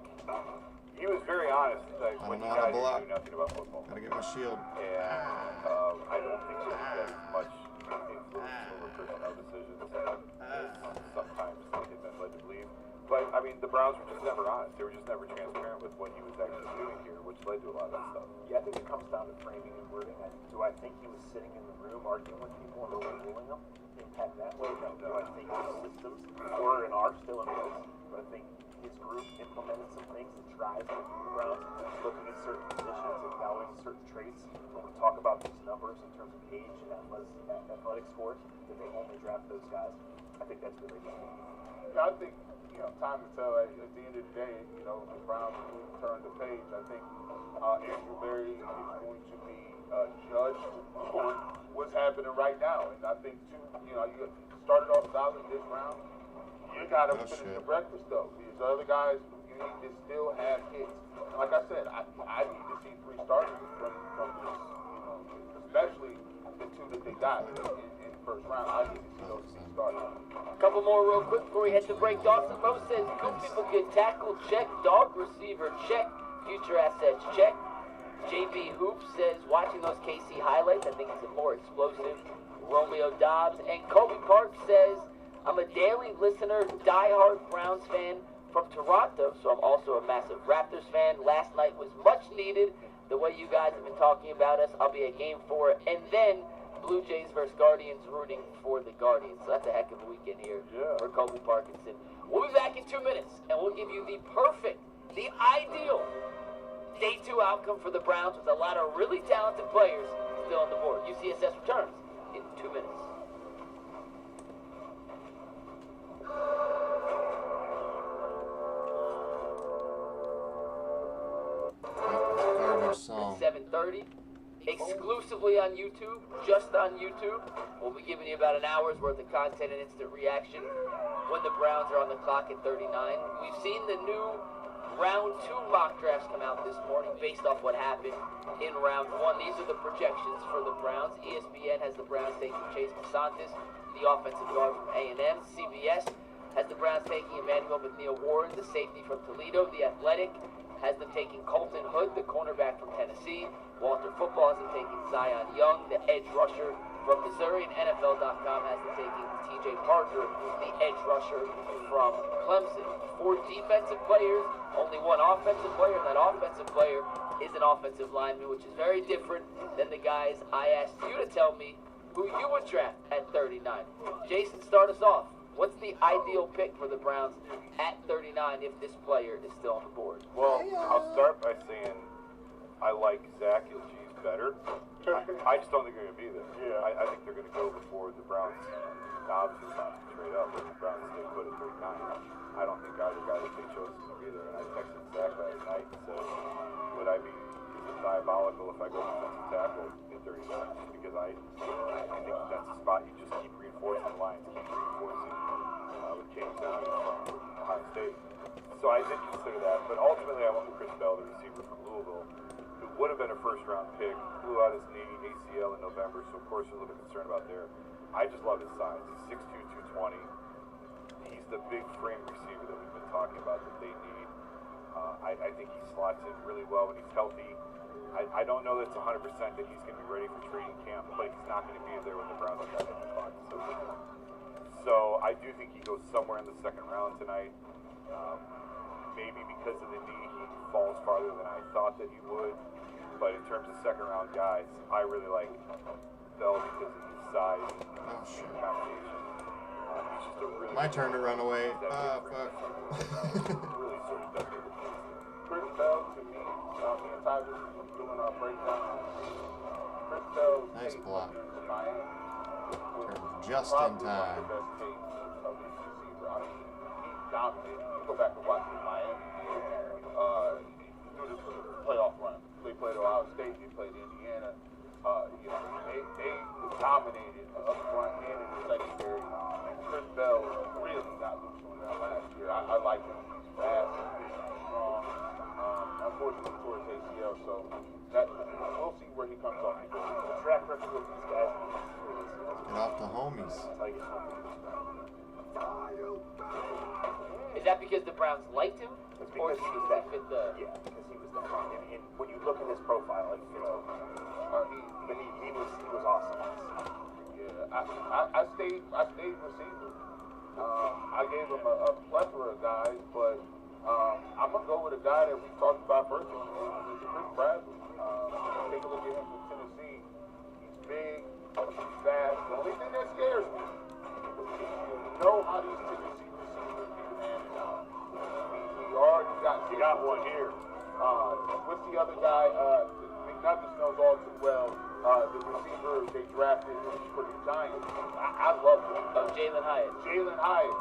he was very honest. Like, when you guys knew nothing about football. Gotta get my shield. And I don't think that he has much influence over personnel decisions as sometimes they have been led to believe. But, I mean, the Browns were just never honest. They were just never transparent with what he was actually doing here, which led to a lot of that stuff. Yeah, I think it comes down to framing and wording. Do I think he was sitting in the room arguing with people and overruling them? Impact that way? No. Do I think his systems were and are still in place? But I think his group implemented some things that drives the Browns looking at certain positions, acknowledging certain traits. When we talk about these numbers in terms of age and athletic scores, that they only draft those guys. I think that's really good. I think time to tell. At the end of the day, the Browns will turn the page. I think Andrew Berry is going to be judged on what's happening right now. And I think, too, you started off solid this round. You got to finish the breakfast, though. These other guys, you need to still have hits. And like I said, I need to see 3 starters from this, especially the 2 that they got in the first round. I need to see those 3 starters. A couple more real quick before we head to break. Dawson Lowe says, good people get tackle, check. Dog receiver, check. Future assets, check. JB Hoop says, watching those KC highlights, I think it's a more explosive Romeo Dobbs. And Kobe Park says, I'm a daily listener, diehard Browns fan from Toronto, so I'm also a massive Raptors fan. Last night was much needed. The way you guys have been talking about us, I'll be at Game 4. And then Blue Jays versus Guardians, rooting for the Guardians. So that's a heck of a weekend here for Kobe Parkinson. We'll be back in 2 minutes, and we'll give you the perfect, the ideal Day 2 outcome for the Browns with a lot of really talented players still on the board. UCSS returns in 2 minutes. Song. 7:30, exclusively on YouTube, just on YouTube. We'll be giving you about an hour's worth of content and instant reaction when the Browns are on the clock at 39. We've seen the new round 2 mock drafts come out this morning based off what happened in round 1. These are the projections for the Browns. ESPN has the Browns taking Chase DeSantis, the offensive guard from A&M. CBS has the Browns taking Emmanuel McNeil Warren, the safety from Toledo. The Athletic has them taking Colton Hood, the cornerback from Tennessee. Walter Football has them taking Zion Young, the edge rusher from Missouri. And NFL.com has them taking TJ Parker, the edge rusher from Clemson. 4 defensive players, only 1 offensive player, and that offensive player is an offensive lineman, which is very different than the guys I asked you to tell me who you would draft at 39. Jason, start us off. What's the ideal pick for the Browns at 39 if this player is still on the board? Well, I'll start by saying I like Zach Ilgees better. I just don't think they're going to be there. Yeah. I think they're going to go before the Browns. Obviously, the Browns can trade up, but the Browns stay put at 39. I don't think either guy that they chose is going to be there. And I texted Zach last night and said, would I be diabolical if I go defensive tackle at 39? Because I think that's a spot you just keep reinforcing the lines, keep reinforcing with James Down from Ohio State. So I did consider that, but ultimately I went with Chris Bell, the receiver from Louisville, who would have been a first-round pick, blew out his knee, ACL in November, so of course we're a little bit concerned about there. I just love his size. He's 6'2", 220. He's the big frame receiver that we've been talking about that they need. I think he slots in really well when he's healthy. I don't know that it's 100% that he's going to be ready for training camp, but he's not going to be there when the Browns are in the clock. So I do think he goes somewhere in the 2nd round tonight. Maybe because of the knee, he falls farther than I thought that he would. But in terms of 2nd round guys, I really like Bell because of his size and combination. He's just a really my turn to run away. Fuck. Really sort of does it. Chris Bell, to me, me and Tyler doing our breakdown. Chris Bell, nice block. Miami, just in time. The best tape of his receiver. I mean, he dominated. You go back and watch the Miami do this playoff run. They played Ohio State. They played Indiana. They dominated up front and in the secondary. And Chris Bell really got loose on that last year. I like him. He's fast, he's strong. Unfortunately, tore his ACL, so we'll see where he comes off. The track record with these guys Get off the homies. Is that because the Browns liked him? It's because he was that fit. Yeah, because he was that. And when you look at his profile, it fits over. But he was awesome. Yeah, I stayed receiver. I gave him a plethora of guys, but I'm gonna go with a guy that we talked about first, and it's Chris Bradley. Take a look at him from Tennessee. He's big, he's fast. The only thing that scares me is you know how these Tennessee receivers be demanded out. We already got one here. What's the other guy? McNuggets knows all too well. The receiver they drafted for the Giants. I love him. Jalen Hyatt. Jalen Hyatt,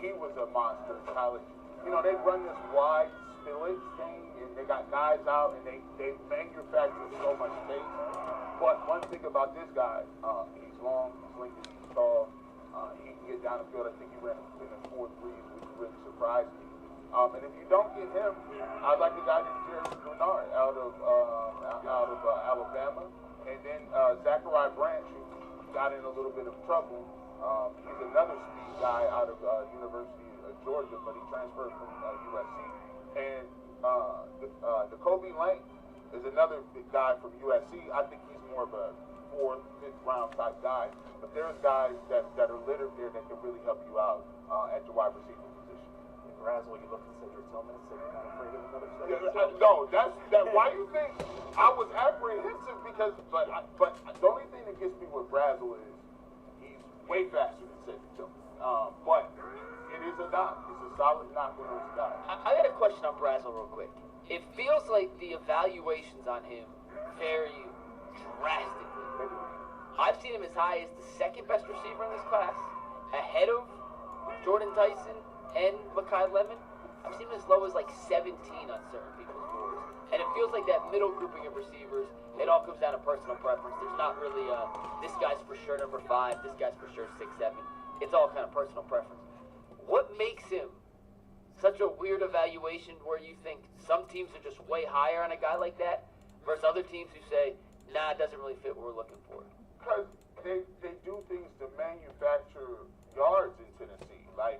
he was a monster in college. You know, they run this wide spillage thing, and they got guys out, and they manufacture so much space. But one thing about this guy, he's long, he's lanky, he's tall. He can get down the field. I think he ran in the 4.3s, which really surprised me. And if you don't get him, I like the guy named Jerry Bernard out of Alabama, and then Zachariah Branch, who got in a little bit of trouble. He's another speed guy out of University of Georgia, but he transferred from USC. And the Kobe Lane is another big guy from USC. I think he's more of a 4th, 5th round type guy. But there's guys that are littered there that can really help you out at your wide receiver position. Razzle, you look at Cedric Tillman and say you're not afraid of another No, that's why you think I was apprehensive because, but the only thing that gets me with Razzle is he's way faster than Cedric Tillman. But it is a knock. It's a solid knock when it's a knock. I got a question on Brazel real quick. It feels like the evaluations on him vary drastically. I've seen him as high as the 2nd best receiver in this class, ahead of Jordan Tyson and Mekhi Lemon. I've seen him as low as like 17 on certain people's boards. And it feels like that middle grouping of receivers, it all comes down to personal preference. There's not really this guy's for sure number 5, this guy's for sure 6, 7. It's all kind of personal preference. What makes him such a weird evaluation where you think some teams are just way higher on a guy like that versus other teams who say, nah, it doesn't really fit what we're looking for? Because they do things to manufacture yards in Tennessee. Like,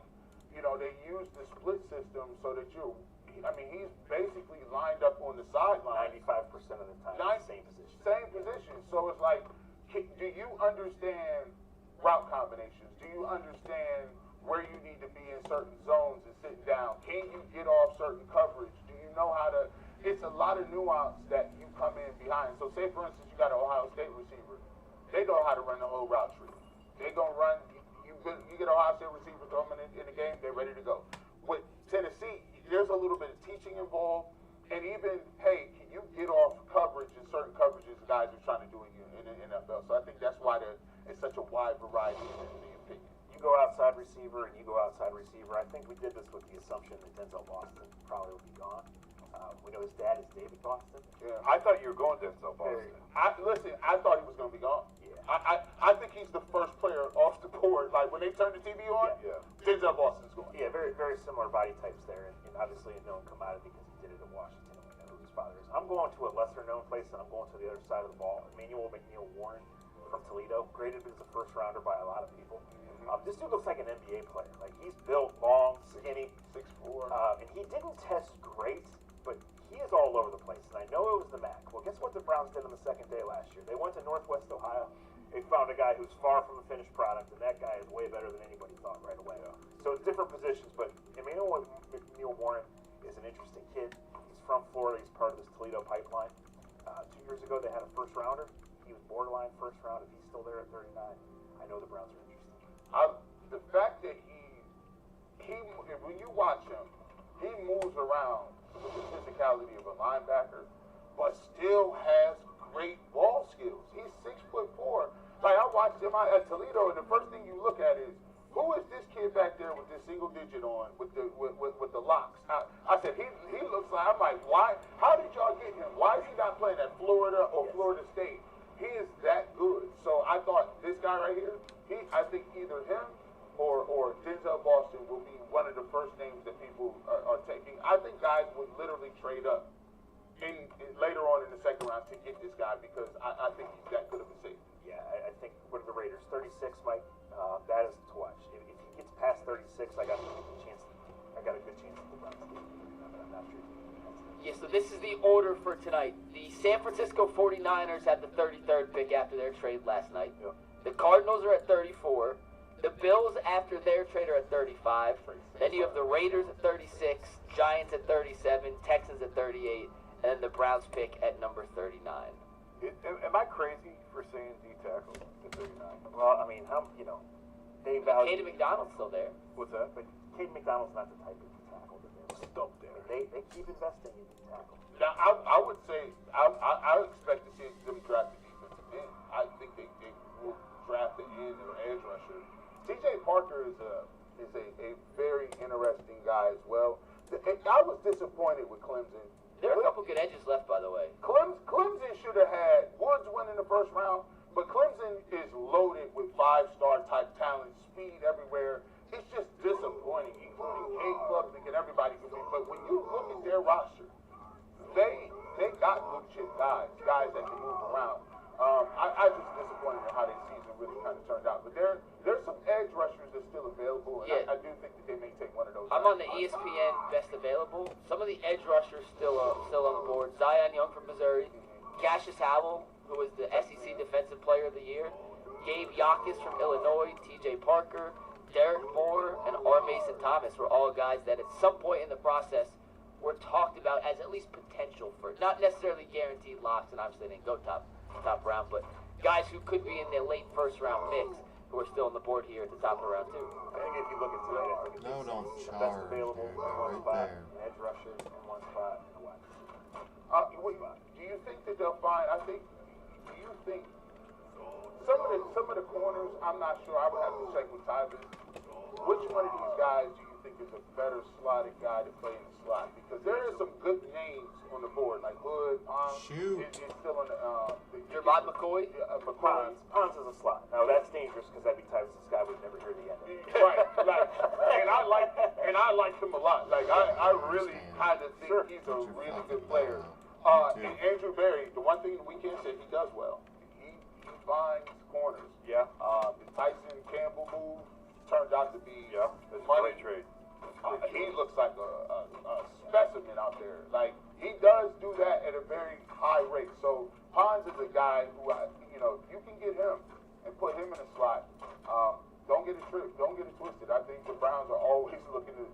you know, they use the split system so that he's basically lined up on the sideline. 95% of the time, same position. Same position. So it's like, do you understand route combinations? Do you understand where you need to be in certain zones and sit down? Can you get off certain coverage? Do you know how to? It's a lot of nuance that you come in behind. So say, for instance, you got an Ohio State receiver. They know how to run the whole route tree. They're going to run. You get an Ohio State receiver, throw them in the game, they're ready to go. With Tennessee, there's a little bit of teaching involved. And even, hey, can you get off coverage in certain coverages guys are trying to do in the NFL? So I think that's why it's such a wide variety in the opinion. You go outside receiver and you go outside receiver. I think we did this with the assumption that Denzel Boston probably will be gone. We know his dad is David Boston. Yeah. I thought you were going Denzel Boston. I thought he was going to be gone. Yeah. I think he's the first player off the board. Like when they turn the TV on, Denzel Boston's going. Yeah, very very similar body types there, and obviously a known commodity because he did it in Washington. We know who his father is. I'm going to a lesser known place, and I'm going to the other side of the ball. Emmanuel McNeil Warren from Toledo, graded as a first rounder by a lot of people. This dude looks like an NBA player. Like he's built, long, skinny, 6'4", and he didn't test great, but he is all over the place. And I know it was the MAC. Well, guess what the Browns did on the second day last year? They went to Northwest Ohio. They found a guy who's far from a finished product, and that guy is way better than anybody thought right away. So it's different positions, but Emmanuel McNeil Warren is an interesting kid. He's from Florida. He's part of this Toledo pipeline. 2 years ago, they had a first rounder. He was borderline first round. If he's still there at 39, I know the Browns are interested. The fact that when you watch him, he moves around with the physicality of a linebacker, but still has great ball skills. He's 6'4". Like I watched him out at Toledo, and the first thing you look at is who is this kid back there with this single digit on with the locks? I said he looks like. I'm like, why? How did y'all get him? Why is he not playing at Florida or Florida State? He is that good. So I thought this guy right here, I think either him or Denzel Boston will be one of the first names that people are taking. I think guys would literally trade up later on in the second round to get this guy because I think he's that good of a safety. Yeah, I think what are the Raiders? 36, Mike. That is to watch. If he gets past 36, I got a good chance at the Browns game. I'm not sure. Yeah, so this is the order for tonight. The San Francisco 49ers had the 33rd pick after their trade last night. Yep. The Cardinals are at 34. The Bills, after their trade, are at 35. Then you have the Raiders at 36, Giants at 37, Texans at 38, and then the Browns pick at number 39. Am I crazy for saying D tackle at 39? Well, I mean, they value. Caden McDonald's still there. What's that? But Caden McDonald's not the type of tackle that they're Stumped there. They keep investing in D tackle. Now I would say I expect to see them draft a defensive end. I think they TJ Parker is a very interesting guy as well. I was disappointed with Clemson. There are a couple good edges left, by the way. Clemson should have had Woods win in the first round, but Clemson is loaded with 5-star type talent, speed everywhere. It's just disappointing, including Kate Klubnik and everybody. But when you look at their roster, they got blue chip guys that can move around. I just disappointed in how their season really kind of turned out. But there's some edge rushers that's still available, and I do think that they may take one of those. I'm on the ESPN best available. Some of the edge rushers still on the board. Zion Young from Missouri, Cassius Howell, who was the SEC Defensive Player of the Year, Gabe Yakis from Illinois, TJ Parker, Derek Moore, and R. Mason Thomas were all guys that at some point in the process were talked about as at least potential for, not necessarily guaranteed locks, and obviously they didn't go top round, but guys who could be in the late first round mix who are still on the board here at the top of round 2. I think if you look at tonight, I think it's the best available in one spot, an edge rusher in one spot, and a wide receiver. Do you think that they'll find? Do you think some of the corners? I'm not sure. I would have to check with Tyvus. Which one of these guys do you think is a better slotted guy to play in the slot? Because there is some good names on the board, like Hood. Is still on the Jermod McCoy. Pons is a slot. Now that's dangerous because that'd be Tyvus' guy would never hear the end of it. Right. And I like him a lot. Like I really kind of think he's a really good player. And Andrew Berry, the one thing we can say he does well, he finds corners. Yeah. The Tyson Campbell move turned out to be it's a great trade. He looks like a specimen out there. Like he does do that at a very high rate. So Pons is a guy who you can get him and put him in a slot. Don't get it tricked. Don't get it twisted. I think the Browns are always looking to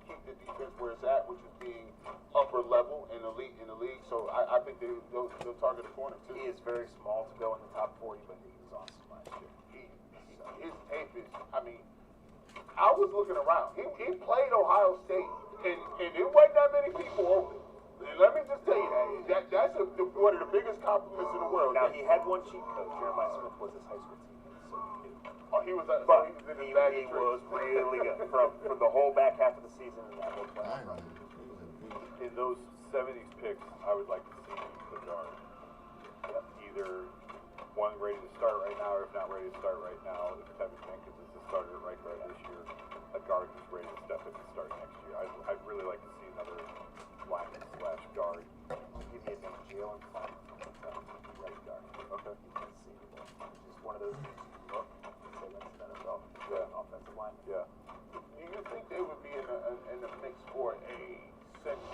keep the defense where it's at, which is being upper level and elite in the league. So I think they'll target a corner too. He is very small to go in the top 40, but he was awesome last year. His tape is, I was looking around. He played Ohio State, and there wasn't that many people open. And let me just tell you that's one of the biggest compliments in the world. Now, he had one cheat code. Jeremiah Smith was his high school teammate, so he knew. He was really good for the whole back half of the season and that whole play. In those 70s picks, I would like to see the guard. Either one ready to start right now, or if not ready to start right now, if Tevin Jenkins is the starter right this year, a guard who's ready to step in and start next year. I'd really like to see another lineman / guard. Give me a name, Jalen Farmer, right guard. Okay. Just one of those things you can look and say that's an NFL offensive line. Yeah. Do you think they would be in the mix for a center?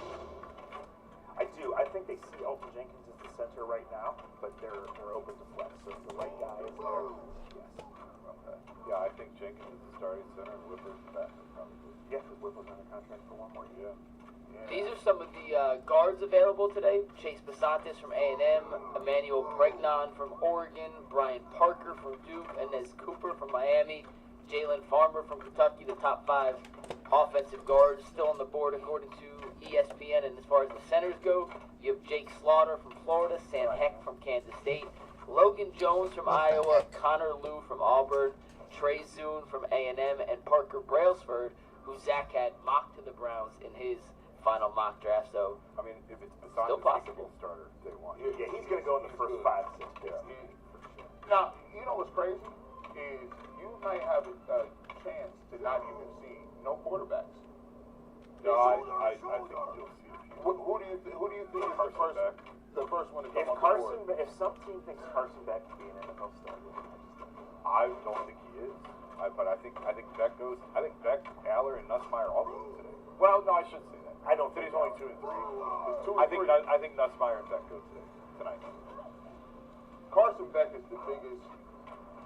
I do. I think they see Elton Jenkins as the center right now, but they're open to flex. So if the right guy is there, yes. Okay. Yeah, I think Jenkins is the starting center and Whippers the backup probably. Yeah, because Whipple's under contract for one more year. These are some of the guards available today. Chase Basantis from A&M, Emmanuel Bregnon from Oregon, Brian Parker from Duke, Inez Cooper from Miami, Jalen Farmer from Kentucky, the top 5 offensive guards still on the board according to ESPN. And as far as the centers go, you have Jake Slaughter from Florida, Sam Heck from Kansas State, Logan Jones from Iowa, Connor Liu from Auburn, Trey Zune from A&M, and Parker Brailsford, who Zach had mocked to the Browns in his final mock draft. So, I mean, if it's Basantis, still possible. Starter day one. Yeah, he's going to go in the first 5-6 picks. Now, you know what's crazy is you might have a chance to not even see no quarterbacks. No, I think you'll see a few. Who do you think is the first one to come on the board? If some team thinks Carson Beck could be an NFL star, I don't think he is. But I think Beck goes. I think Beck, Aller, and Nussmeier all go today. Well, no, I shouldn't say that. I don't think Today's only 2 and 3. I think Nussmeier and Beck go tonight. Carson Beck is the biggest.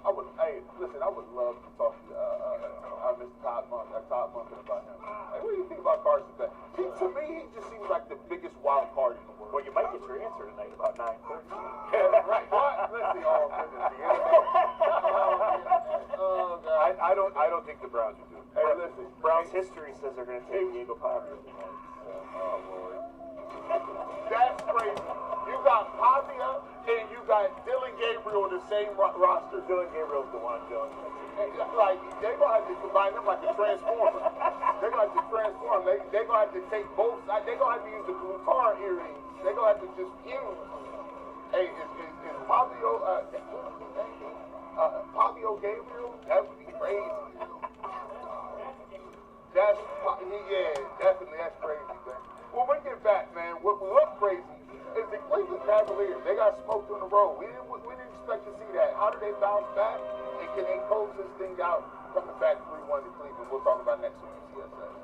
I would love to talk to Mr. Todd Monken about him. Hey, what do you think about Carson Beck? To me, he just seems like the biggest wild card in the world. Well, you might get your answer tonight about 9:30. Right. What? Let's see. Oh, goodness. Oh, God. I don't think the Browns will do it. Hey, listen. Browns history says they're going to take Diego Pavia. Oh, Lord. That's crazy. You got Pavia and you got Dylan Gabriel in the same roster. Dylan Gabriel's the one, Dylan. Like, they're going to have to combine them like a transformer. They're going to have to transform. They're going to have to take both sides. They're going to have to use the guitar earrings. They're going to have to just fuse. Hey, is Pavio, Pavio Gabriel? That would be crazy. Yeah, definitely, that's crazy, man. When we get back, man, what was crazy is the Cleveland Cavaliers. They got smoked on the road. We didn't expect to see that. How did they bounce back? And can they close this thing out coming back 3-1 to Cleveland? We'll talk about next week in CSS.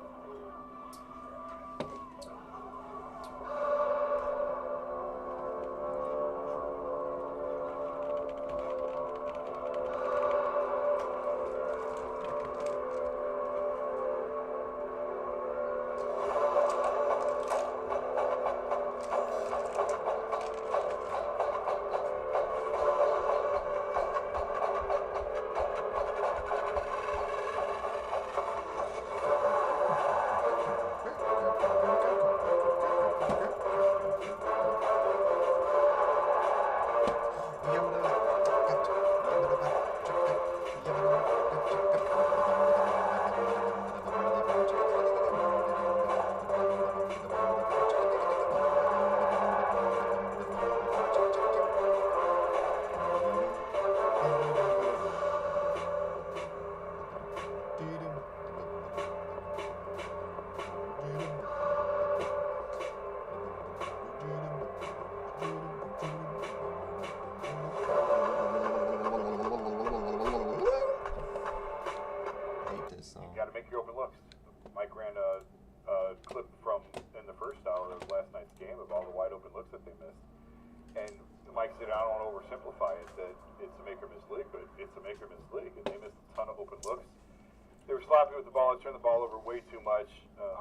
Turned the ball over way too much.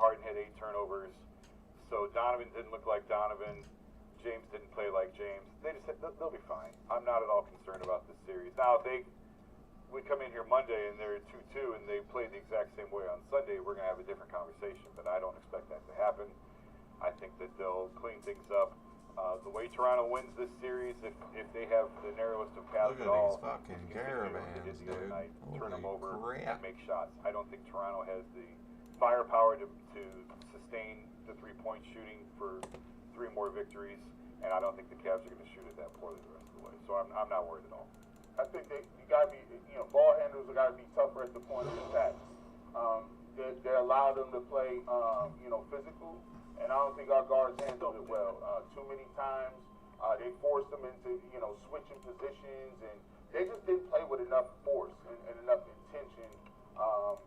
Harden had 8 turnovers. So Donovan didn't look like Donovan. James didn't play like James. They just said they'll be fine. I'm not at all concerned about this series. Now, if we come in here Monday and they're 2-2 and they play the exact same way on Sunday, we're going to have a different conversation. But I don't expect that to happen. I think that they'll clean things up. The way Toronto wins this series, if they have the narrowest of paths at all, look at these fucking caravans, dude. Turn them over crap. and make shots. I don't think Toronto has the firepower to sustain the 3-point shooting for 3 more victories, and I don't think the Cavs are going to shoot it that poorly the rest of the way. So I'm not worried at all. I think you got to be, ball handlers have got to be tougher at the point of attack. They allow them to play, physical. And I don't think our guards handled it well. Too many times, they forced them into, switching positions, and they just didn't play with enough force and enough intention, on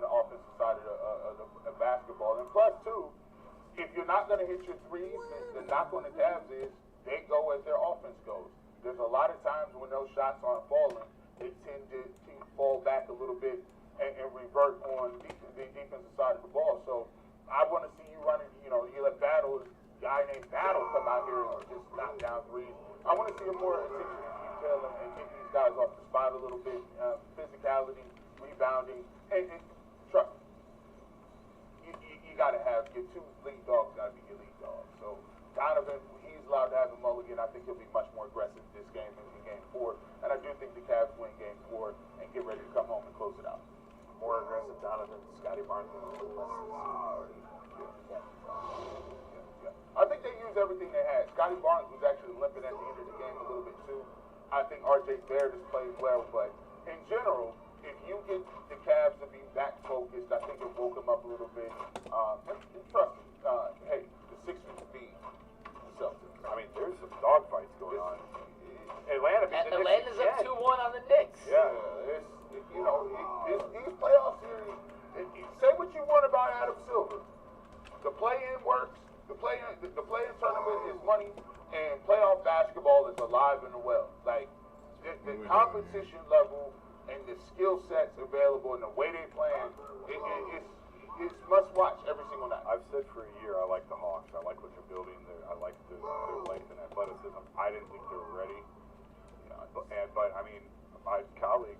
the offensive side of the basketball. And plus, too, if you're not going to hit your threes, the knock on the Cavs is they go as their offense goes. There's a lot of times when those shots aren't falling, they tend to fall back a little bit and revert on the defensive side of the ball. So I want to see you running, you let Battle, a guy named Battle come out here and just knock down threes. I want to see more attention to detail and get these guys off the spot a little bit, physicality, rebounding, and trust me, you got to have your 2 lead dogs, got to be your lead dogs. So Donovan, he's allowed to have a mulligan. I think he'll be much more aggressive this game than in Game 4, and I do think the Cavs win Game 4 and get ready to come home and close it out. More aggressive Donovan, Scotty Barnes, I think they used everything they had. Scotty Barnes was actually limping at the end of the game a little bit too. I think RJ Barrett has played well, but in general, if you get the Cavs to be back focused, I think it woke them up a little bit. And trust me, hey, the Sixers beat the Celtics. I mean, there's some dogfights going on. Atlanta's up 2-1 on the Knicks. Yeah, these playoff series. Say what you want about Adam Silver. The play-in works. The play-in tournament is money, and playoff basketball is alive and well. Like the competition level and the skill sets available and the way they play, it's must watch every single night. I've said for a year I like the Hawks. I like what they're building. I like their length and athleticism. I didn't think they were ready. But I mean, our colleague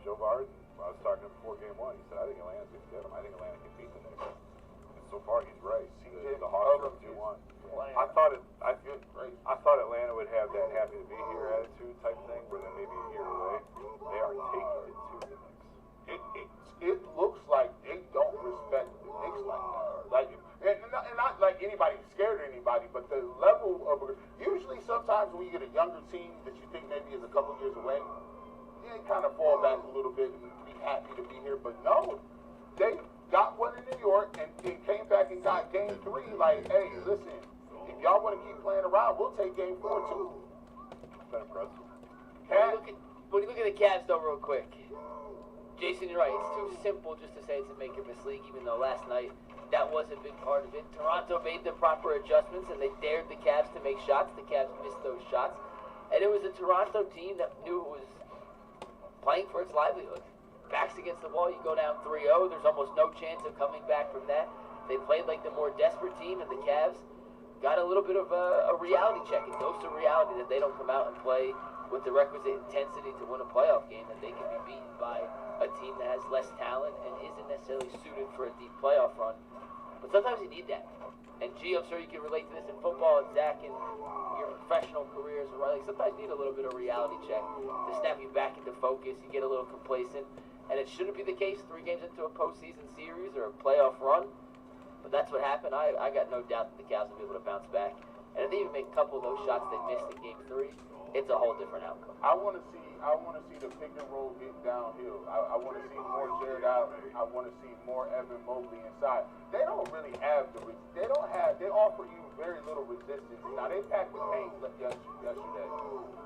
Joe Varden, I was talking to him before Game 1. He said, I think Atlanta's going to get them. I think Atlanta can beat the Knicks. And so far, he's right. The Hawks are 2-1. couple years away, you kind of fall back a little bit and be happy to be here. But no, they got one in New York and came back and got game 3. Like, hey, listen, if y'all want to keep playing around, we'll take game 4 too. That's impressive. When you look at the Cavs, though, real quick, Jason, you're right. It's too simple just to say it's a make or miss league, even though last night that was a big part of it. Toronto made the proper adjustments, and they dared the Cavs to make shots. The Cavs missed those shots. And it was a Toronto team that knew it was playing for its livelihood. Backs against the wall, you go down 3-0. There's almost no chance of coming back from that. They played like the more desperate team, and the Cavs got a little bit of a reality check, a dose of reality that they don't come out and play with the requisite intensity to win a playoff game, that they can be beaten by a team that has less talent and isn't necessarily suited for a deep playoff run. But sometimes you need that. And G, I'm sure you can relate to this in football, and Zach, in your professional careers, right? Like sometimes you need a little bit of reality check to snap you back into focus. You get a little complacent, and it shouldn't be the case 3 games into a postseason series or a playoff run. But that's what happened. I got no doubt that the Cavs will be able to bounce back. And if they even make a couple of those shots they missed in game 3, it's a whole different outcome. I want to see the pick and roll get downhill. I want to see more Jared Allen. I want to see more Evan Mobley inside. They don't really have they offer you very little resistance. Now they packed the paint yesterday.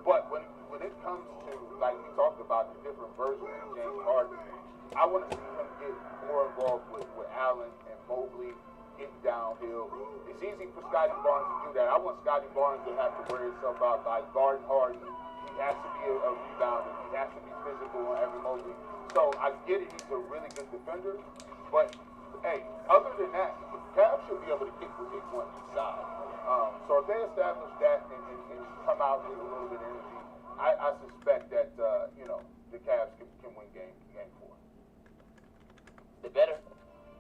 But when it comes to, like we talked about, the different versions of James Harden, I want to see him get more involved with Allen and Mobley getting downhill. It's easy for Scotty Barnes to do that. I want Scotty Barnes to have to wear himself out by guarding Harden. He has to be a rebounder. He has to be physical on every Mobley. So I get it. He's a really good defender. But, hey, other than that, Cavs should be able to get what they want inside. So if they establish that and come out with a little bit of energy, I suspect that, the Cavs can win game 4. They better.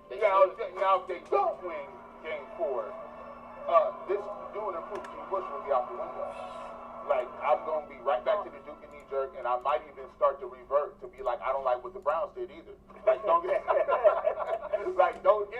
Now, if they don't win game 4, this doing and proof G. Bush will be out the window. Like, I'm going to be right back to the Duke and knee-jerk, and I might even start to revert to be like, I don't like what the Browns did either. Like, don't get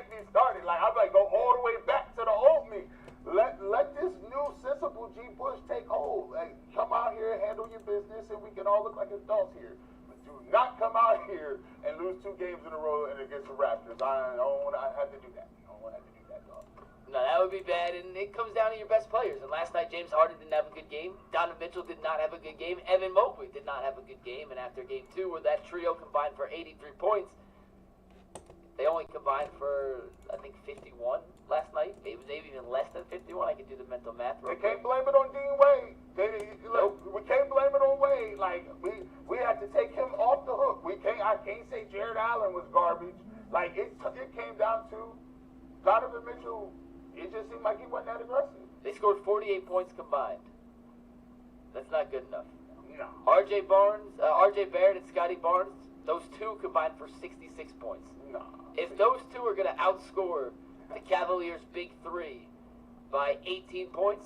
me started. Like, I'm like, go all the way back to the old me. Let this new sensible G. Bush take hold. Like, come out here, handle your business, and we can all look like adults here. Do not come out here and lose 2 games in a row and against the Raptors. I don't want to have to do that. I don't want to have to do that, dog. No, that would be bad, and it comes down to your best players. And last night, James Harden didn't have a good game. Donovan Mitchell did not have a good game. Evan Mobley did not have a good game. And after game 2, where that trio combined for 83 points, they only combined for, I think, 51 last night. Maybe even less than 51. I can do the mental math. They can't blame it on Dean Wade. We can't blame it on Wade. Like, we had to take him off the hook. I can't say Jared Allen was garbage. Like, it came down to Donovan Mitchell. It just seemed like he wasn't that aggressive. They scored 48 points combined. That's not good enough. No. RJ Barrett and Scotty Barnes, those 2 combined for 66 points. No. If those 2 are going to outscore the Cavaliers' big 3 by 18 points,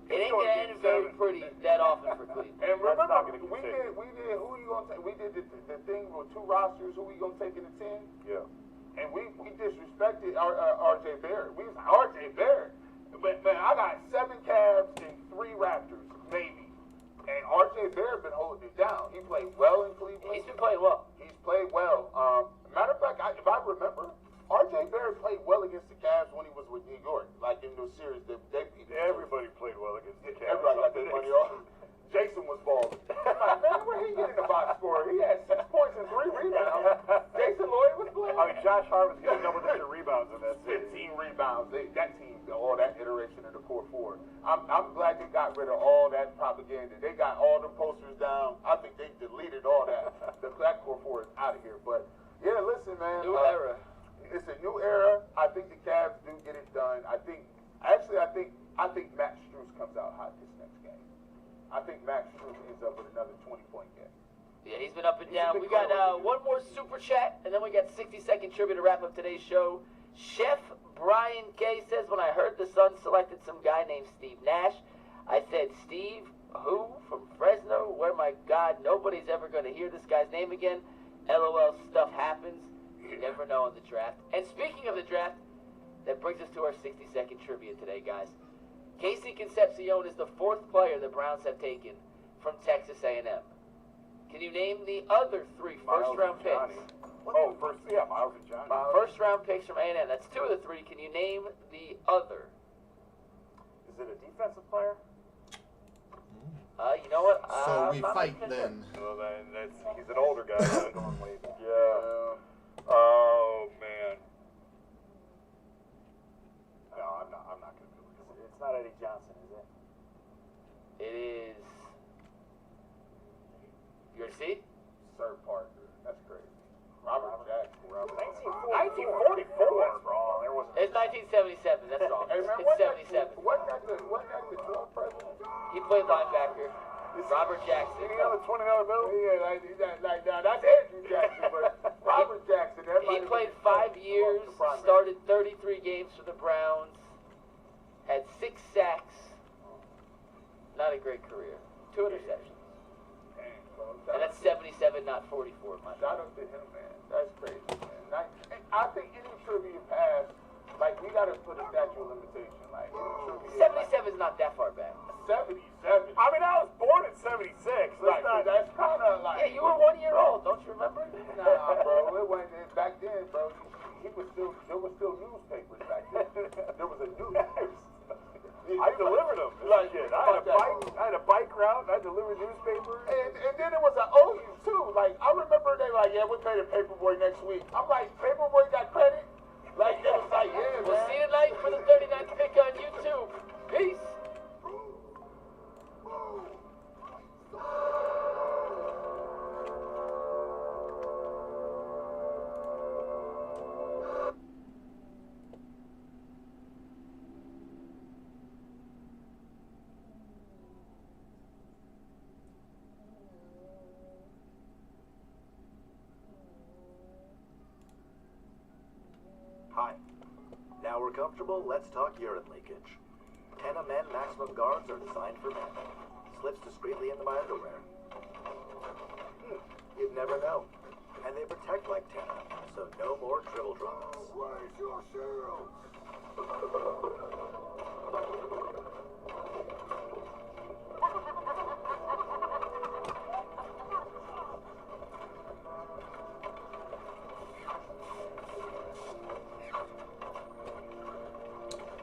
it ain't going to end very pretty that often for Cleveland. And remember, we did. Who you gonna take? We did the thing with 2 rosters. Who we gonna take in the 10? Yeah. And we disrespected RJ Barrett. We was RJ Barrett. But man, I got 7 Cavs and 3 Raptors, maybe. And RJ Barrett been holding it down. He played well in Cleveland. He's been playing well. He's played well. Matter of fact, if I remember, RJ Barrett played well against the Cavs when he was with New York. Like in those series that they beat. Everybody played well against the Cavs. Everybody got their money off. Jason was balling. Like, man, where he getting the box score? He had 6 points and 3 rebounds. Jason Lloyd was playing. I mean, Josh Hart was getting double-digit rebounds in that series. 15 rebounds. That team, all that iteration of the core 4. I'm glad they got rid of all that propaganda. They got all the posters down. I think they deleted all that. That core 4 is out of here. But yeah, listen, man. New era. It's a new era. I think the Cavs do get it done. I think Max Strus comes out hot this next game. I think Max Strus ends up with another 20-point game. Yeah, he's been up and down. We got one more super chat, and then we got 60-second trivia to wrap up today's show. Chef Brian K says, when I heard the Suns selected some guy named Steve Nash, I said, Steve, who? From Fresno? Where, my God, nobody's ever going to hear this guy's name again. LOL, stuff happens. You never know in the draft. And speaking of the draft, that brings us to our 60-second trivia today, guys. Casey Concepcion is the 4th player the Browns have taken from Texas A&M. Can you name the other 3 first-round picks? Miles and Johnny. First-round picks from A&M. That's 2 of the 3. Can you name the other? Is it a defensive player? You know what? So we fight then. Well, then he's an older guy. Going way back. Yeah. Oh man. No, I'm not gonna be able to. It's not Eddie Johnson, is it? It is. You ready to see? Sir Parker. That's crazy. Robert Jackson. 1944. That's wrong. There wasn't. It's 1977. That's wrong. Hey, man, It's 77. Wasn't that the 12th president? He played linebacker. Robert Jackson. He got a $20 bill? Yeah, now that's Andrew Jackson, but Robert Jackson. He played 5 years, started 33 games for the Browns, had 6 sacks. Not a great career. 2 interceptions. And that's 77, not 44. Shout out to him, man. That's crazy, man. I think any trivia pass, like, we got to put a statute of limitation. Like, 77 is not that far back. 77. I mean, I was born in '76. That's kind of like. Yeah, you were 1 year old. Don't you remember? Nah, bro. It wasn't back then, bro. There was still newspapers back then. There was a news. I delivered them. Like, I had a bike route. I delivered newspapers. And then it was an OU too. Like, I remember they like, yeah, we're paying Paperboy next week. I'm like, Paperboy got credit? Like, they was like, yeah, We'll man. see you tonight for the 39th pick on YouTube. Peace. Hi. Now we're comfortable, let's talk urine leakage. 10 men maximum guards are designed for men. Slips discreetly into my underwear. You'd never know. And they protect like 10, so no more dribble dramas. Raise your shields!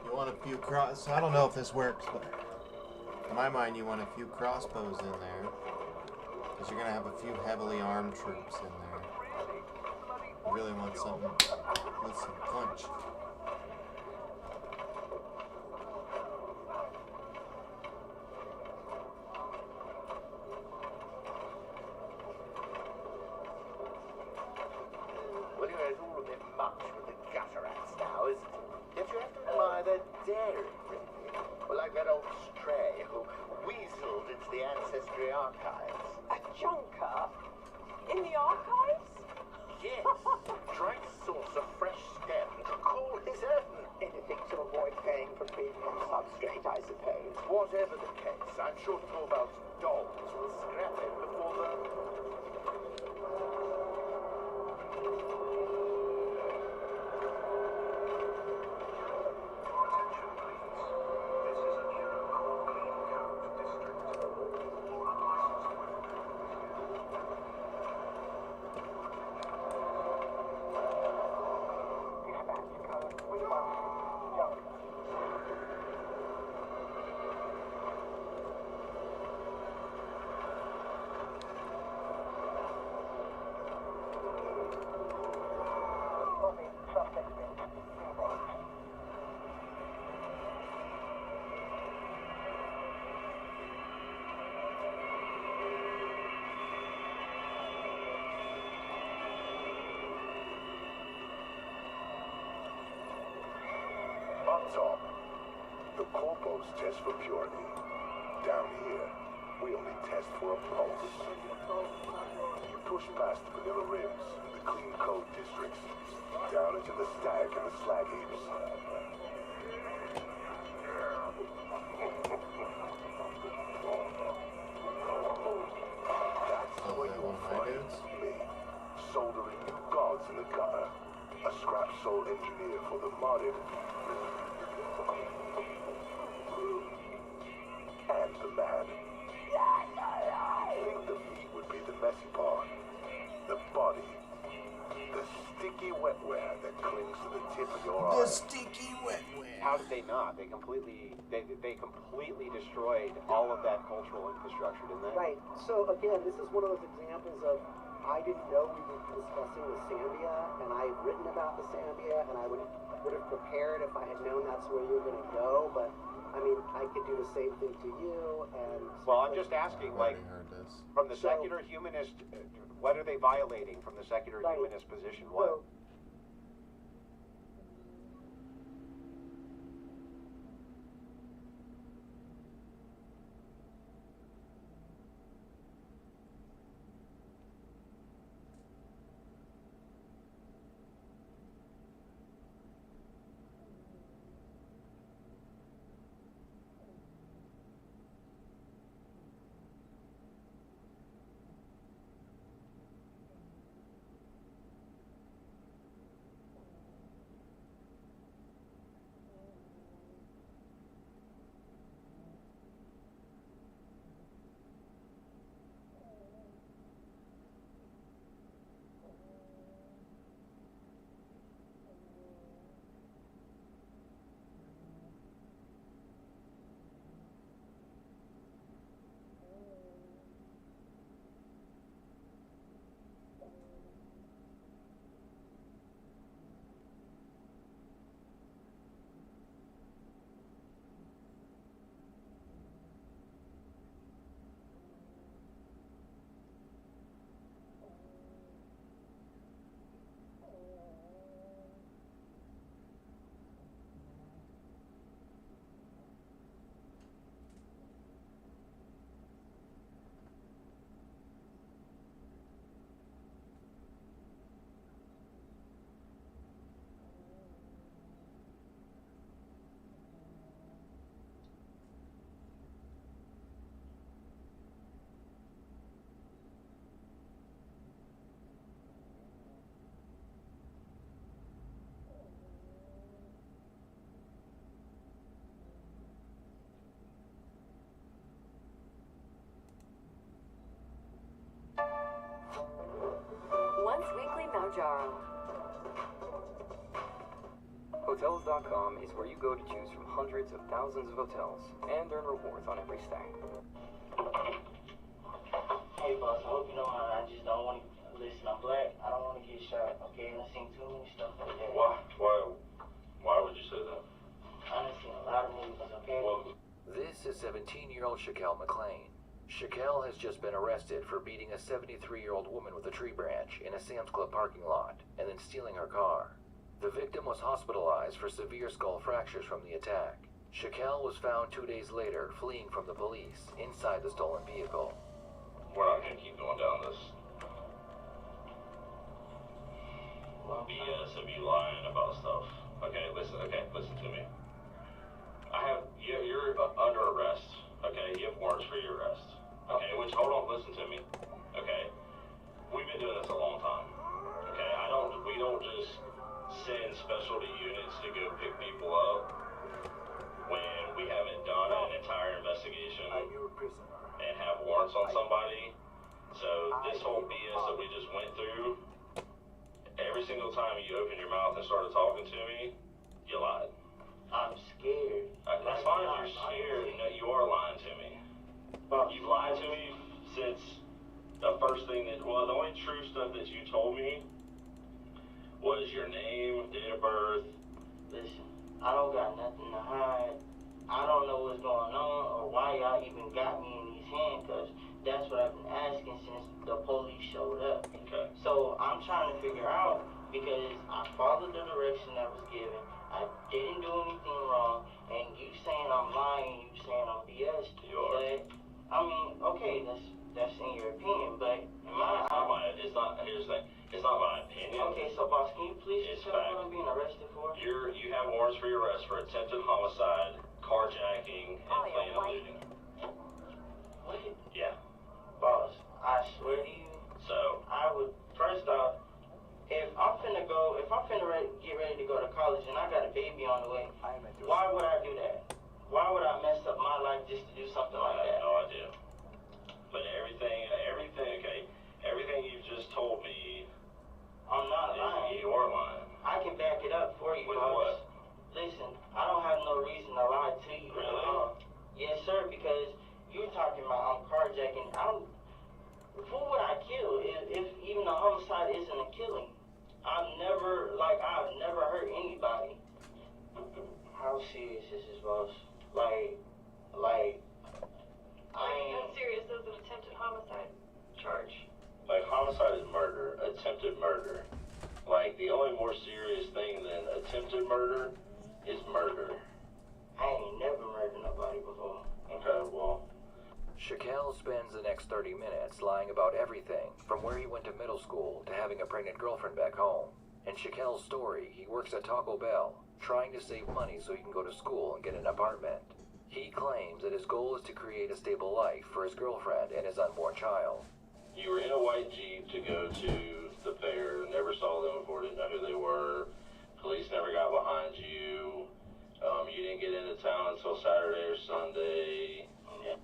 You want a few cross. I don't know if this works, but in my mind, you want a few crossbows in there. Because you're going to have a few heavily armed troops in there. You really want something with some punch. Well, you know, it's all a bit much with the gutter rats now, isn't it? Don't you have to admire their daring, really? Well, like that old stray who weaseled into the Ancestry archives. A junker? In the archives? Yes, trying to source a fresh stem to call his own. Anything to avoid paying for premium substrate, I suppose. Whatever the case, I'm sure Torvald's dogs will scrap him before the... Top, the corpos test for purity. Down here, we only test for a pulse. You push past the vanilla rims, the clean code districts, down into the stag and the slag heaps. That's where you'll find me, soldering new gods in the gutter. A scrap soul engineer for the modded. And the man. You're The right. sticky wet wet. How did they not? They completely destroyed all of that cultural infrastructure, didn't they? Right. So again, this is one of those examples of I didn't know we were discussing the Zambia, and I've written about the Zambia, and I would have prepared if I had known that's where you were going to go. But I mean, I could do the same thing to you. And Well, I'm just asking, like, Heard this. from the So- secular humanist, what are they violating from the secular Right. humanist position? What? So, Once weekly Maujaro. Hotels.com is where you go to choose from hundreds of thousands of hotels and earn rewards on every stay. Hey boss, I hope you know I just don't want to listen. I'm black. I don't want to get shot. Okay, I've seen too many stuff like that. Why would you say that? I've seen a lot of movies. Okay. This is 17-year-old Shaquelle McLean. Shaquelle has just been arrested for beating a 73-year-old woman with a tree branch in a Sam's Club parking lot and then stealing her car. The victim was hospitalized for severe skull fractures from the attack. Shaquelle was found 2 days later fleeing from the police inside the stolen vehicle. We're not going to keep going down this BS of you lying about stuff. Okay, listen to me. You're under arrest. Okay, you have warrants for your arrest. Okay, which, hold on, listen to me. Okay, we've been doing this a long time. Okay, we don't just send specialty units to go pick people up when we haven't done an entire investigation and have warrants on somebody. So this whole BS that we just went through, every single time you opened your mouth and started talking to me, you lied. I'm scared. That's fine if you're scared. No, you are lying to me. You've lied to me since the first thing the only true stuff that you told me was your name, date of birth. Listen, I don't got nothing to hide. I don't know what's going on or why y'all even got me in these handcuffs. That's what I've been asking since the police showed up. Okay. So I'm trying to figure out, because I followed the direction that was given. I didn't do anything wrong, and you saying I'm lying, you saying I'm BS. You are. But I mean, okay, that's in your opinion, but in my Here's the thing. It's not my opinion. Okay, so boss, can you please just tell me what I'm being arrested for? You have warrants for your arrest for attempted homicide, carjacking, and plain eluding. What? Yeah. Boss, I swear to you. So I would first off, if I'm finna get ready to go to college and I got a baby on the way, why would I do that? Why would I mess up my life just to do something like that? I have no idea. But everything you've just told me, I'm not lying. You are lying. I can back it up for you, boss. boss. I'm serious. There's an attempted homicide charge. Like, homicide is murder, attempted murder. Like, the only more serious thing than attempted murder is murder. I ain't never murdered nobody before. Okay, well. Shaquille spends the next 30 minutes lying about everything, from where he went to middle school to having a pregnant girlfriend back home. In Shaquille's story, he works at Taco Bell, trying to save money so he can go to school and get an apartment. He claims that his goal is to create a stable life for his girlfriend and his unborn child. You were in a white Jeep to go to the fair, never saw them before, didn't know who they were. Police never got behind you. You didn't get into town until Saturday or Sunday. Yeah.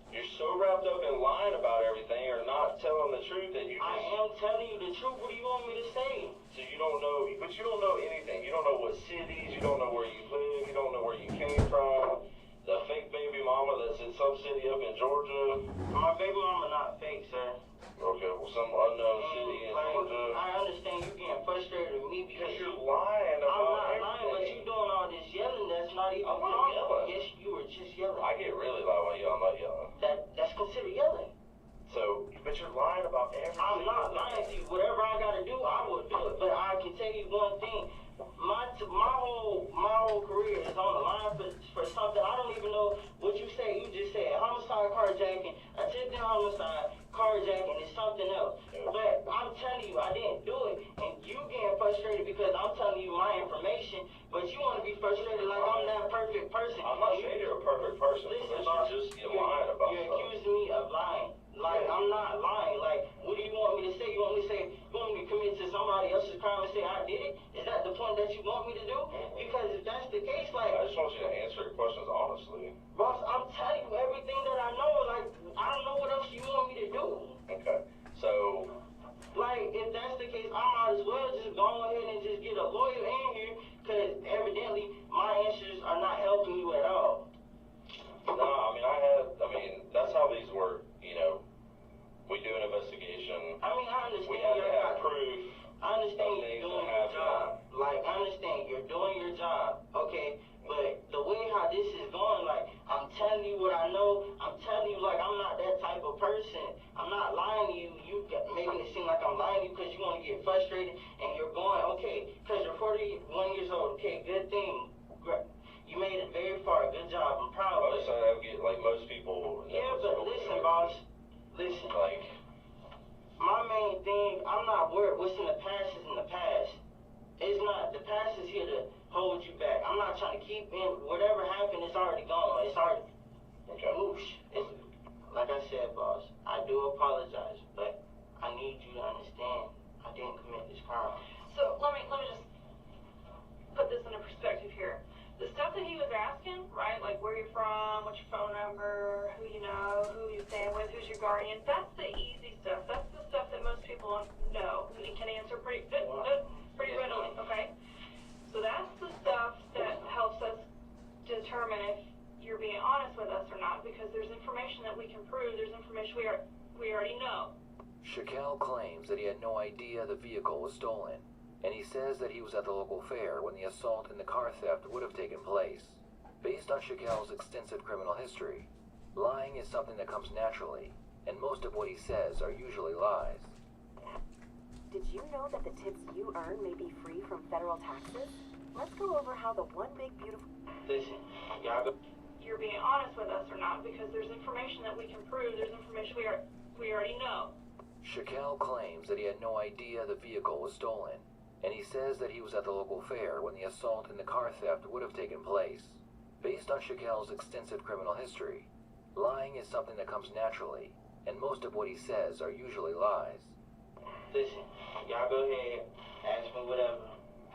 You're so wrapped up in lying about everything or not telling the truth that you just... I am telling you the truth. What do you want me to say? So you don't know, but you don't know anything. You don't know what cities, you don't know where you live, you don't know where you came from. The fake baby mama that's in some city up in Georgia. My baby mama not fake, sir. Okay, well, some unknown city in Georgia. I understand you getting frustrated with me because you're lying about I'm not everything. lying, but you doing all this yelling that's not even I'm not yelling. Yes, you were just yelling. I get really loud when I yell. I'm not yelling. That's considered yelling. So, but you're lying about everything. I'm not lying to you. Whatever I gotta do, I will do it. But I can tell you one thing. My whole career is on the line for something. I don't even know what you say. You just said homicide, carjacking, attempted homicide, carjacking is something else. But I'm telling you, I didn't do it, and you getting frustrated because I'm telling you my information, but you want to be frustrated like I'm that perfect person. I'm not saying you're a perfect person. Listen, you're lying about you're stuff. accusing me of lying. Like, I'm not lying. Like, what do you want me to say? You want me to say, you want me to commit to somebody else's crime and say I did it? Is that the point that you want me to do? Because if that's the case, like... I just want you to answer your questions honestly. Boss, I'm telling you everything that I know. Like, I don't know what else you want me to do. Okay, so... Like, if that's the case, I might as well just go ahead and just get a lawyer in here, because evidently my answers are not helping you at all. No, that's how these work, you know. We do an investigation. I mean, I understand. We have to have proof. I understand you're doing your job. Like, I understand you're doing your job, okay? But the way how this is going, like, I'm telling you what I know. I'm telling you, like, I'm not that type of person. I'm not lying to you. You making it seem like I'm lying to you because you want to get frustrated and you're going, okay, because you're 41 years old. Okay, good thing. You made it very far. Good job. I'm proud of you. I would get, like, most people... Yeah, but listen, boss. Listen, like, my main thing, I'm not worried. What's in the past is in the past. It's not, the past is here to hold you back. I'm not trying to keep in, whatever happened, it's already gone. It's already, whoosh. It's, like I said, boss, I do apologize, but I need you to understand I didn't commit this crime. So let me just put this into perspective here. The stuff that he was asking, right, like where you're from, what's your phone number, who you know, who you're staying with, who's your guardian, that's the easy stuff. That's the stuff that most people know and can answer pretty readily, okay? So that's the stuff that helps us determine if you're being honest with us or not, because there's information that we can prove, there's information we already know. Shaquille claims that he had no idea the vehicle was stolen, and he says that he was at the local fair when the assault and the car theft would have taken place. Based on Shaquille's extensive criminal history, lying is something that comes naturally, and most of what he says are usually lies. Did you know that the tips you earn may be free from federal taxes? Let's go over how the one big beautiful... Listen, you're being honest with us or not, because there's information that we can prove, there's information we already know. Shaquille claims that he had no idea the vehicle was stolen, and he says that he was at the local fair when the assault and the car theft would have taken place. Based on Shaquille's extensive criminal history, lying is something that comes naturally, and most of what he says are usually lies. Listen, y'all go ahead, ask me whatever.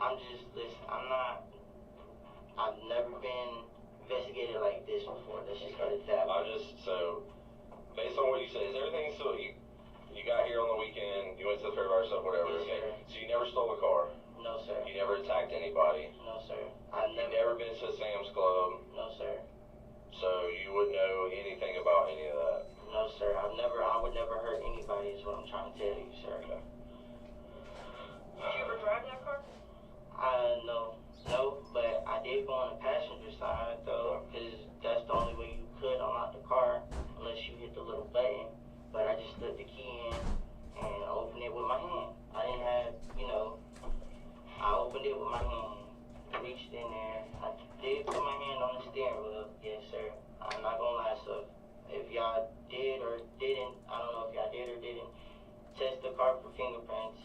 I've never been investigated like this before. Let's just cut it that. So, based on what you say, is everything still, you got here on the weekend, you went to the fair by yourself, whatever, yes, okay? Sir. So you never stole a car? No, sir. You never attacked anybody? No, sir. You've never been to Sam's Club? No, sir. So you wouldn't know anything about any of that? No, sir. I would never hurt anybody is what I'm trying to tell you, sir. Okay. Did you ever drive that car? No, but I did go on the passenger side, though. car unless you hit the little button. But I just slid the key in and opened it with my hand. I didn't have, I opened it with my hand, reached in there. I did put my hand on the steering wheel, yes sir. I'm not gonna lie, so if y'all did or didn't, I don't know if y'all did or didn't test the car for fingerprints.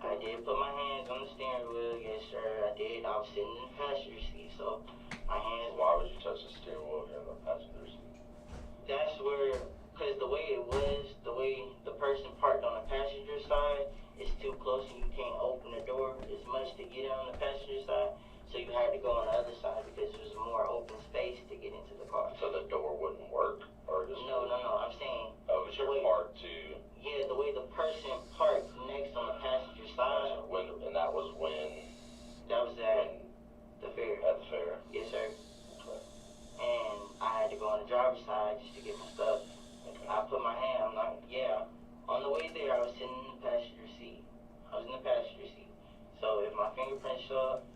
I did put my hands on the steering wheel, yes sir, I did. I was sitting in the passenger seat, so my hands. Why would you touch the steering wheel if you're in the passenger seat? That's where, because the way it was, the way the person parked on the passenger side is too close and you can't open the door as much to get on the passenger side. So you had to go on the other side because there's more open space to get into the car. So the door wouldn't work? Or just No, I'm saying. Oh, because you're parked to. Yeah, the way the person parked next on the passenger side. And that was when? That was at the fair. At the fair? Yes, sir. Okay. And I had to go on the driver's side just to get my stuff. Okay. I put my hand, on the way there I was sitting in the passenger seat. I was in the passenger seat. So if my fingerprints show up,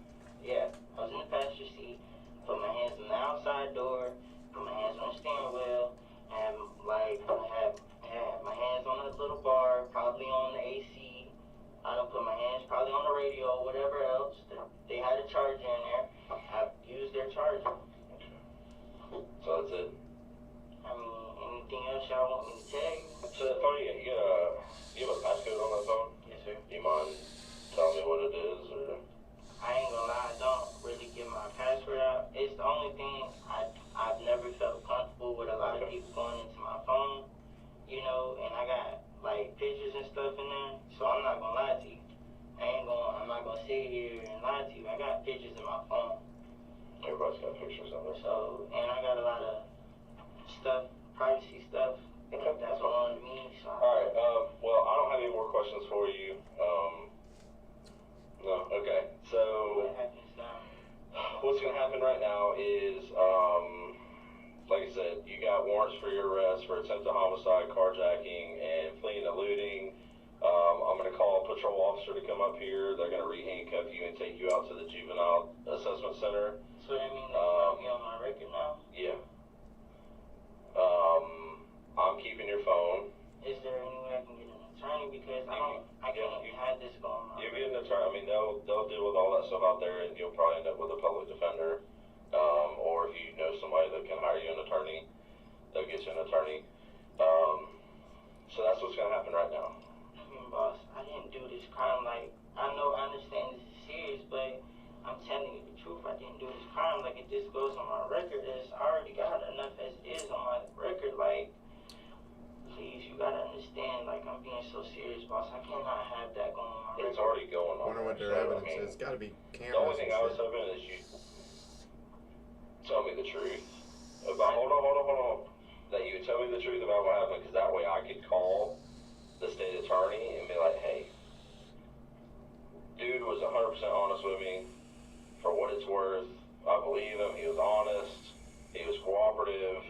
I was in the passenger seat, put my hands on the outside door, put my hands on the steering wheel, and I had my hands on the little bar, probably on the AC. I don't put my hands probably on the radio, whatever else. They had a charger in there. I used their charger. So that's it? I mean, anything else y'all want me to tell you? So, Tony, you have a passcode on that phone? Yes, sir. You mind telling me what it is? Or? I ain't gonna lie, I don't really give my password out. It's the only thing I've never felt comfortable with a lot of people going into my phone, and I got pictures and stuff in there, so I'm not gonna lie to you. I'm not gonna sit here and lie to you. I got pictures in my phone. Everybody's got pictures of it. So, and I got a lot of stuff, privacy stuff, that's on me. So Alright, well, I don't have any more questions for you. No, okay. So, what happens now? What's going to happen right now is, like I said, you got warrants for your arrest for attempted homicide, carjacking, and fleeing and looting. I'm going to call a patrol officer to come up here. They're going to re-handcuff you and take you out to the Juvenile Assessment Center. So that means that you're going to be on my record now? Yeah. I'm keeping your phone. Is there any way I can get an attorney? Because I can't have this going on. You get an attorney. I mean, they'll deal with all that stuff out there, and you'll probably end up with a public defender. Or if you know somebody that can hire you an attorney, they'll get you an attorney. So that's what's going to happen right now. I mean, boss, I didn't do this crime. I understand this is serious, but I'm telling you the truth. I didn't do this crime. If this goes on my record, I already got enough as it is on my record. Please, you gotta understand. I'm being so serious, boss. I cannot have that going on my record. It's already going on. I wonder what their evidence is. It's got to be cameras. The only thing I was hoping is you tell me the truth about. Hold on. That you would tell me the truth about what happened, because that way I could call the state attorney and be like, hey, dude was 100% honest with me. For what it's worth, I believe him. He was honest. He was cooperative.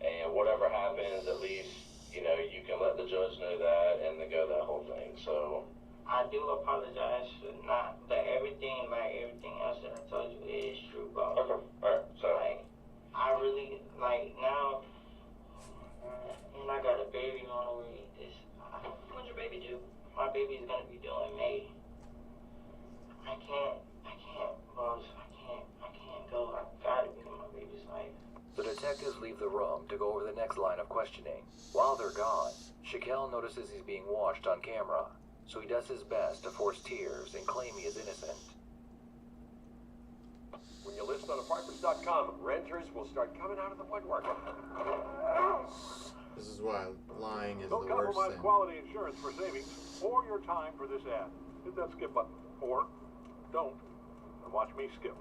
And whatever happens, at least, you can let the judge know that and then go that whole thing. So I do apologize for not, but everything else that I told you is true, bro. Okay, alright. So I really now, and I got a baby on the way. What'd your baby do? My baby's gonna be doing May. I can't, boss. I can't go. I gotta be in my baby's life. The detectives leave the room to go over the next line of questioning. While they're gone, Shaquille notices he's being watched on camera, so he does his best to force tears and claim he is innocent. When you list on apartments.com, renters will start coming out of the woodwork. This is why lying is Don't the worst compromise thing. quality insurance for savings or your time for this ad. Hit that skip button. Or don't. And watch me skip.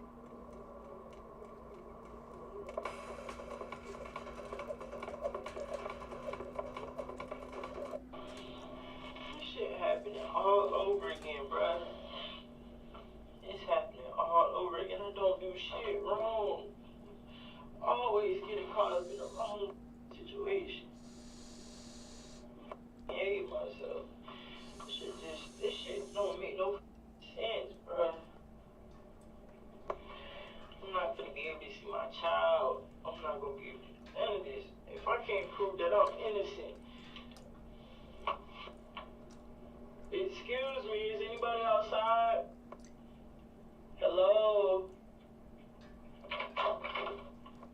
Shit happening all over again, bruh. It's happening all over again. I don't do shit wrong. Always getting caught up in the wrong situation. I hate myself. This shit don't make no sense, bruh. I'm not gonna be able to see my child. I'm not gonna be able to do none of this. If I can't Excuse me, is anybody outside? Hello?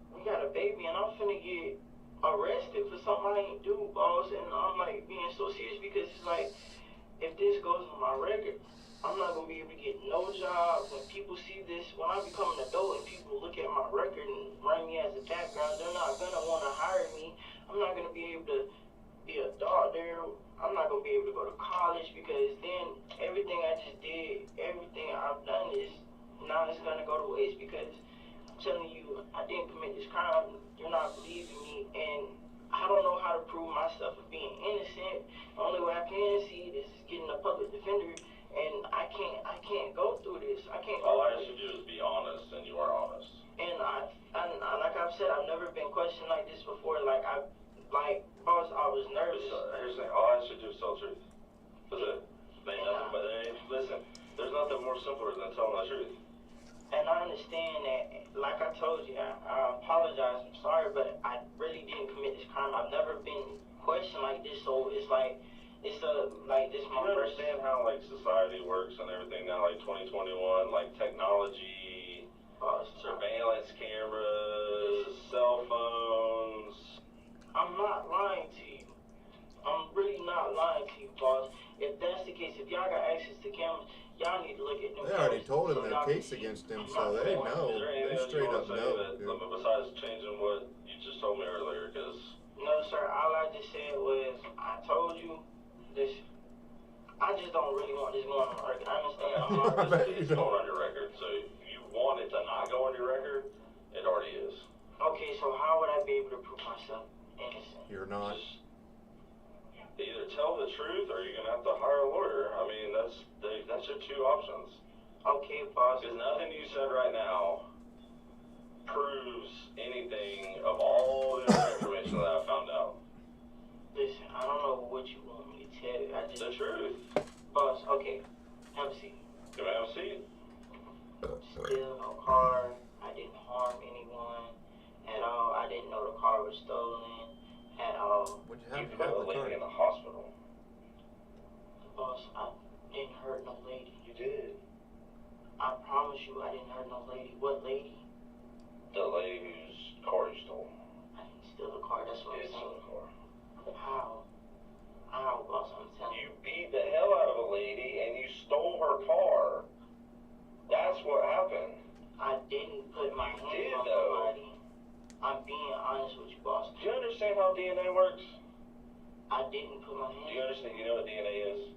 We got a baby and I'm finna get arrested for something I ain't do, boss. And I'm like being so serious because it's like, if this goes on my record, I'm not gonna be able to get no job. When people see this, when I become an adult and people look at my record and run me as a background, they're not gonna wanna hire me. I'm not gonna be able to be a doctor. I'm not gonna be able to go to college because then everything I just did, everything I've done is now it's gonna go to waste because I'm telling you, I didn't commit this crime. You're not believing me, and I don't know how to prove myself of being innocent. The only way I can see this is getting a public defender, and I can't go through this. I can't. All I asked you to do is be honest, and you are honest. And I like I've said, I've never been questioned like this before. Boss, I was nervous. Here's the thing. All I asked you to do is tell the truth. That's it. Listen, there's nothing more simpler than telling the truth. And I understand that, like I told you, I apologize, I'm sorry, but I really didn't commit this crime. I've never been questioned like this, so it's like, this my you first. understand how like society works and everything now, like 2021, like technology, surveillance cameras, cell phones. I'm not lying to you. I'm really not lying to you, boss. If that's the case, if y'all got access to cameras, y'all need to look at them. They already told him their case against him, so they know. They straight up know. Besides changing what you just told me earlier, because no, sir. All I just said was I told you this. I just don't really want this going on record. I understand. It's going on your record, so if you want it to not go on your record, it already is. Okay, so how would I be able to prove myself innocent? You're not. Either tell the truth or you're gonna have to hire a lawyer. I mean, that's your two options. Okay, boss. Because nothing you said right now proves anything of all the other information that I found out. Listen, I don't know what you want me to tell you. The truth. Boss, okay. Have a seat. Can I have a seat? Still no car. I didn't harm anyone at all. I didn't know the car was stolen at all. You put a lady in the hospital. Boss, I didn't hurt no lady. You did. I promise you I didn't hurt no lady. What lady? The lady whose car you stole. I didn't steal the car, that's what I'm saying. Stole the car. How? How, boss? I'm telling you. You beat the hell out of a lady and you stole her car. That's what happened. I didn't put my hands on nobody. I'm being honest with you, boss. Do you understand how DNA works? I didn't put my hands. Do you understand? You know what DNA is?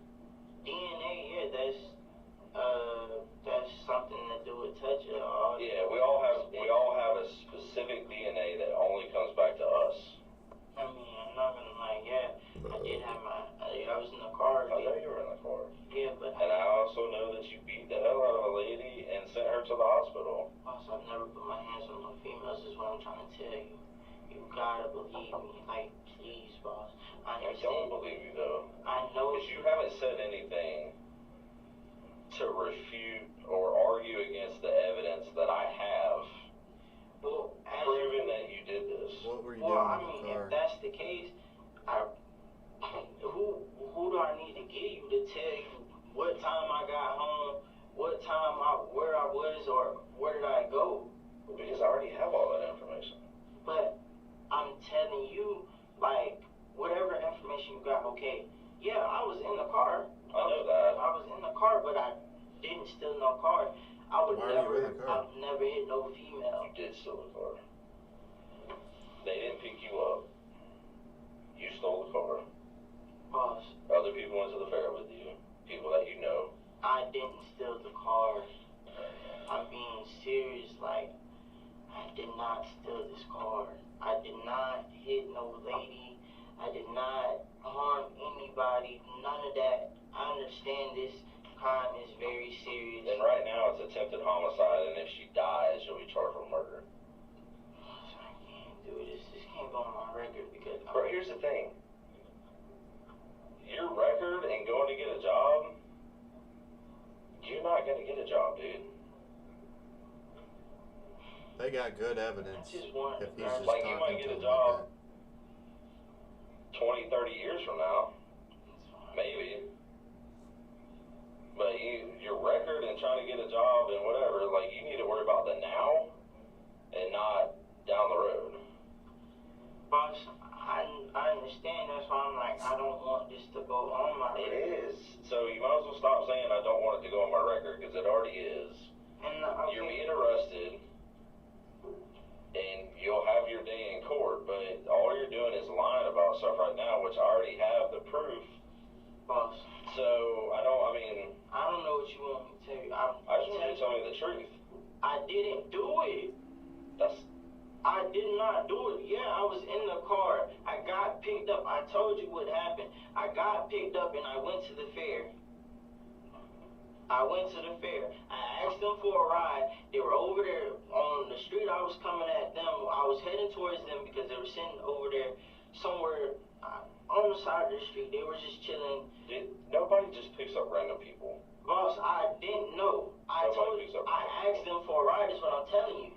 DNA, yeah, that's something to do with touch it all. Yeah, we all have a specific DNA that only comes back to us. I mean, I'm not gonna lie, yeah, I did have I was in the car. I know you were in the car. Yeah, but. And I also know that you beat the hell out of a lady and sent her to the hospital. Also, I've never put my hands on no females, is what I'm trying to tell you. You gotta believe me, like, please, boss. I don't believe you, though. I know. Because you haven't said anything to refute or argue against the evidence that I have. Well, proving that you did this. What were you doing in the car? If that's the case, who do I need to get you to tell you what time I got home, what time where I was, or where did I go? Because I already have all that information. But I'm telling you, like, whatever information you got, okay, yeah, I was in the car. I know that. I was in the car, but I didn't steal no car. I've never hit no female. You did steal the car. They didn't pick you up. You stole the car. Boss. Other people went to the fair with you. People that you know. I didn't steal the car. I'm being serious. Like, I did not steal this car. I did not hit no lady. I did not harm anybody. None of that. I understand this crime is very serious. And right now it's attempted homicide, and if she dies, you'll be charged with murder. I can't do this. This can't go on my record because. Bro, here's the thing. Your record and going to get a job, you're not going to get a job, dude. They got good evidence. If he's just like, you might get a job 20, 30 years from now. Maybe. It is. So you might as well stop saying I don't want it to go on my record, because it already is. And You're being arrested, and you'll have your day in court, but all you're doing is lying about stuff right now, which I already have the proof. Boss. So, I don't know what you want me to tell you. I just want you to tell me the truth. I didn't do it. I did not do it. Yeah, I was in the car. I got picked up. I told you what happened. I got picked up and I went to the fair. I asked them for a ride. They were over there on the street. I was coming at them. I was heading towards them because they were sitting over there somewhere on the side of the street. They were just chilling. Nobody just picks up random people. Boss, I didn't know. I asked them for a ride is what I'm telling you.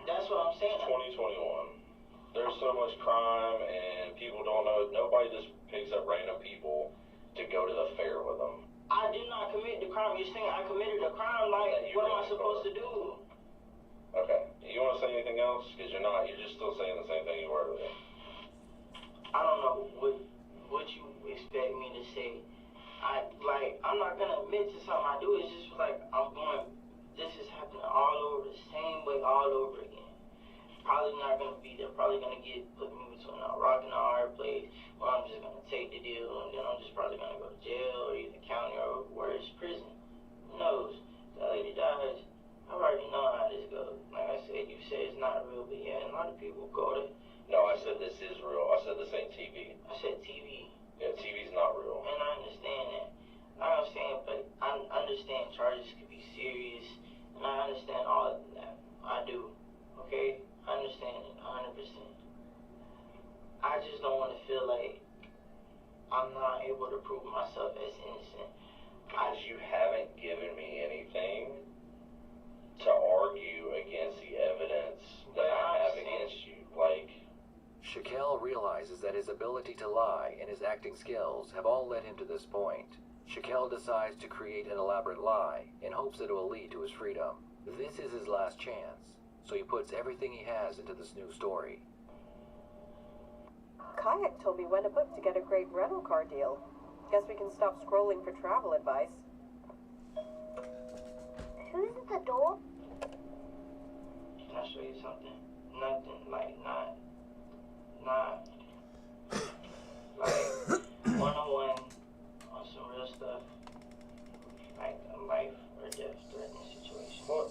That's what I'm saying. 2021. There's so much crime and people don't know. Nobody just picks up random people to go to the fair with them. I did not commit the crime. You're saying I committed a crime. Like, what am I supposed to do? Okay. You want to say anything else? Because you're not. You're just still saying the same thing you were earlier. I don't know what you expect me to say. I'm not gonna admit to something I do. It's just like this is happening all over the same way all over again. Probably not gonna be there. Probably gonna put me between a rock and a hard place where I'm just gonna take the deal and then I'm just probably gonna go to jail or either county or worse, prison. Who knows? That lady dies. I already know how this goes. Like I said, you say it's not real, but yeah, a lot of people go to. No, I said this is real. I said this ain't TV. I said TV. Yeah, TV's not real. And I understand that. Like I'm saying, but I understand charges could be serious, and I understand all of that. I do. Okay? I understand it 100%. I just don't want to feel like I'm not able to prove myself as innocent. Because you haven't given me anything to argue against the evidence that I have against you. Shaquille realizes that his ability to lie and his acting skills have all led him to this point. Shaquille decides to create an elaborate lie in hopes that it will lead to his freedom. This is his last chance, so he puts everything he has into this new story. Kayak told me when to book to get a great rental car deal. Guess we can stop scrolling for travel advice. Who's at the door? Can I show you something? Nothing, like one-on-one on some real stuff, like a life or death threatening situation. What?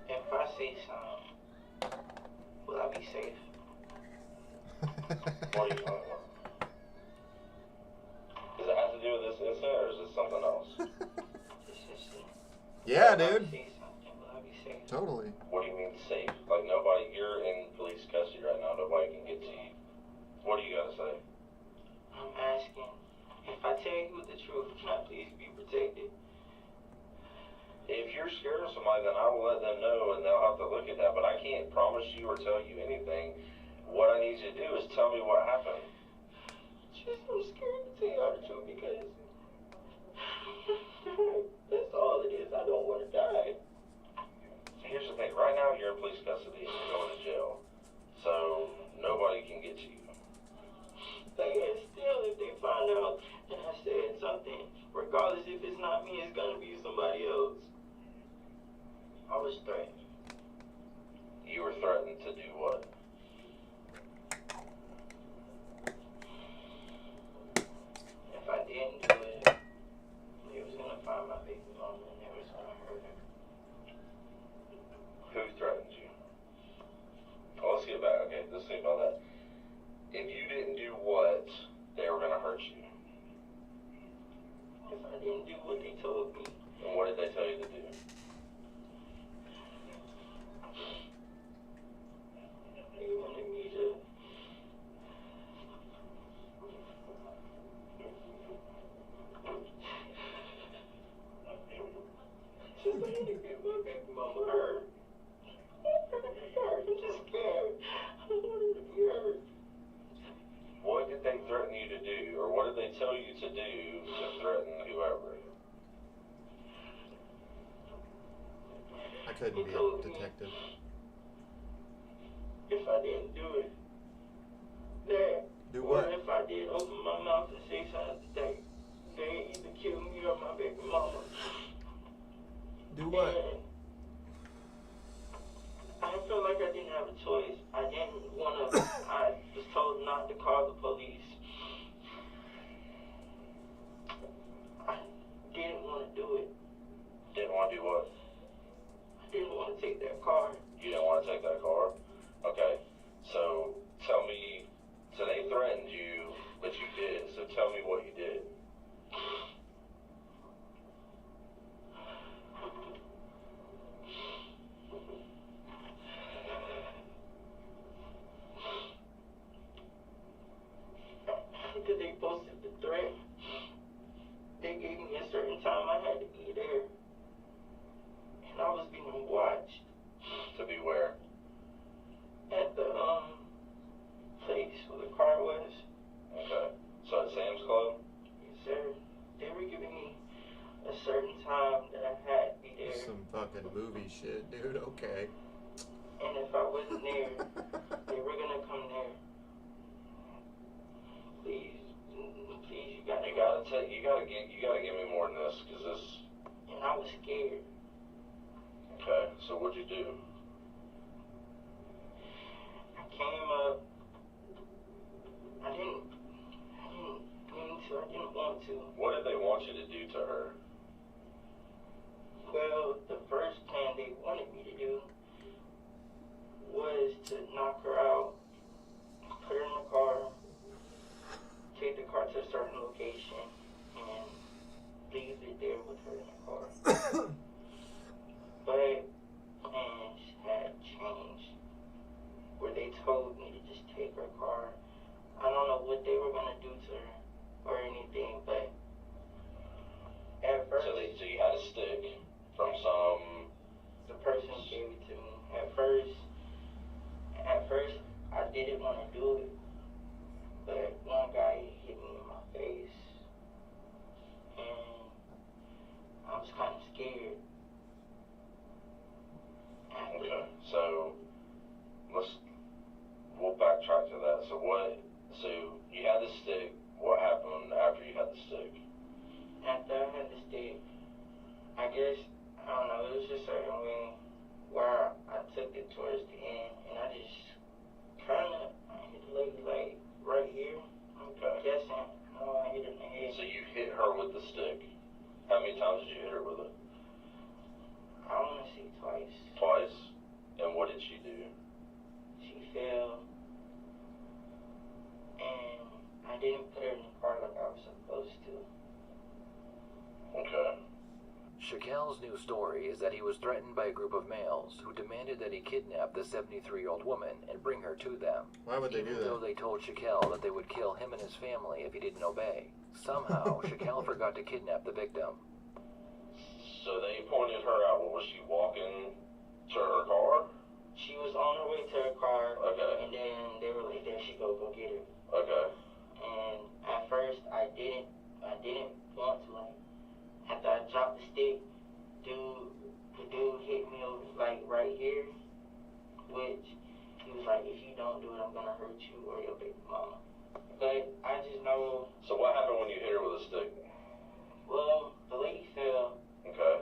If I say something, will I be safe? What are you talking about? Does it have to do with this incident, or is it something else? Yeah, dude. Totally. What do you mean safe? Like you're in police custody right now, nobody can get to you. What do you gotta say? I'm asking, if I tell you the truth, can I please be protected? If you're scared of somebody, then I will let them know and they'll have to look at that, but I can't promise you or tell you anything. What I need you to do is tell me what happened. I'm scared to tell y'all the truth because that's all it is. I don't want to die. Here's the thing. Right now, you're in police custody and you're going to jail. So, nobody can get to you. And still, if they find out that I said something, regardless if it's not me, it's going to be somebody else. I was threatened. You were threatened to do what? If I didn't do it, they was gonna find my baby mama and they was gonna hurt her. Who threatened you? Well, let's get back, okay? Let's think about that. If you didn't do what, they were gonna hurt you. If I didn't do what they told me. And what did they tell you to do? They wanted me to just let me get my baby mama hurt. I'm just scared. I don't want her to be hurt. What did they threaten you to do, or what did they tell you to do couldn't be a detective. If I didn't do it, that, Do or what? if I did open my mouth and say something today, they either kill me or my baby mama. Do what? And I felt like I didn't have a choice. I didn't want to, I was told not to call the police. I didn't want to do it. Didn't want to do what? I didn't want to take that car. You didn't want to take that car? Okay. So tell me, so they threatened you, but you did. So tell me what you did. After they posted the threat, they gave me a certain time I had to be there. And I was being watched. To be where? At the place where the car was. Okay. So at Sam's Club? Yes, sir. They were giving me a certain time that I had to be there. Some fucking movie shit, dude. Okay. And if I wasn't there, they were gonna come there. Please, you gotta give me more than this, cause this. And I was scared. Okay. So what'd you do? I came up. I didn't mean to. I didn't want to. What did they want you to do to her? Well, the first plan they wanted me to do was to knock her out, put her in the car, take the car to a certain location, and leave it there with her in the car. But plans had changed, where they told me to just take her car. I don't know what they were gonna do to her or anything, but at first, So you had a stick from some. the person gave it to me. At first, I didn't want to do it, but one guy hit me in my face, and I was kind of scared. Okay. So we'll backtrack to that. So you had the stick. What happened after you had the stick? After I had the stick, I guess, I don't know, it was a certain way where I took it towards the end, and I just kind of hit the lady like right here. I'm guessing. I hit her in the head. So you hit her with the stick. How many times did you hit her with it? I want to say twice. Twice? And what did she do? She fell, and I didn't put her in the car like I was supposed to. Okay. Shaquille's new story is that he was threatened by a group of males who demanded that he kidnap the 73-year-old woman and bring her to them. Why would they do Even though that? they told Shaquille that they would kill him and his family if he didn't obey. Somehow, Shaquille forgot to kidnap the victim. So they pointed her out. What was she walking to her car? She was on her way to her car, Okay. and then they were like, there she go get her. Okay. And at first, I didn't want to, like, after I dropped the stick, the dude hit me over, like, right here, which he was like, if you don't do it, I'm gonna hurt you or your baby mama. But I just know. So what happened when you hit her with a stick? Well, the lady fell. Okay.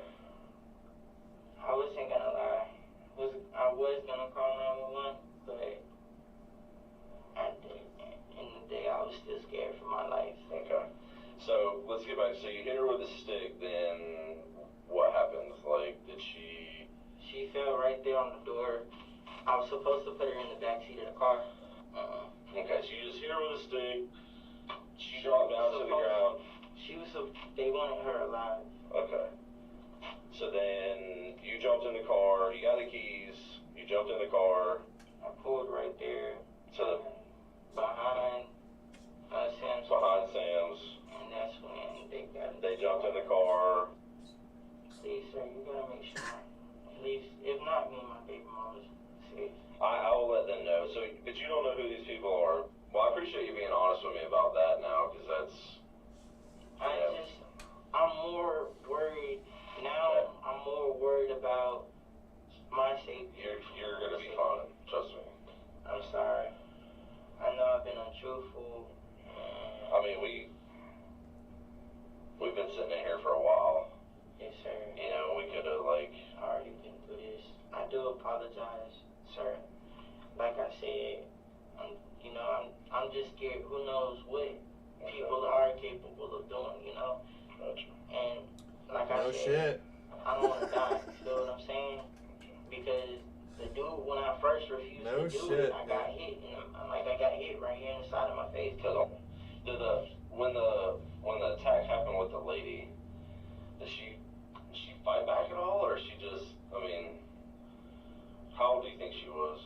I wasn't gonna lie. I was gonna call 911, but at the end of the day, I was still scared for my life. Okay. So let's get back. So you hit her with a stick, then what happened? Like, did she? She fell right there on the door. I was supposed to put her in the back seat of the car. Okay, so you just hit her with a stick. She dropped down to the ground. They wanted her alive. Okay. So then you jumped in the car. You got the keys. You jumped in the car. I pulled right there. To behind Sam's. Behind Sam's. And that's when they got. They jumped in the car. Please, sir, you gotta make sure. At least, if not me, my baby mama's safe. I will let them know. So, but you don't know who these people are. Well, I appreciate you being honest with me about that now, because that's. I'm more worried now. I'm more worried about for a while. Yes, sir. You know, we could have, like... I already been through this. I do apologize, sir. Like I said, I'm just scared. Who knows what people are capable of doing, you know? Gotcha. And like I No said, shit. I don't want to die. You feel what I'm saying? Because the dude, when I first refused No to do shit, it, I got hit, and I got hit right here in the side of my face. When the attack happened with the lady, did she fight back at all, or she just, I mean, how old do you think she was?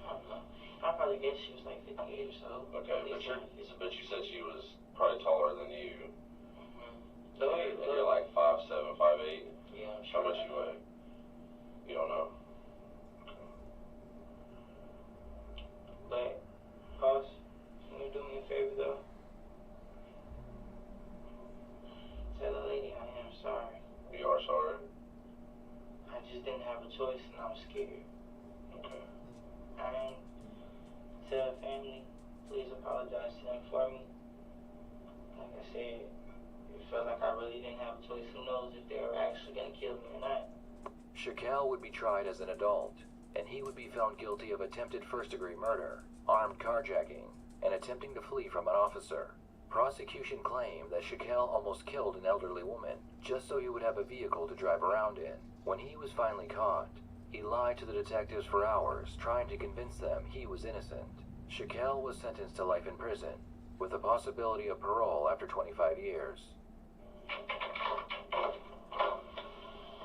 I don't know. I probably guess she was like 58 or so. Okay, but you said she was probably taller than you. And you're like 5'7", 5'8". Yeah, I'm How sure. much you weigh? You don't know. But, boss, can you do me a favor though? Tell the lady I am sorry. You are sorry. I just didn't have a choice and I was scared. Okay. And tell the family, please apologize to them for me. Like I said, it felt like I really didn't have a choice. Who knows if they were actually going to kill me or not. Shaquille would be tried as an adult, and he would be found guilty of attempted first-degree murder, armed carjacking, and attempting to flee from an officer. Prosecution claimed that Shaquille almost killed an elderly woman just so he would have a vehicle to drive around in. When he was finally caught, he lied to the detectives for hours, trying to convince them he was innocent. Shaquille was sentenced to life in prison, with the possibility of parole after 25 years.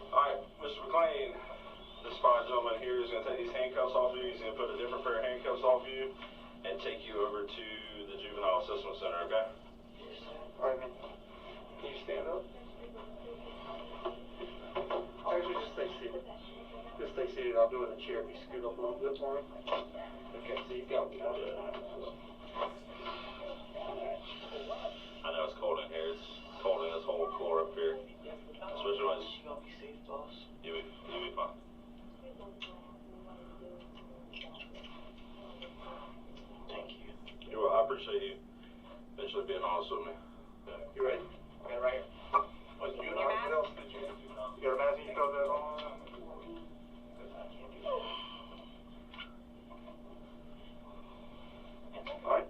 Alright, Mr. McLean, this fine gentleman here is going to take these handcuffs off you. He's going to put a different pair of handcuffs off you and take you over to the Juvenile Assessment Center, okay? Alright, man. Can you stand up? Actually, just stay seated. Just stay seated. I'll do it in the chair if you scoot up a little bit for me. Okay, so you've got one. I know it's cold in here. It's cold in this whole floor up here. Especially when She gonna be safe, boss. you'll be fine. Thank you. I appreciate you eventually being honest with me. You ready? Okay, right here. What else did you got a mask and you throw that on? Alright.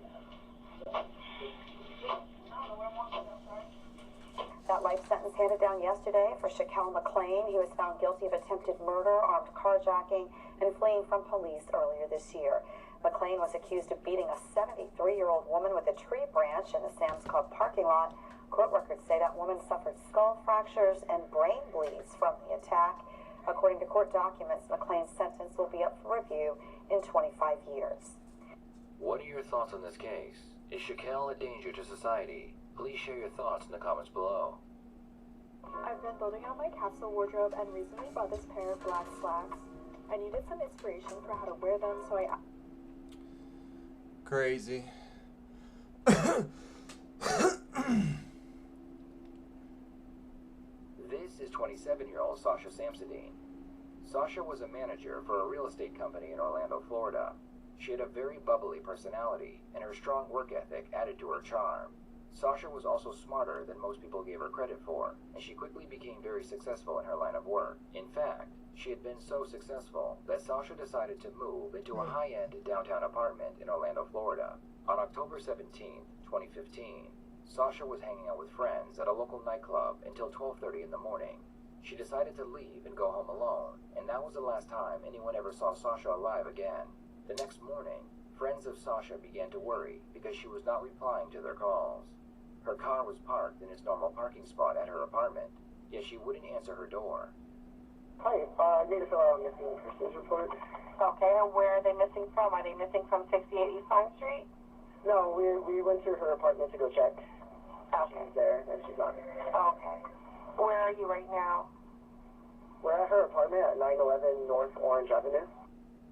That life sentence handed down yesterday for Shaquille McLean. He was found guilty of attempted murder, armed carjacking, and fleeing from police earlier this year. McLean was accused of beating a 73-year-old woman with a tree branch in a Sam's Club parking lot. Court records say that woman suffered skull fractures and brain bleeds from the attack. According to court documents, McLean's sentence will be up for review in 25 years. What are your thoughts on this case? Is Shaquille a danger to society? Please share your thoughts in the comments below. I've been building out my capsule wardrobe and recently bought this pair of black slacks. I needed some inspiration for how to wear them, so I... Crazy. This is 27-year-old Sasha Samsudeen. Sasha was a manager for a real estate company in Orlando, Florida. She had a very bubbly personality, and her strong work ethic added to her charm. Sasha was also smarter than most people gave her credit for, and she quickly became very successful in her line of work. In fact, she had been so successful that Sasha decided to move into a high-end downtown apartment in Orlando, Florida. On October 17, 2015, Sasha was hanging out with friends at a local nightclub until 12:30 in the morning. She decided to leave and go home alone, and that was the last time anyone ever saw Sasha alive again. The next morning, friends of Sasha began to worry because she was not replying to their calls. Her car was parked in its normal parking spot at her apartment, yet she wouldn't answer her door. Hi, I need to fill out a missing persons report. Okay, and where are they missing from? Are they missing from 68 East Pine Street? No, we went to her apartment to go check. Okay. She's there, and she's not. Okay. Where are you right now? We're at her apartment at 911 North Orange Avenue.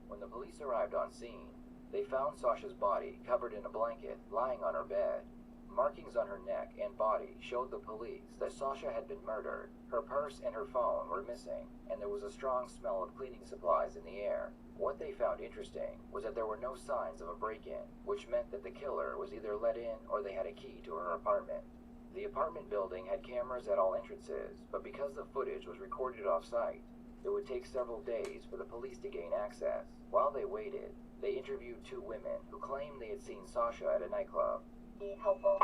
When the police arrived on scene, they found Sasha's body covered in a blanket, lying on her bed. Markings on her neck and body showed the police that Sasha had been murdered. Her purse and her phone were missing, and there was a strong smell of cleaning supplies in the air. What they found interesting was that there were no signs of a break-in, which meant that the killer was either let in or they had a key to her apartment. The apartment building had cameras at all entrances, but because the footage was recorded off-site, it would take several days for the police to gain access. While they waited, they interviewed two women who claimed they had seen Sasha at a nightclub. Helpful.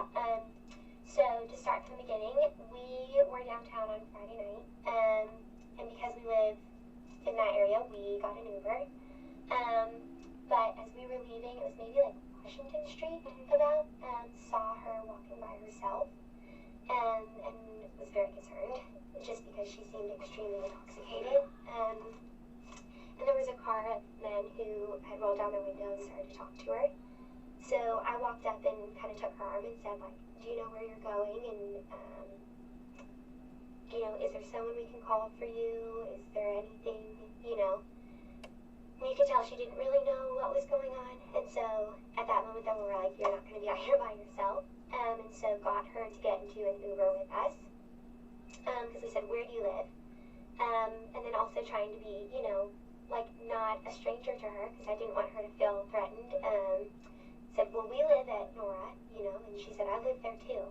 So to start from the beginning, we were downtown on Friday night, and because we live in that area, we got an Uber. But as we were leaving, it was maybe like Washington Street about, saw her walking by herself, and was very concerned, just because she seemed extremely intoxicated. And there was a car of men who had rolled down their window and started to talk to her. So I walked up and kind of took her arm and said, like, do you know where you're going? And, is there someone we can call for you? Is there anything, And you could tell she didn't really know what was going on. And so at that moment, then we were like, you're not going to be out here by yourself. And so got her to get into an Uber with us. Because we said, where do you live? And then also trying to be, like not a stranger to her, because I didn't want her to feel threatened. Said, well, we live at Nora, and she said, I live there too.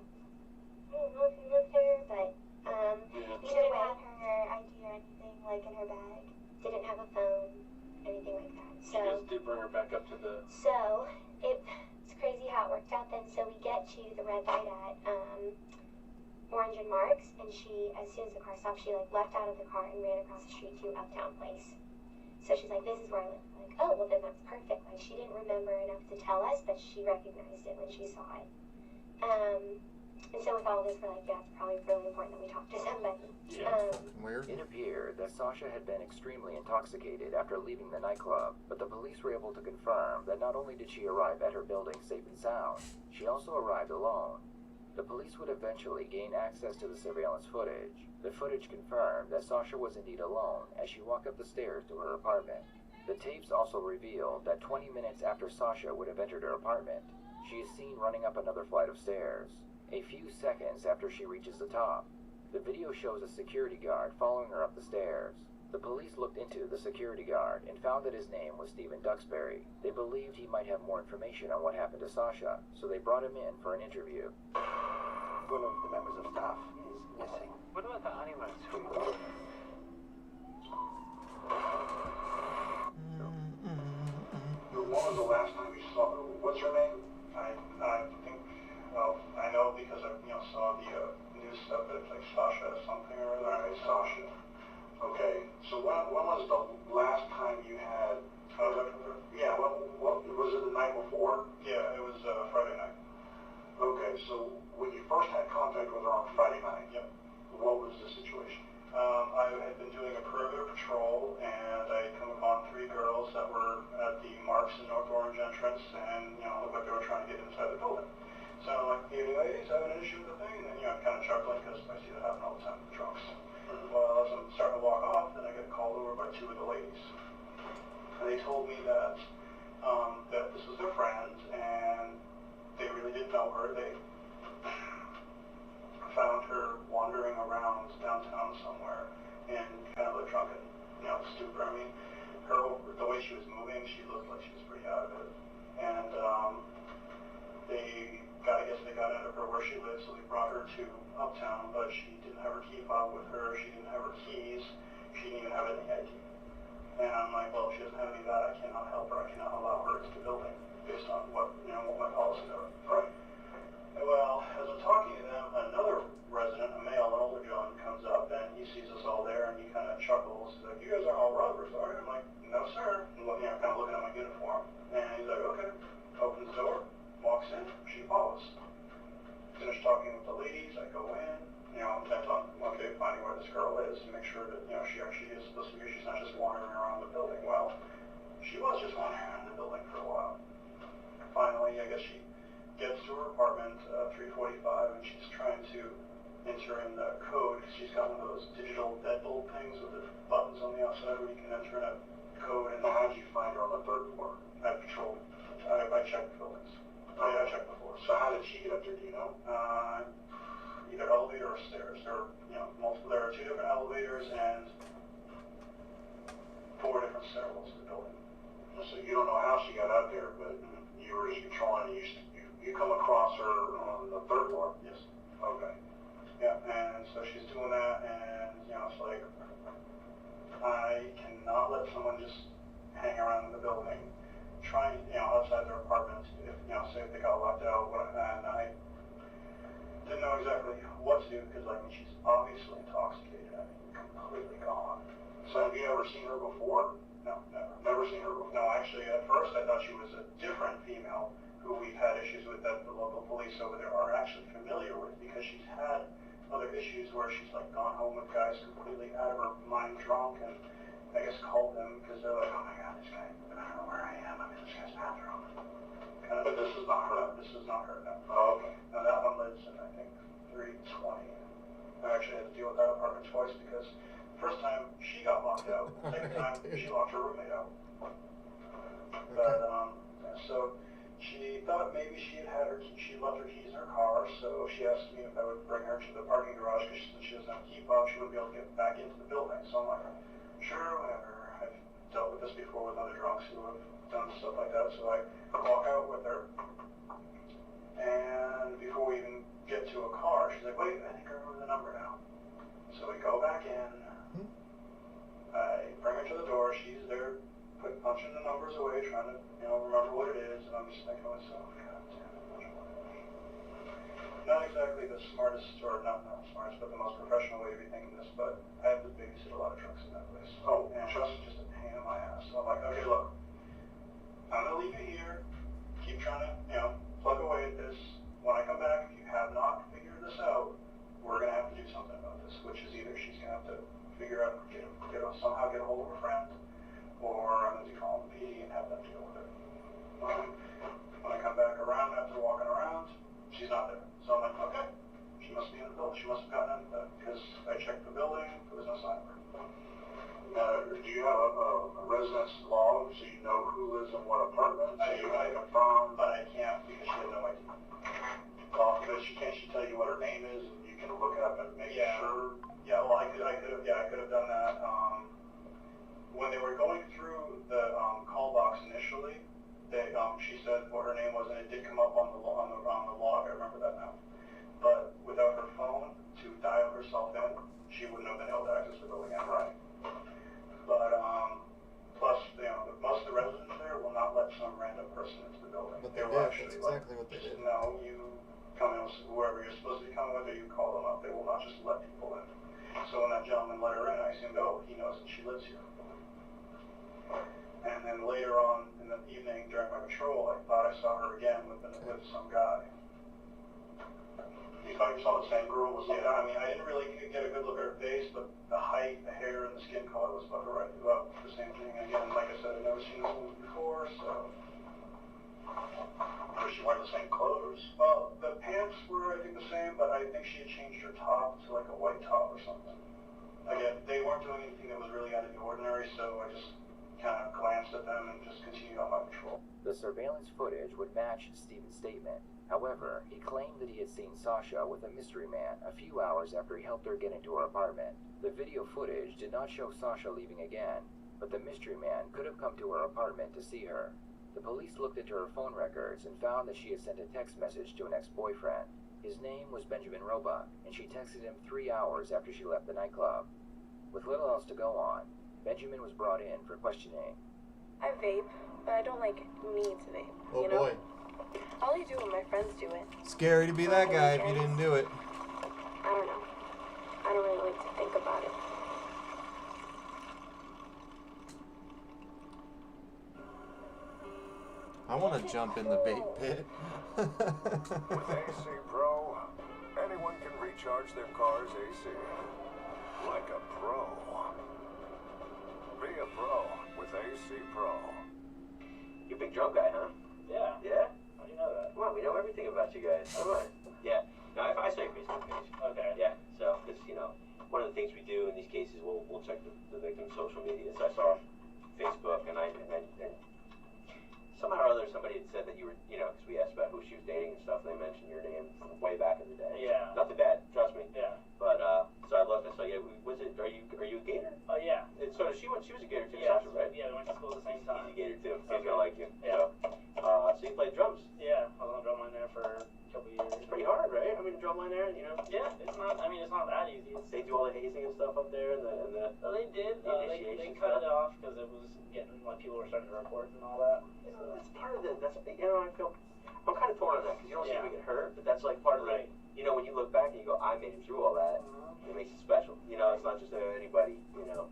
I don't know if you live there, but either way, have her ID or anything like in her bag. Didn't have a phone, anything like that. So you guys did bring her back up to the. So it's crazy how it worked out then. So we get to the red light at Orange and Marks, and she, as soon as the car stopped, she like left out of the car and ran across the street to Uptown Place. So she's like, this is where I live. Like, oh, well then that's perfect. Like, she didn't remember enough to tell us, but she recognized it when she saw it. And so with all this, we're like, yeah, it's probably really important that we talk to somebody. Weird. It appeared that Sasha had been extremely intoxicated after leaving the nightclub, but the police were able to confirm that not only did she arrive at her building safe and sound, she also arrived alone. The police would eventually gain access to the surveillance footage. The footage confirmed that Sasha was indeed alone as she walked up the stairs to her apartment. The tapes also revealed that 20 minutes after Sasha would have entered her apartment, she is seen running up another flight of stairs. A few seconds after she reaches the top, the video shows a security guard following her up the stairs. The police looked into the security guard and found that his name was Stephen Duxbury. They believed he might have more information on what happened to Sasha, so they brought him in for an interview. One of the members of staff is missing. What about the animals? When was the last time you saw her? What's her name? I think, well, I know because I saw the news stuff that it's like Sasha something or other. Alright, Sasha. Okay, so when was the last time you had contact with her? Yeah, what was it the night before? Yeah, it was Friday night. Okay, so when you first had contact with her on Friday night, yep. What was the situation? I had been doing a perimeter patrol, and I had come upon 3 girls that were at the Marks and North Orange entrance, and looked like they were trying to get inside the building. So I'm like, hey ladies, having an issue with the thing? And then I'm kind of chuckling because I see that happen all the time with the trucks. Well, as I'm starting to walk off, then I get called over by 2 of the ladies, and they told me that that this was their friend, and they really didn't know her. They found her wandering around downtown somewhere in kind of a drunken, stupor. I mean, the way she was moving, she looked like she was pretty out of it. And I guess they got into her where she lived, so they brought her to Uptown, but she didn't have her key fob with her, she didn't have her keys, she didn't even have any ID. And I'm like, well, if she doesn't have any of that, I cannot help her, I cannot allow her into the building based on what my policies are. Right. Well, as I'm talking to them, another resident, a male, an older gentleman, comes up and he sees us all there and he kind of chuckles. He's like, you guys aren't all robbers, are you? I'm like, no, sir. And kind of looking at my uniform. And he's like, okay. Opens the door, walks in, she follows. Finish talking with the ladies, I go in. I'm intent on, finding where this girl is to make sure that, she actually is supposed to be here. She's not just wandering around the building. Well, she was just wandering around the building for a while. Finally, I guess she gets to her apartment, 3:45, and she's trying to enter in the code. She's got one of those digital deadbolt things with the buttons on the outside where you can enter in a code. And how did you find her on the 3rd floor? I patrolled. I checked the buildings. I checked before. So how did she get up there? Do you know? Either elevator or stairs. There are multiple. There are 2 different elevators and 4 different stairwells to the building. So you don't know how she got up there, but you were just patrolling. You come across her on the 3rd floor. Yes. Okay. Yeah, and so she's doing that, and, you know, it's like, I cannot let someone just hang around in the building, trying, you know, outside their apartment, if, you know, say if they got locked out, and I didn't know exactly what to do, because, like, she's obviously intoxicated, I mean, completely gone. So have you ever seen her before? No, never. Never seen her before? No, actually, at first I thought she was a different female who we've had issues with that the local police over there are actually familiar with, because she's had other issues where she's like gone home with guys completely out of her mind drunk, and I guess called them because they're like, oh my god, this guy, I don't know where I am, I'm in this guy's bathroom. But this is not her. This is not her. No. Oh, okay. Now that one lives in, I think, 320. I actually had to deal with that apartment twice because first time she got locked out, second time she locked her roommate out. But so she thought maybe she left her keys in her car, so she asked me if I would bring her to the parking garage because she doesn't have a key fob, she wouldn't be able to get back into the building. So I'm like, sure, whatever. I've dealt with this before with other drunks who have done stuff like that, so I walk out with her, and before we even get to a car, she's like, wait, I think I remember the number now. So we go back in, I bring her to the door, she's there, punching the numbers away, trying to, you know, remember what it is, and I'm just thinking to myself, god damn it, not exactly the smartest, or not the smartest, but the most professional way to be thinking this, but I have to babysit a lot of trucks in that place. Oh, and trust is just a pain in my ass. So I'm like, okay, look, I'm gonna leave you here, keep trying to, you know, plug away at this. When I come back, if you have not figured this out, we're gonna have to do something about this, which is either she's gonna have to figure out, somehow get a hold of her friend, or I'm gonna be calling the PD and have them deal with it. When I come back around after walking around, she's not there. So I'm like, okay, she must be in the building. She must have gotten into that because I checked the building, there was no sign of her. Do you have a residence log so you know who lives in what apartment? So you can confirm, but I can't because she had no idea. But can't she tell you what her name is and you can look it up and make sure? Yeah, well, I could have done that. When they were going through the call box initially, she said what her name was, and it did come up on the log. I remember that now. But without her phone to dial herself in, she wouldn't have been able to access the building anyway. But plus, you know, most of the residents there will not let some random person into the building. But they will did. actually That's exactly what they did. No, you come in with whoever you're supposed to be coming with, or you call them up. They will not just let people in. So when that gentleman let her in, I assumed, oh, he knows that she lives here. And then later on in the evening during my patrol, I thought I saw her again with some guy. You thought you saw the same girl with some guy? I mean, I didn't really get a good look at her face, but the height, the hair, and the skin color was about the same thing. Again, like I said, I've never seen this woman before, so. Was she wearing the same clothes? Well, the pants were, I think, the same, but I think she had changed her top to like a white top or something. Again, they weren't doing anything that was really out of the ordinary, so I just kind of glanced at them and just continued on my patrol. The surveillance footage would match Stephen's statement. However, he claimed that he had seen Sasha with a mystery man a few hours after he helped her get into her apartment. The video footage did not show Sasha leaving again, but the mystery man could have come to her apartment to see her. The police looked into her phone records and found that she had sent a text message to an ex-boyfriend. His name was Benjamin Roebuck, and she texted him 3 hours after she left the nightclub. With little else to go on, Benjamin was brought in for questioning. I vape, but I don't like need to vape. Oh you know? boy. I only do when my friends do it. Scary to be that guy if you didn't do it. I don't know. I don't really like to think about it. I want to jump in the vape pit. With AC Pro, anyone can recharge their car's AC. Like a pro. Be a pro with AC Pro. You big drunk guy, huh? Yeah. Yeah? How do you know that? Come on, we know everything about you guys. Come on. Yeah. No, I say Facebook page. Okay. Yeah. So, it's, you know, one of the things we do in these cases, we'll check the victim's social media. So I saw Facebook, and somehow or other somebody had said that you were, you know, because we asked about who she was dating and stuff, and they mentioned your name from way back in the day. Yeah. Nothing bad, trust me. Yeah. But so I looked. I saw. Yeah. Was it? Are you a Gator? Oh yeah. And so she was a Gator too, Yeah. Sasha, right? Yeah. We went to school at the same time. He's a Gator too. Okay. He's gonna like you. Yeah. So you played drums. Yeah. I was on drumline there for a couple years. It's pretty hard, right? I mean, drumline there, you know. It's not. I mean, it's not that easy. It's, They do all the hazing and stuff up there, and the well, they did. They initiation cut stuff. it off because it was getting like people were starting to report and all that. You know, that's part of the. That's you know, I'm kind of torn on that because you don't see people get hurt, but that's like part of the. You know, when you look back and you go, I made it through all that. It makes it special. You know, it's not just anybody. You know.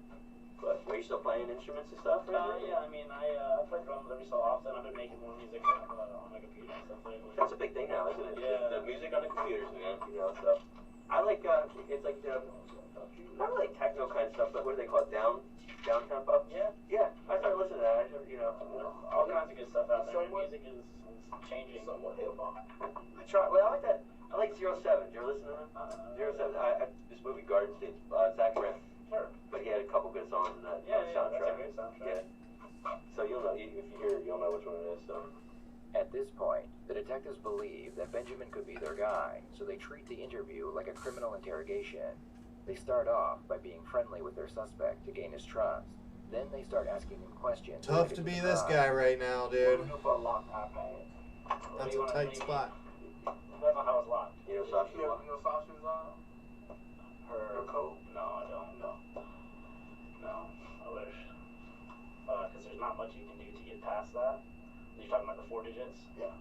But are you still playing instruments and stuff? Yeah, I mean, I play drums every so often. I've been making more music on my computer and stuff lately. That's a big thing now, isn't it? Yeah. The music on the computers, man. You know, so I like it's like not really techno kind of stuff, but what do they call it? Down tempo. Yeah. Yeah. I started listening to that. You know, all kinds of good stuff out there. Music is changing. Somewhat hip hop. I try. Well, I like that. I like 07. Did you ever listen to him? 07. This movie Garden State. Zach Braff. Sure. But he had a couple good songs in that soundtrack. That's a great soundtrack. Yeah. So you'll know, if you hear it, you'll know which one it is. So. At this point, the detectives believe that Benjamin could be their guy, so they treat the interview like a criminal interrogation. They start off by being friendly with their suspect to gain his trust. Then they start asking him questions. Tough to be this guy right now, dude. That's a tight spot. I don't know how it's locked. You know Sasha's You know Sasha's her code? No, I don't. No, I wish. Because there's not much you can do to get past that. You're talking about the 4 digits? Yeah.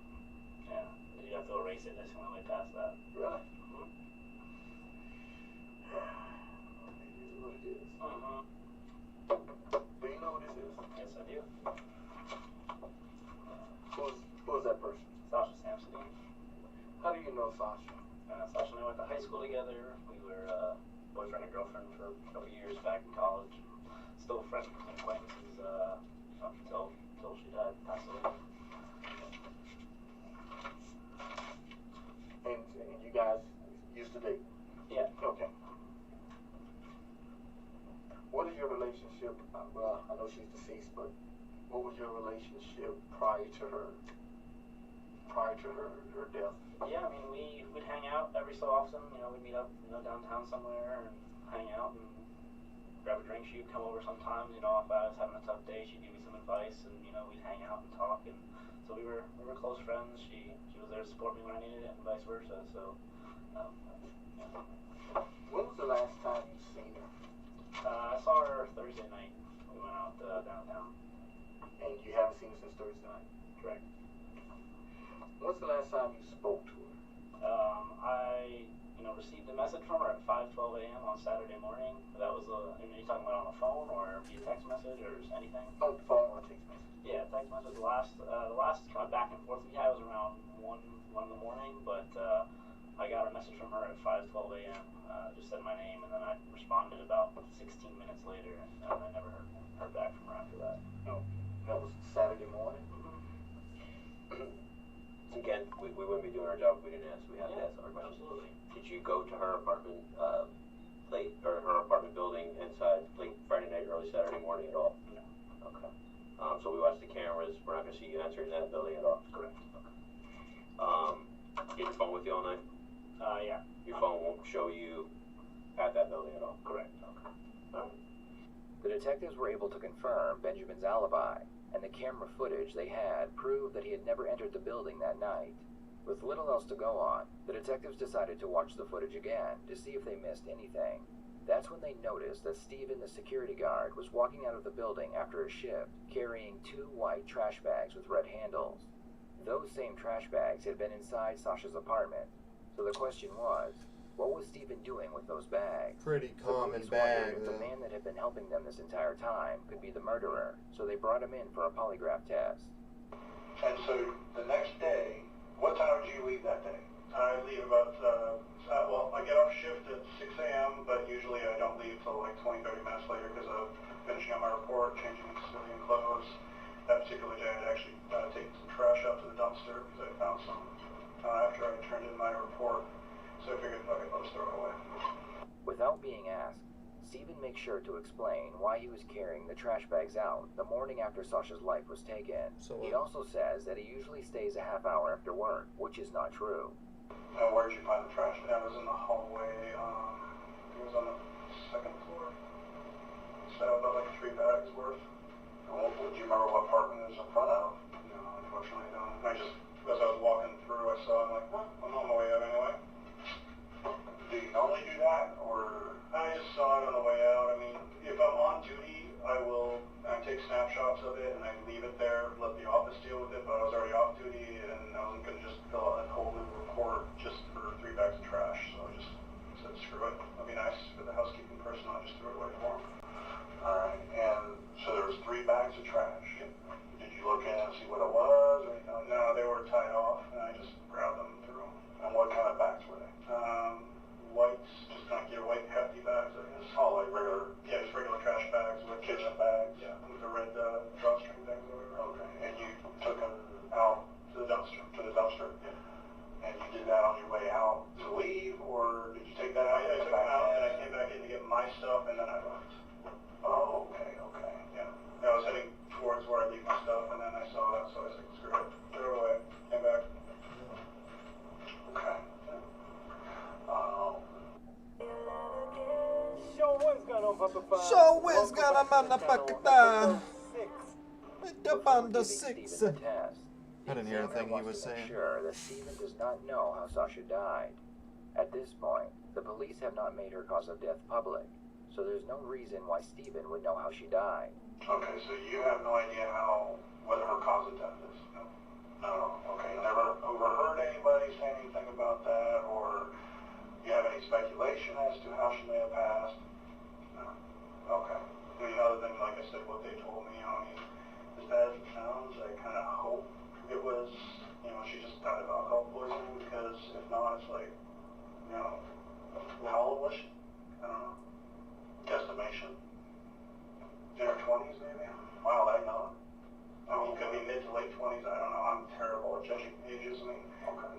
Yeah. You have to erase it. That's the only way past that. Really? What it is. Do you know who this is? Yes, I do. Who is that person? Sasha Samson. How do you know Sasha? Sasha and I went to high school together. We were boyfriend and girlfriend for a couple years back in college. Still friends and acquaintances until she died, passed away. And you guys used to date? Yeah. Okay. What is your relationship? Well, I know she's deceased, but what was your relationship prior to her death? Yeah, I mean, we'd hang out every so often. You know, we'd meet up, downtown somewhere and hang out and grab a drink. She'd come over sometimes. You know, if I was having a tough day, she'd give me some advice, and we'd hang out and talk. And so we were close friends. She was there to support me when I needed it, and vice versa. So. When was the last time you seen her? I saw her Thursday night. We went out downtown. And you haven't seen her since Thursday night? Correct. When's the last time you spoke to her? I received a message from her at 5:12 a.m. on Saturday morning. That was are you talking about on the phone or via text message or anything? On the phone or text message? Yeah, text message. The last kind of back and forth we had was around 1 in the morning, but I got a message from her at 5:12 a.m. Just said my name, and then I responded about 16 minutes later, and I never heard back from her after that. No, that was Saturday morning. Again, we wouldn't be doing our job if we didn't ask. We have to ask our questions. Absolutely. Did you go to her apartment late, or her apartment building inside late Friday night, early Saturday morning at all? No. Okay. So we watched the cameras. We're not going to see you entering that building at all. Correct. Okay. Get your phone with you all night? Yeah. Your phone won't show you at that building at all? Correct. Okay. All right. The detectives were able to confirm Benjamin's alibi, and the camera footage they had proved that he had never entered the building that night. With little else to go on, the detectives decided to watch the footage again to see if they missed anything. That's when they noticed that Steven, the security guard, was walking out of the building after a shift, carrying 2 white trash bags with red handles. Those same trash bags had been inside Sasha's apartment, so the question was, what was Steven doing with those bags? Pretty common the police bag, wondered if the man that had been helping them this entire time could be the murderer, so they brought him in for a polygraph test. And so the next day, what time did you leave that day? I leave about, I get off shift at 6 a.m., but usually I don't leave till like 20, 30 minutes later because I'm finishing up my report, changing civilian clothes. That particular day I'd actually taken some trash out to the dumpster because I found some after I turned in my report. So I figured I'd just throw it away. Without being asked, Steven makes sure to explain why he was carrying the trash bags out the morning after Sasha's life was taken. He also says that he usually stays a half hour after work, which is not true. Where did you find the trash? It was in the hallway. It was on the 2nd floor. So about like 3 bags worth. Well, do you remember what apartment it was in front of? No, unfortunately I don't. I just, as I was walking through, I saw, I'm like, I'm on my way out anyway. Do you know that, or I just saw it on the way out. I mean, if I'm on duty, I take snapshots of it and I leave it there, let the office deal with it, but I was already off duty and I wasn't going to just fill out a whole new report just for 3 bags of trash, so I just said screw it. It'll be nice for the housekeeping person, I just threw it away for them. Alright, and so there was 3 bags of trash. Did you look in and see what it was or anything? No, they were tied off and I just grabbed them and threw them. And what kind of bags were they? White, just like your white hefty bags, I guess. Oh, like regular, yeah, just regular trash bags with kitchen bags. Yeah, with the red drawstring things or whatever. Okay, and you took them out to the dumpster? Yeah. And you did that on your way out to leave, or did you take that out? I took them out and I came back in to get my stuff and then I left. Oh, okay, yeah. I was heading towards where I leave my stuff and then I saw that, so I was like, screw it, threw it away, came back. Okay. So what's going on, motherfucker? Up on the 6. I didn't hear a thing he was saying. Sure that Stephen does not know how Sasha died. At this point, the police have not made her cause of death public, so there's no reason why Stephen would know how she died. Okay, so you have no idea what her cause of death is? No. Okay, you never overheard anybody say anything about that, or you have any speculation as to how she may have passed? No. Okay. I mean, other than, like I said, what they told me, I mean, as bad as it sounds, I kind of hope it was, she just died of alcohol poisoning, because if not, it's like, how old was she? I don't know. Guesstimation. In her 20s, maybe? Wow, that young. I mean, could be mid to late 20s, I don't know. I'm terrible at judging ages. I mean,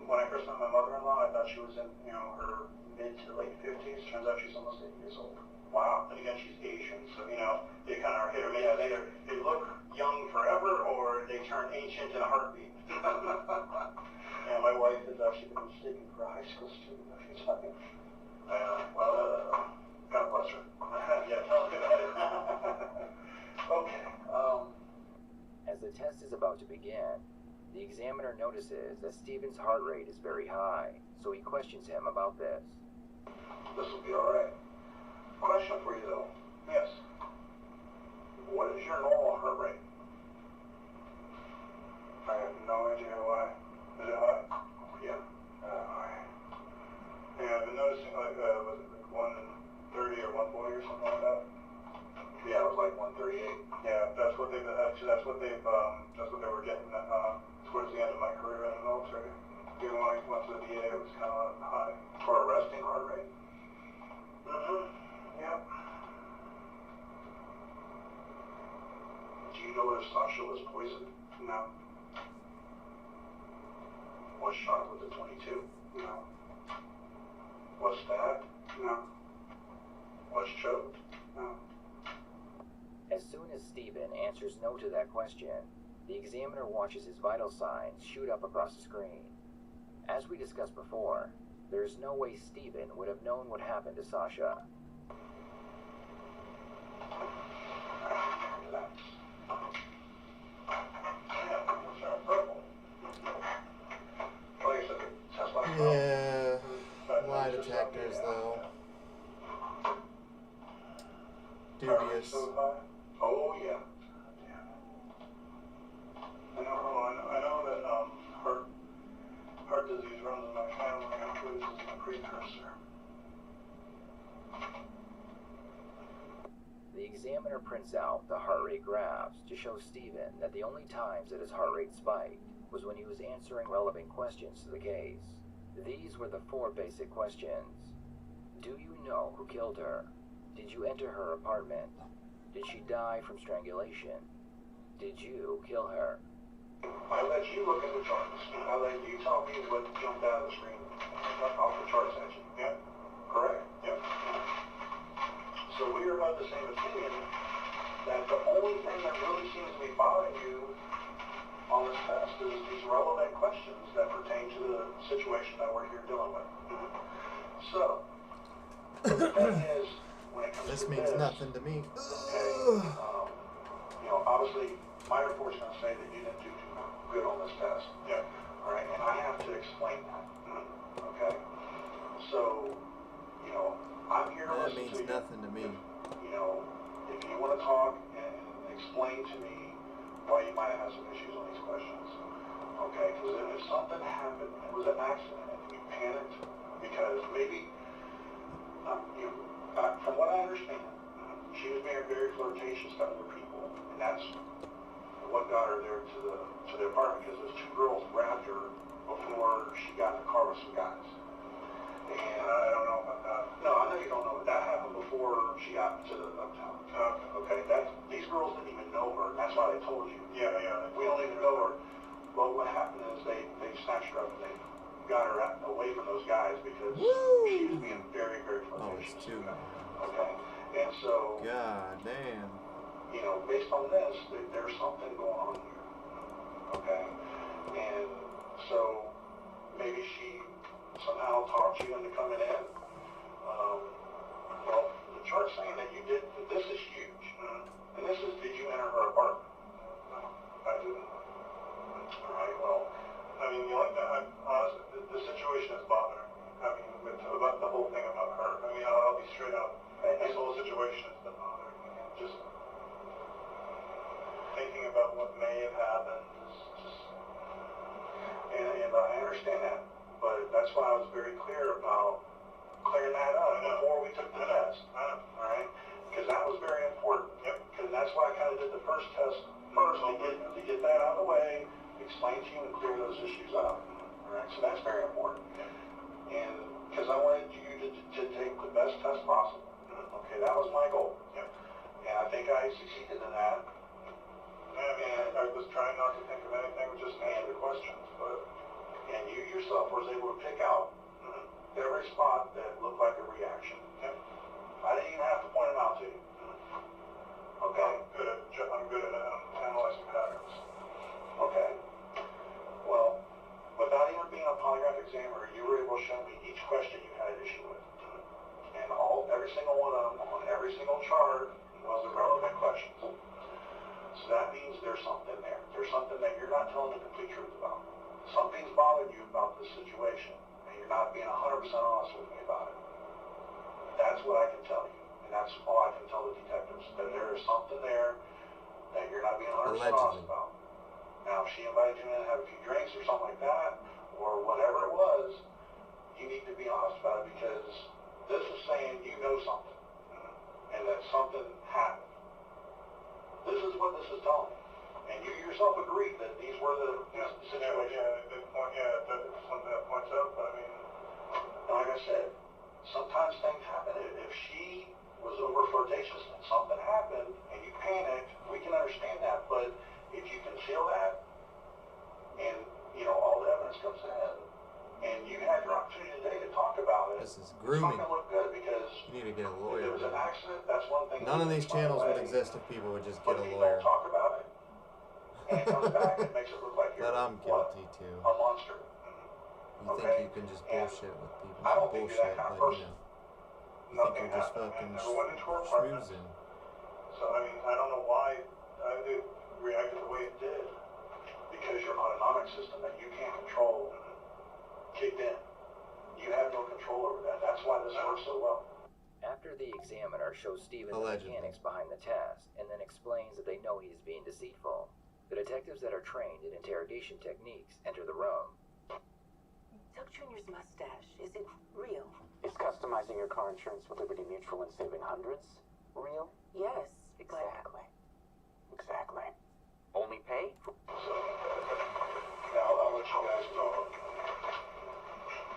when I first met my mother-in-law, I thought she was in, her mid to late 50s. Turns out she's almost 8 years old. Wow. And again, she's Asian, so, they kind of are hit or miss. Either they look young forever, or they turn ancient in a heartbeat. Yeah, my wife has actually been mistaken for a high school student a few times. Well, God bless her. Yeah, tell her about it. Okay, As the test is about to begin, the examiner notices that Stephen's heart rate is very high, so he questions him about this. This will be alright. Question for you, though. Yes. What is your normal heart rate? I have no idea why. Is it high? Yeah. High. Yeah, I've been noticing, was it like 130 or 140 or something like that? Yeah, it was like 138. Yeah, that's what they were getting towards the end of my career in the military. Even when I went to the VA, it was kind of high. For a resting heart rate? Yeah. Do you know if Sasha was poisoned? No. Was shot with a 22? No. Was stabbed? No. Was choked? No. As soon as Stephen answers no to that question, the examiner watches his vital signs shoot up across the screen. As we discussed before, there is no way Stephen would have known what happened to Sasha. Yeah, lie detectors though. Dubious. Oh yeah. I know that heart disease runs in my family. I'm sure this is a precursor. The examiner prints out the heart rate graphs to show Stephen that the only times that his heart rate spiked was when he was answering relevant questions to the case. These were the 4 basic questions. Do you know who killed her? Did you enter her apartment? Did she die from strangulation? Did you kill her? I let you look at the charts. I let you tell me what jumped out of the screen. Off the chart section. Yeah? Correct? Yep. So we are of the same opinion that the only thing that really seems to be bothering you on this test is these relevant questions that pertain to the situation that we're here dealing with. So, the thing is, when it comes this to means nothing to me. Okay, obviously, my report's going to say that you didn't do too good on this test. Yeah. All right, and I have to explain that. Okay. So, That means nothing to me. You know, if you want to talk and explain to me why you might have some issues on these questions. Okay, because if something happened, it was an accident, and you panicked, because maybe, from what I understand, she was being very flirtatious to other people, and that's what got her there to the apartment, because those two girls grabbed her before she got in the car with some guys. And I don't know about that. No, I know you don't know, but that happened before she got to the uptown. Okay, these girls didn't even know her, and that's why they told you. Yeah. We don't even know her. But what happened is they snatched her up and they got her away from those guys because she was being very, very flirtatious. Oh, it's too bad. Okay, and so. God damn. You know, based on this, there's something going on here. Okay, and so maybe she somehow talked you into coming in. Well, the chart's saying that you did. This is huge, and this is, did you enter her apartment? No, I didn't. All right. Well, I mean, honestly, the situation is bothering me. I mean, about the whole thing about her. I mean, I'll be straight up. This whole situation has been bothering me. And just thinking about what may have happened is just. And I understand that, but that's why I was very clear about clearing that up before we took the test. All right, because that was very important. Yep. Because that's why I kind of did the first test first to get that out of the way, explain to you and clear those issues up. All right, so that's very important. And because I wanted you to take the best test possible. Okay, that was my goal. Yep. And I think I succeeded in that. And I was trying not to think of anything, just answer the questions. And you yourself was able to pick out every spot that looked like a reaction. Yep. I didn't even have to point them out to you. Okay. I'm good at analyzing patterns. Okay. Well, without even being a polygraph examiner, you were able to show me each question you had an issue with. And every single one of them on every single chart was a relevant question. So that means there's something there. There's something that you're not telling the complete truth about. Something's bothering you about this situation, and you're not being 100% honest with me about it. That's what I can tell you, and that's all I can tell the detectives, that there is something there that you're not being 100% honest about. Now, if she invited you in to have a few drinks or something like that, or whatever it was, you need to be honest about it, because this is saying you know something, and that something happened. This is what this is telling me. And you yourself agreed that these were the situations. That's something that points out, but I mean, like I said, sometimes things happen. If she was over flirtatious and something happened and you panicked, we can understand that. But if you conceal that and, all the evidence comes in and you had your opportunity today to talk about it, This is grooming. it's not going to look good, because You need to get a if lawyer. it was an accident, that's one thing. None of these channels would exist if people would just get a lawyer. Talk about it. And it comes back and makes it look like you're But I'm guilty too. a monster. You think you can just bullshit with people? I don't think you're Bullshit, that kind of but person. you think you're just fucking schmoozing. So I mean, I don't know why it reacted the way it did, because your autonomic system that you can't control kicked in. You have no control over that. That's why this works so well. After the examiner shows Steven the Allegedly. mechanics behind the test and then explains that they know he is being deceitful, the detectives that are trained in interrogation techniques enter the room. Doug Jr.'s mustache, is it real? Is customizing your car insurance with Liberty Mutual and saving hundreds real? Yes, exactly. Exactly. Only pay? Now, I'll let you guys know.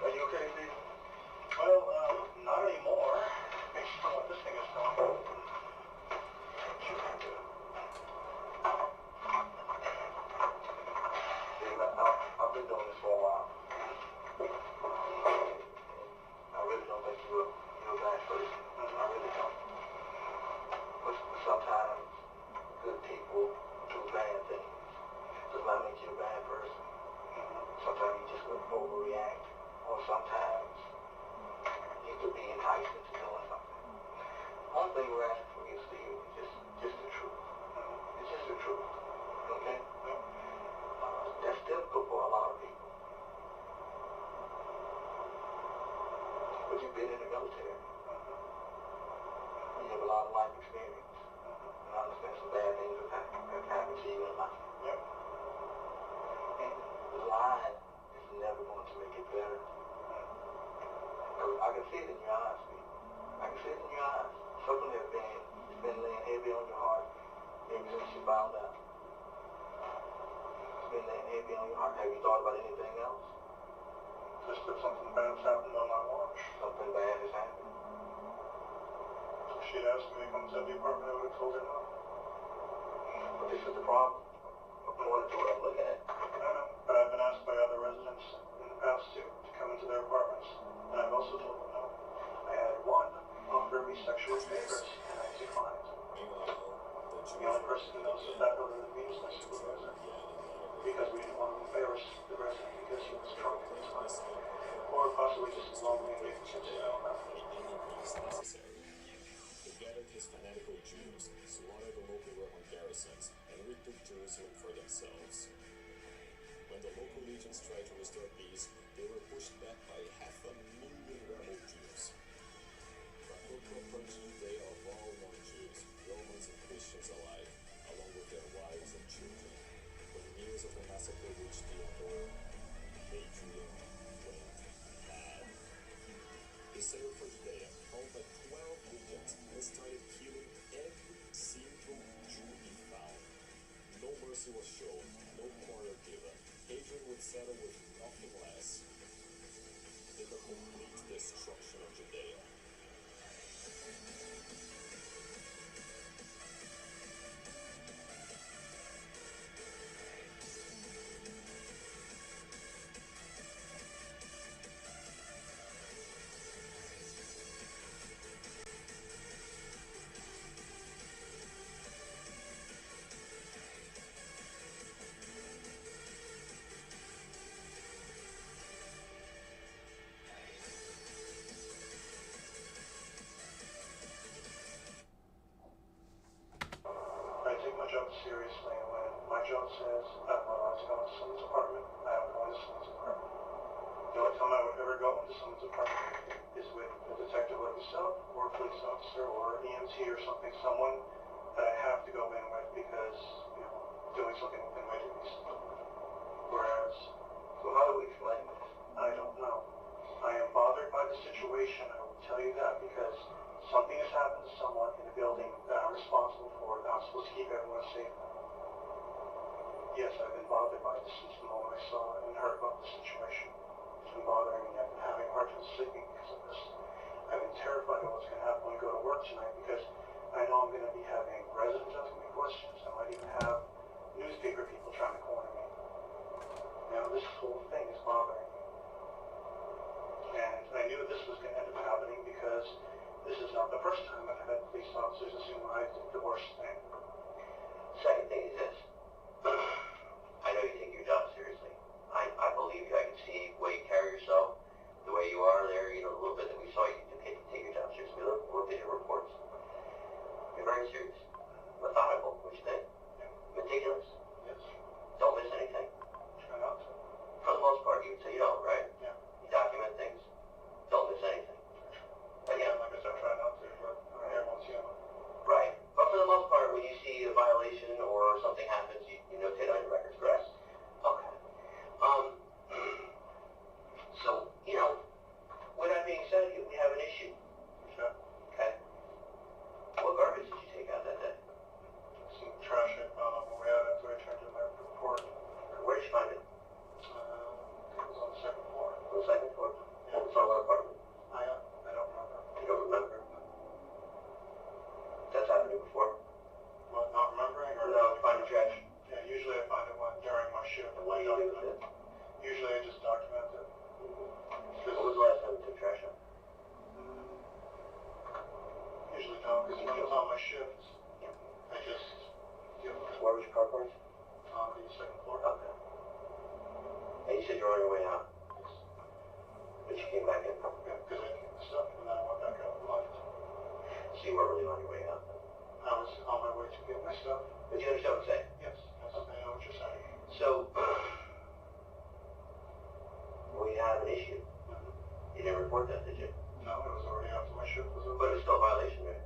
Are you okay, Steve? Well, not anymore. Based on what this thing is telling me. Steve, I've been doing this for a while. I really don't think you're a bad person. I really don't. But sometimes good people do bad things. Does not make you a bad person. Sometimes you just overreact. Or sometimes you could be enticed lot of life experience. And I understand some bad things have happened to you in life. Yep. And lying is never going to make it better. I can see it in your eyes, Pete. I can see it in your eyes. Something has been laying heavy on your heart ever since you found out. It's been laying heavy on your heart. Have you thought about anything else? Just that something bad's happened on my watch. Something bad has happened. If she'd asked me to come to the apartment, I would have told her no. But this is the problem. According to what I'm looking at. I know, but I've been asked by other residents in the past too to come into their apartments, and I've also told them no. I had one offer me sexual favors, and I declined. The only person who knows that other than me is my supervisor. Because we didn't want to embarrass the resident because he was drunk at the time. Or possibly just lonely and making sense, I don't know. He gathered his fanatical Jews, slaughtered the local Roman garrisons, and retook Jerusalem for themselves. When the local legions tried to restore peace, they were pushed back by 500,000 rebel Jews. Rakoko purged Judea of all non-Jews, Romans and Christians alike, along with their wives and children. When news of the massacre reached the emperor, Hadrian went mad. He sailed for Judea, followed by 12 legions, and started killing every single Jew he found. No mercy was shown, no quarter given. Hadrian would settle with nothing less than the complete destruction of Judea. I take my job seriously, and when my job says I'm not allowed to go into someone's apartment, I don't go into someone's apartment. The only time I would ever go into someone's apartment is with a detective like yourself, or a police officer, or an EMT or something, someone that I have to go in with because, you know, doing something within my duties. Whereas, so how do we explain this? I don't know. I am bothered by the situation, I will tell you that, because something has happened to someone in a building that I'm responsible for, and I'm supposed to keep everyone safe. Yes, I've been bothered by this since the moment I saw and heard about the situation. It's been bothering me. I've been having a hard time sleeping because of this. I've been terrified of what's going to happen when I go to work tonight because I know I'm going to be having residents asking me questions. I might even have newspaper people trying to corner me. Now, this whole thing is bothering me. And I knew this was going to end up happening because this is not the first time I've had police officers assume I did the worst thing. Second thing is this. I know you take your job seriously. I believe you. I can see the way you carry yourself, the way you are there, you know, a little bit that we saw you take your job seriously. We looked at your reports. You're very serious. Methodical, what you think? Meticulous. Yes. Don't miss anything. Try not to. For the most part, you would say you don't, right? Yeah. You document things. Don't miss anything. Again, like I said, I try not to, but everyone's human. Right. But for the most part, when you see a violation or something happens, you notate on your records, correct? Okay. So, you know, with that being said, we have an issue. Sure. Okay. What garbage did you take out that day? Some trash I found on the way out after I turned in my report. Where did you find it? It was on the second floor. On the second floor? Yeah. It's on what apartment? I don't remember. You don't remember? That's happened to you before? What, not remembering? Or No, find the trash. Yeah, usually I find it during my shift. And what do you do with it? Usually I just document it. What was the last time you took trash out? Usually don't, because when it's on my shift, I just deal with it. Where was your car parked? On the second floor. Okay. And you said you're on your way out? Yes. But you came back in? Yeah, because I came the stuff and then I went back out and left. So you weren't really on your way out then? I was on my way to get my stuff. But you understand what I'm saying? Yes, I know what you're saying. So, we have an issue. You didn't report that, did you? No, it was already after my shift was over. But it's still a violation, right?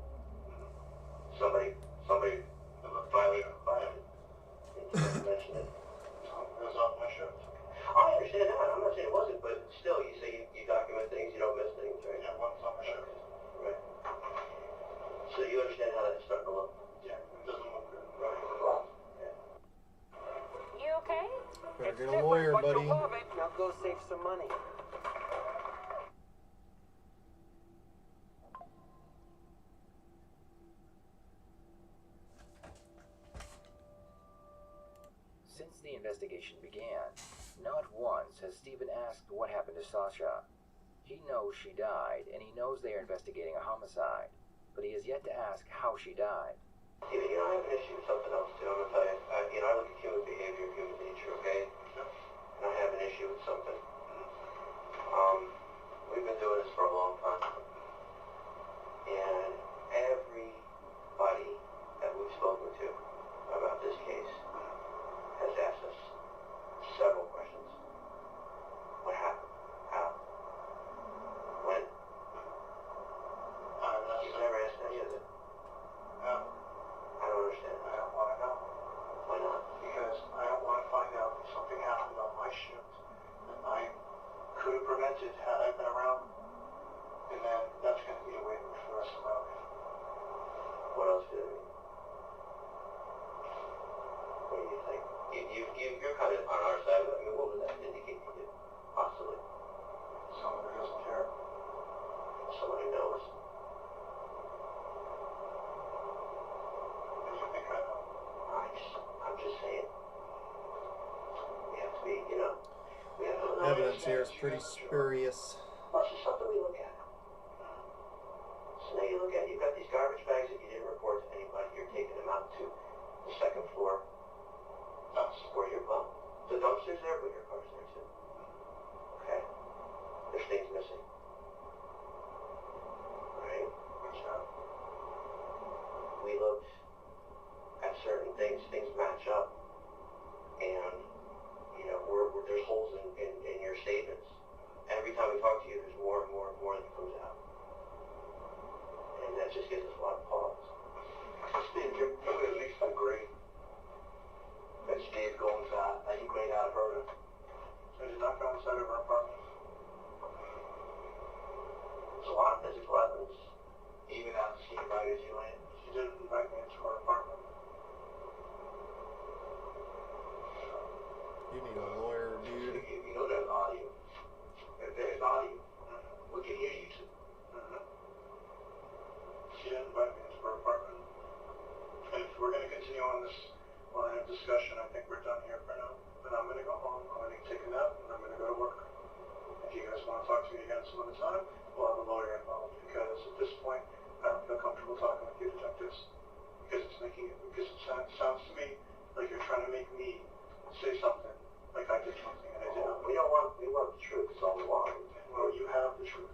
you understand how that's starting to look? Yeah, it doesn't look good. Right. Yeah. You okay? Better get a lawyer, buddy. Now go save some money. Since the investigation began, not once has Stephen asked what happened to Sasha. He knows she died, and he knows they are investigating a homicide, but he has yet to ask how she died. You know, I have an issue with something else too. I'm gonna tell you. I look at human behavior, human nature, okay? And I have an issue with something. We've been doing this for a long time, and everybody that we've spoken to about this case has asked us several questions. What happened? How? When? You've never asked any of it. No. I don't understand. I don't want to know. Why not? Because I don't want to find out if something happened on my shift that I could have prevented had I been around. And then that's going to be a way for the rest of my life. What else did it mean? What do you think? You're kind of on our side of it. I mean, what would that indicate to you? Possibly. Someone who doesn't care. Someone who knows. And you think I know? I'm just saying. We have to be, you know. We have to Evidence here is pretty spurious. Well, it's just something we look at. So now you look at it, you've got these garbage bags that you didn't report to anybody. You're taking them out to the second floor. Where your the dumpster's there, but your car's there too. Okay? There's things missing. Right? We looked at certain things match up. And, you know, there's holes in your statements. Every time we talk to you, there's more and more and more that comes out. And that just gives us a lot of pause. Steve, you would at least agree that Steve Gonzalez, that he may not have heard it. I did not go inside of her apartment. There's a lot of physical evidence. Even after she invited you in, she didn't invite me into her apartment. You need a lawyer, dude. You know there's audio. There's audio. We can hear you too. She didn't invite me into her apartment. And if we're going to continue on this line of discussion, I think we're done here for now. Then I'm going to go home, I'm going to take a nap, and I'm going to go to work. If you guys want to talk to me again some other time, we'll have a lawyer involved. Because at this point, I don't feel comfortable talking with you detectives. Because it sounds to me like you're trying to make me say something like I did something and I did not. We want the truth. It's all we want. Well, you have the truth.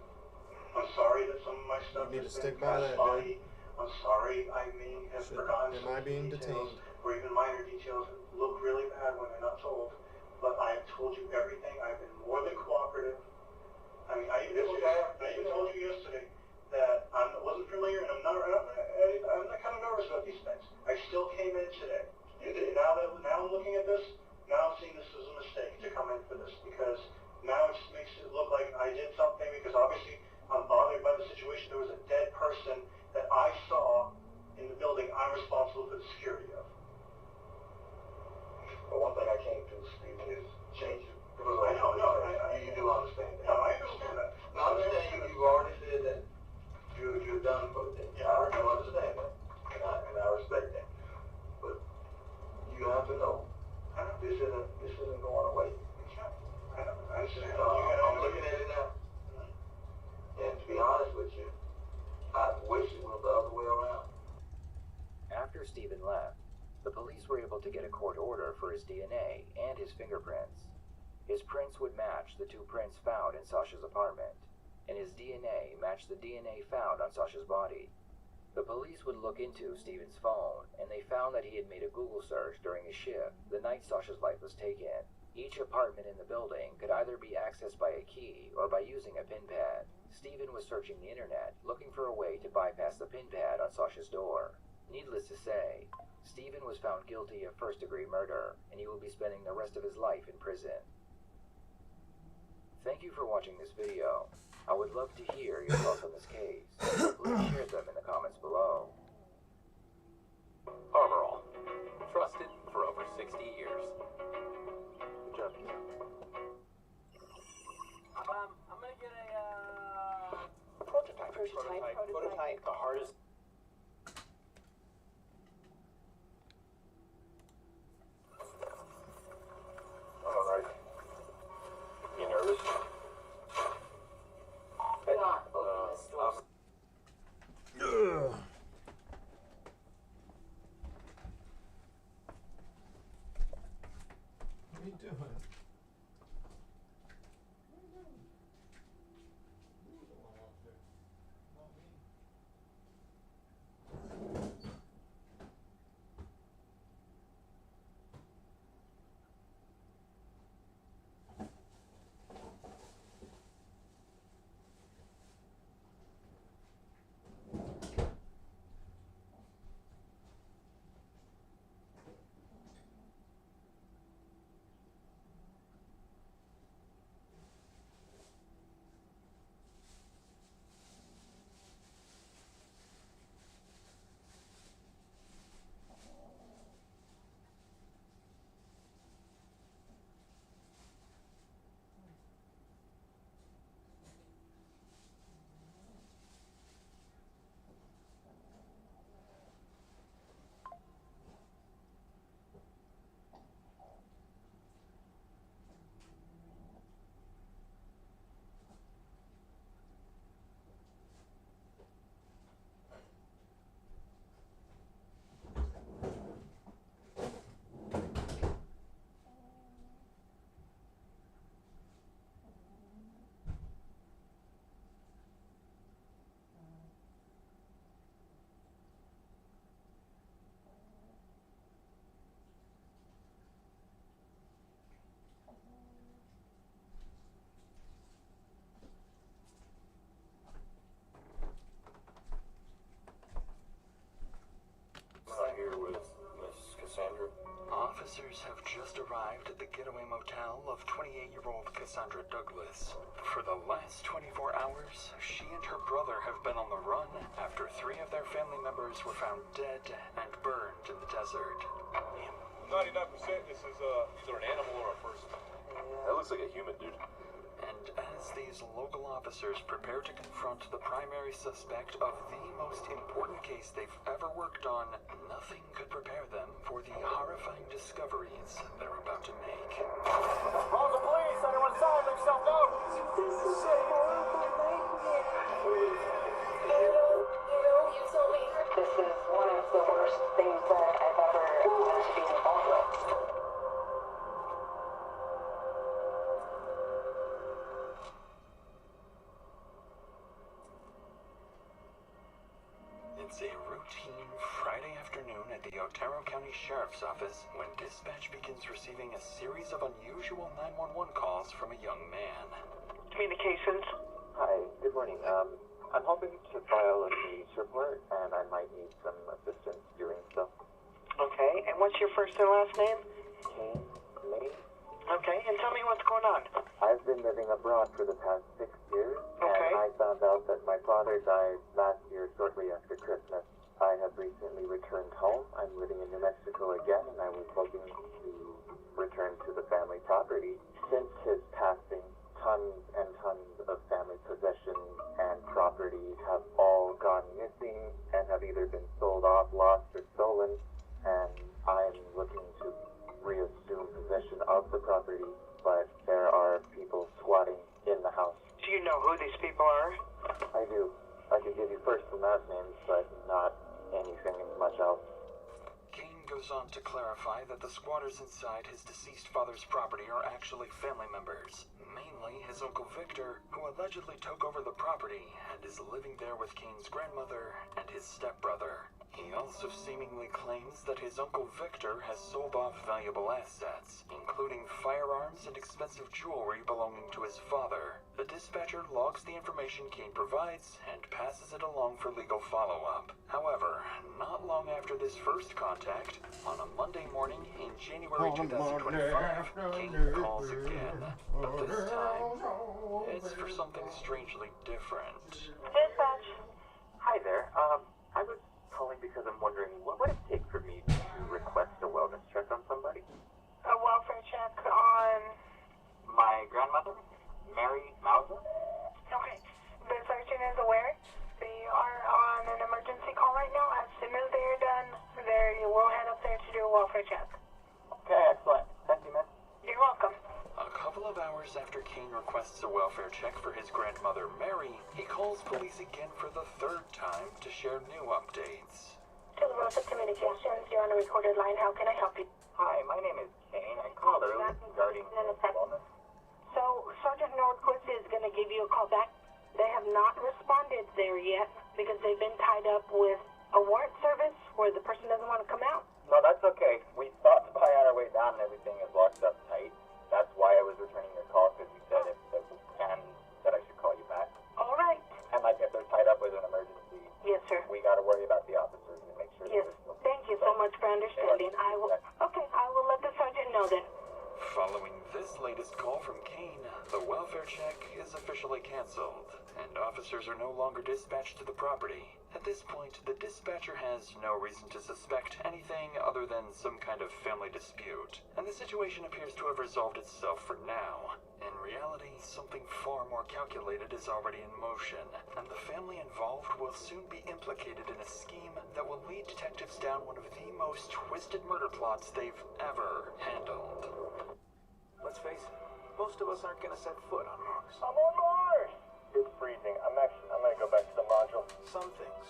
I'm sorry that some of my stuff You need to has stick been by that, spotty. I'm sorry I may have forgotten Am I some being details, detained? or even minor details that look really bad when they're not told. But I have told you everything. I've been more than cooperative. I mean, I even told you yesterday that I wasn't familiar, and I'm kind of nervous about these things. I still came in today. Now I'm looking at this. Now I'm seeing this as a mistake to come in for this, because now it just makes it look like I did something, because obviously I'm bothered by the situation. There was a dead person that I saw in the building I'm responsible for the security of. But one thing I can't do, Stephen, is change it. I know, You do understand that. No, I understand that. No, I understand you've already said that you're done for the day. Yeah, I do understand that. And I respect that. But you have to know, this isn't going away. I understand. I'm looking at it now. And to be honest with you, I wish it was the other way around. After Stephen left, the police were able to get a court order for his DNA and his fingerprints. His prints would match the two prints found in Sasha's apartment, and his DNA matched the DNA found on Sasha's body. The police would look into Stephen's phone, and they found that he had made a Google search during his shift the night Sasha's life was taken. Each apartment in the building could either be accessed by a key or by using a pin pad. Stephen was searching the internet, looking for a way to bypass the pin pad on Sasha's door. Needless to say, Stephen was found guilty of first-degree murder, and he will be spending the rest of his life in prison. Thank you for watching this video. I would love to hear your thoughts on this case. Please share them in the comments below. prototype. The hardest. All right. You nervous? Not open this door. Ugh. What are you doing? Here with Miss Cassandra. Officers have just arrived at the getaway motel of 28-year-old Cassandra Douglas. For the last 24 hours, she and her brother have been on the run after 3 of their family members were found dead and burned in the desert. 99% this is either an animal or a person. That looks like a human, dude. And as these local officers prepare to confront the primary suspect of the most important case they've ever worked on, nothing could prepare them for the horrifying discoveries they're about to make. Call the police! Anyone inside, make yourself known! This is a horrible nightmare. You told me. This is one of the worst things that I've ever had to be involved with. It's a routine Friday afternoon at the Otero County Sheriff's Office when dispatch begins receiving a series of unusual 911 calls from a young man. Communications. Hi, good morning. I'm hoping to file a police report, and I might need some assistance doing so. Okay, and what's your first and last name? Kane May. Okay, and tell me what's going on. I've been living abroad for the past 6 years, and I found out that my father died last year shortly after Christmas. I have recently returned home. I'm living in New Mexico again, and I was hoping to return to the family property. Since his passing, tons and tons of family possessions and property have all gone missing and have either been sold off, lost, or stolen, and I'm looking to reassume possession of the property, but there are people squatting in the house. Do you know who these people are? I do. I could give you first and last names, but not anything much else. Kane goes on to clarify that the squatters inside his deceased father's property are actually family members, mainly his Uncle Victor, who allegedly took over the property and is living there with Kane's grandmother and his stepbrother. He also seemingly claims that his Uncle Victor has sold off valuable assets, including firearms and expensive jewelry belonging to his father. The dispatcher logs the information Kane provides and passes it along for legal follow-up. However, not long after this first contact, on a Monday morning in January 2025, Kane calls again. But this time, it's for something strangely different. Dispatch. Hi there. I was calling because I'm wondering what would it take for me to request a wellness check on somebody? A welfare check on... My grandmother, Mary Mauser. Okay. The surgeon is aware. They are welfare check. Okay, excellent. Thank you, miss. You're welcome. A couple of hours after Kane requests a welfare check for his grandmother, Mary, he calls police again for the third time to share new updates. To the Rosa Communications, you're on a recorded line. How can I help you? Hi, my name is Kane. I called earlier regarding wellness. So, Sergeant Nordquist is going to give you a call back. They have not responded there yet because they've been tied up with a warrant service where the person doesn't want to come out. No, that's okay. We stopped by on our way down and everything is locked up tight. That's why I was returning your call, because you said if we can, that I should call you back. All right. And like if they're tied up with an emergency, yes, sir. We got to worry about the officers and make sure. Yes. Thank you so much for understanding. I will let the sergeant know then. Following this latest call from Kane, the welfare check is officially canceled, and officers are no longer dispatched to the property. At this point, the dispatcher has no reason to suspect anything other than some kind of family dispute, and the situation appears to have resolved itself for now. In reality, something far more calculated is already in motion, and the family involved will soon be implicated in a scheme that will lead detectives down one of the most twisted murder plots they've ever handled. Let's face it, most of us aren't gonna set foot on Mars. I'm on Mars! It's freezing. I'm gonna go back to the module. Some things.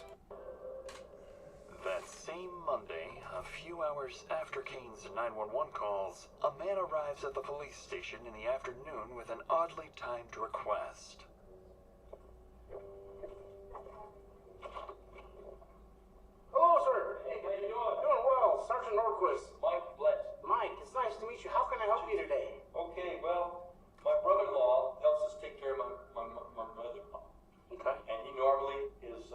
That same Monday, a few hours after Kane's 911 calls, a man arrives at the police station in the afternoon with an oddly timed request. Hello, sir. Hey, how you doing? Doing well. Sergeant Nordquist. Mike Bless. Mike, it's nice to meet you. How can I help you today? Okay, well, my brother-in-law helps us take care of my mother-in-law. Okay. And he normally is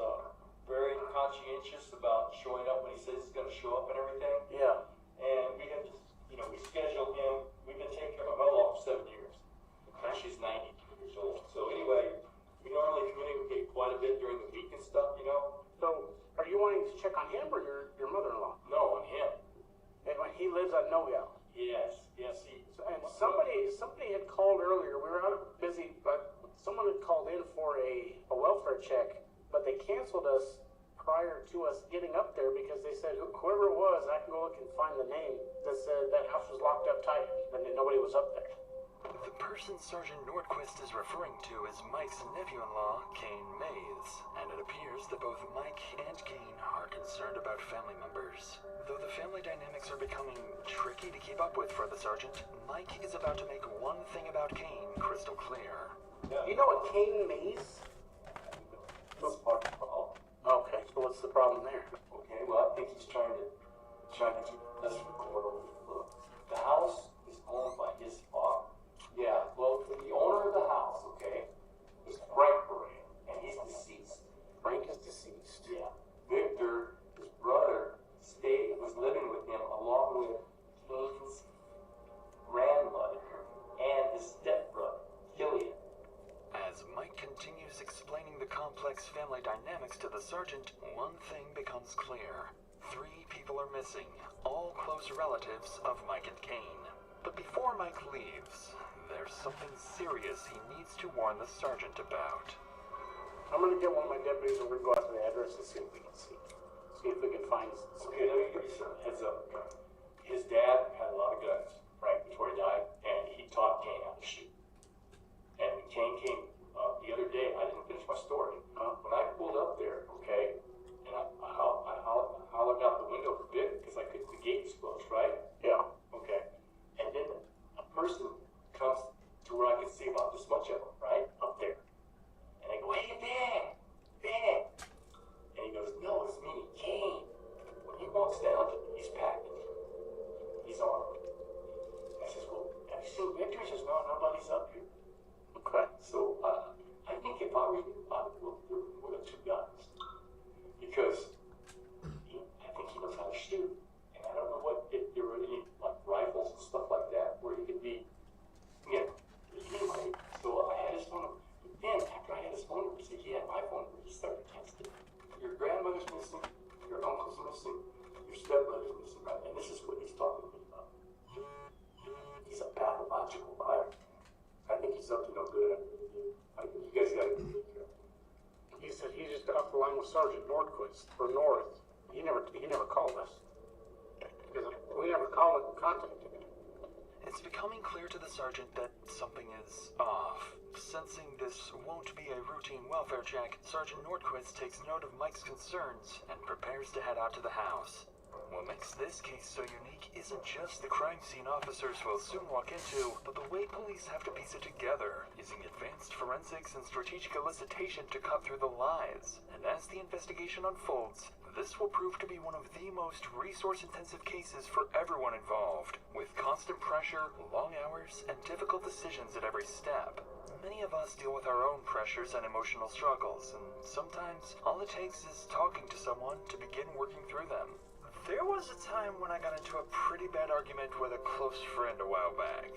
very conscientious about showing up when he says he's going to show up and everything. Yeah. And we have to, we schedule him. We've been taking care of my mother-in-law for 7 years. And she's 90 years old. So anyway, we normally communicate quite a bit during the week and stuff, So, are you wanting to check on him or your mother-in-law? No, on him. And he lives at Noel. Yes. And somebody had called earlier. We were out busy, but someone had called in for a welfare check, but they canceled us prior to us getting up there because they said whoever it was, I can go look and find the name, that said that house was locked up tight and nobody was up there. The person Sergeant Nordquist is referring to is Mike's nephew-in-law, Kane Mays, and it appears that both Mike and Kane are concerned about family members. Though the family dynamics are becoming tricky to keep up with for the sergeant, Mike is about to make one thing about Kane crystal clear. You know what Kane Mays? Okay, so what's the problem there? Okay, well, I think he's trying to keep us from going over the book. The house is owned by his father. Yeah, well, the owner of the house, okay, is Frank Moran, and he's deceased. Frank is deceased. Yeah. Victor, his brother, was living with him along with Kane's grandmother and his stepbrother, Killian. As Mike continues explaining the complex family dynamics to the sergeant, one thing becomes clear. 3 people are missing, all close relatives of Mike and Kane. But before Mike leaves, there's something serious he needs to warn the sergeant about. I'm gonna get one of my deputies and we're gonna go out to the address and see if we can see if we can find some. Okay, let me give you some heads up. His dad had a lot of guns, right, before he died, and he taught Kane how to shoot. And when Kane came the other day, I didn't finish my story. When I pulled up there, okay, and I hollered out the window for Vic because the gate was closed, right? Yeah. Okay. And then a person comes to where I can see about this much of him, right? Up there. And I go, hey, Ben! And he goes, no, it's me, Kane. When he walks down, he's packed. He's armed. I says, well, have you seen Victor? He says, no, nobody's up here. Okay. So, I think if I were you, I would look with the 2 guns. Because I think he knows how to shoot. And I don't know if there were any rifles and stuff like that where he could be, anyway. So I had his phone number. Then after I had his phone number, he said he had my phone number. He started texting. Your grandmother's missing, your uncle's missing, your stepbrother's missing, right? And this is what he's talking to me about. He's a pathological liar. I think he's up to no good. You guys gotta be careful. He said he just got off the line with Sergeant Nordquist, or North. He never called us. Because We never contacted him. It's becoming clear to the sergeant that something is off. Sensing this won't be a routine welfare check, Sergeant Nordquist takes note of Mike's concerns and prepares to head out to the house. What makes this case so unique isn't just the crime scene officers will soon walk into, but the way police have to piece it together, using advanced forensics and strategic elicitation to cut through the lies. And as the investigation unfolds, this will prove to be one of the most resource-intensive cases for everyone involved, with constant pressure, long hours, and difficult decisions at every step. Many of us deal with our own pressures and emotional struggles, and sometimes all it takes is talking to someone to begin working through them. There was a time when I got into a pretty bad argument with a close friend a while back,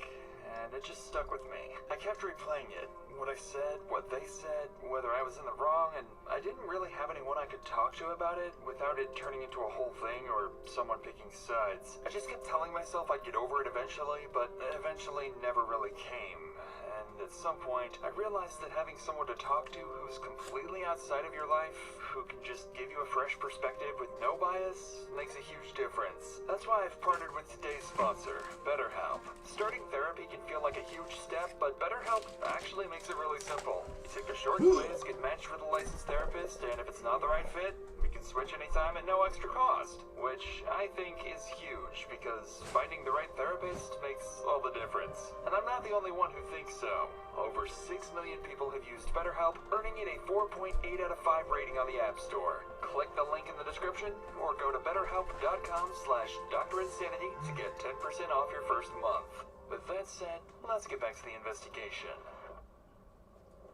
and it just stuck with me. I kept replaying it, what I said, what they said, whether I was in the wrong, and I didn't really have anyone I could talk to about it without it turning into a whole thing or someone picking sides. I just kept telling myself I'd get over it eventually, but eventually never really came. And at some point, I realized that having someone to talk to who's completely outside of your life, who can just give you a fresh perspective with no bias, makes a huge difference. That's why I've partnered with today's sponsor, BetterHelp. Starting therapy can feel like a huge step, but BetterHelp actually makes it really simple. You take a short quiz, get matched with a licensed therapist, and if it's not the right fit, we can switch anytime at no extra cost, which I think is huge because finding the right therapist makes all the difference. And I'm not the only one who thinks so. Over 6 million people have used BetterHelp, earning it a 4.8 out of 5 rating on the App Store. Click the link in the description or go to betterhelp.com/DrInsanity to get 10% off your first month. With that said, let's get back to the investigation.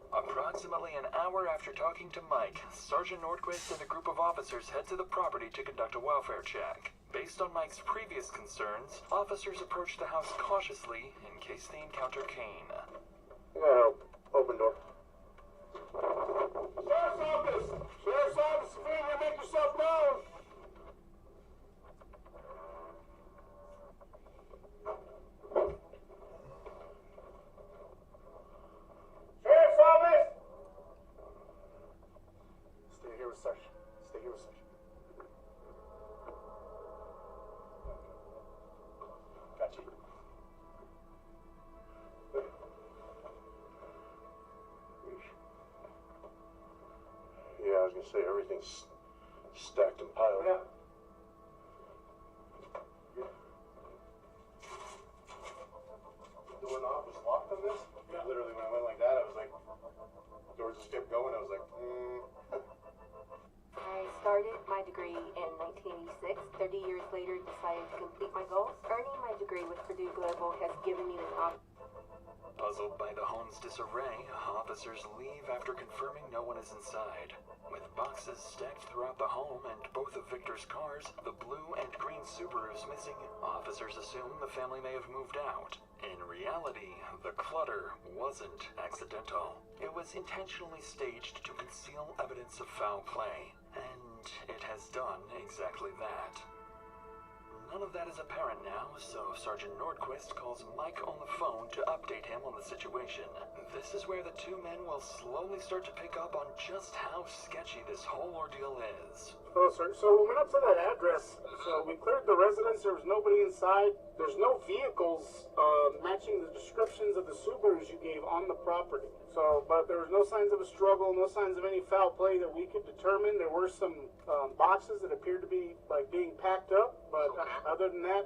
Approximately an hour after talking to Mike, Sergeant Nordquist and a group of officers head to the property to conduct a welfare check. Based on Mike's previous concerns, officers approach the house cautiously in case they encounter Kane. Yeah, open door. Sheriff's office! Sheriff's office, if you make yourself known! Sheriff's office! Stay here with Sergeant. Stay here with Sergeant. Gotcha. Yeah, I was gonna say everything's stacked and piled. Yeah. The doorknob was locked on this? Yeah. Literally, when I went like that, I was like, the door just kept going. I was like, I started my degree in 1986. 30 years later, decided to complete my goals. Earning my degree with Purdue Global has given me this opportunity. Puzzled by the home's disarray, officers leave after confirming no one is inside. With boxes stacked throughout the home and both of Victor's cars, the blue and green Subarus missing, officers assume the family may have moved out. In reality, the clutter wasn't accidental. It was intentionally staged to conceal evidence of foul play, and it has done exactly that. None of that is apparent now, so Sergeant Nordquist calls Mike on the phone to update him on the situation. This is where the two men will slowly start to pick up on just how sketchy this whole ordeal is. Oh, sir. So we went up to that address. So we cleared the residence. There was nobody inside. There's no vehicles matching the descriptions of the Subarus you gave on the property. So, but there was no signs of a struggle, no signs of any foul play that we could determine. There were some boxes that appeared to be like being packed up, but other than that,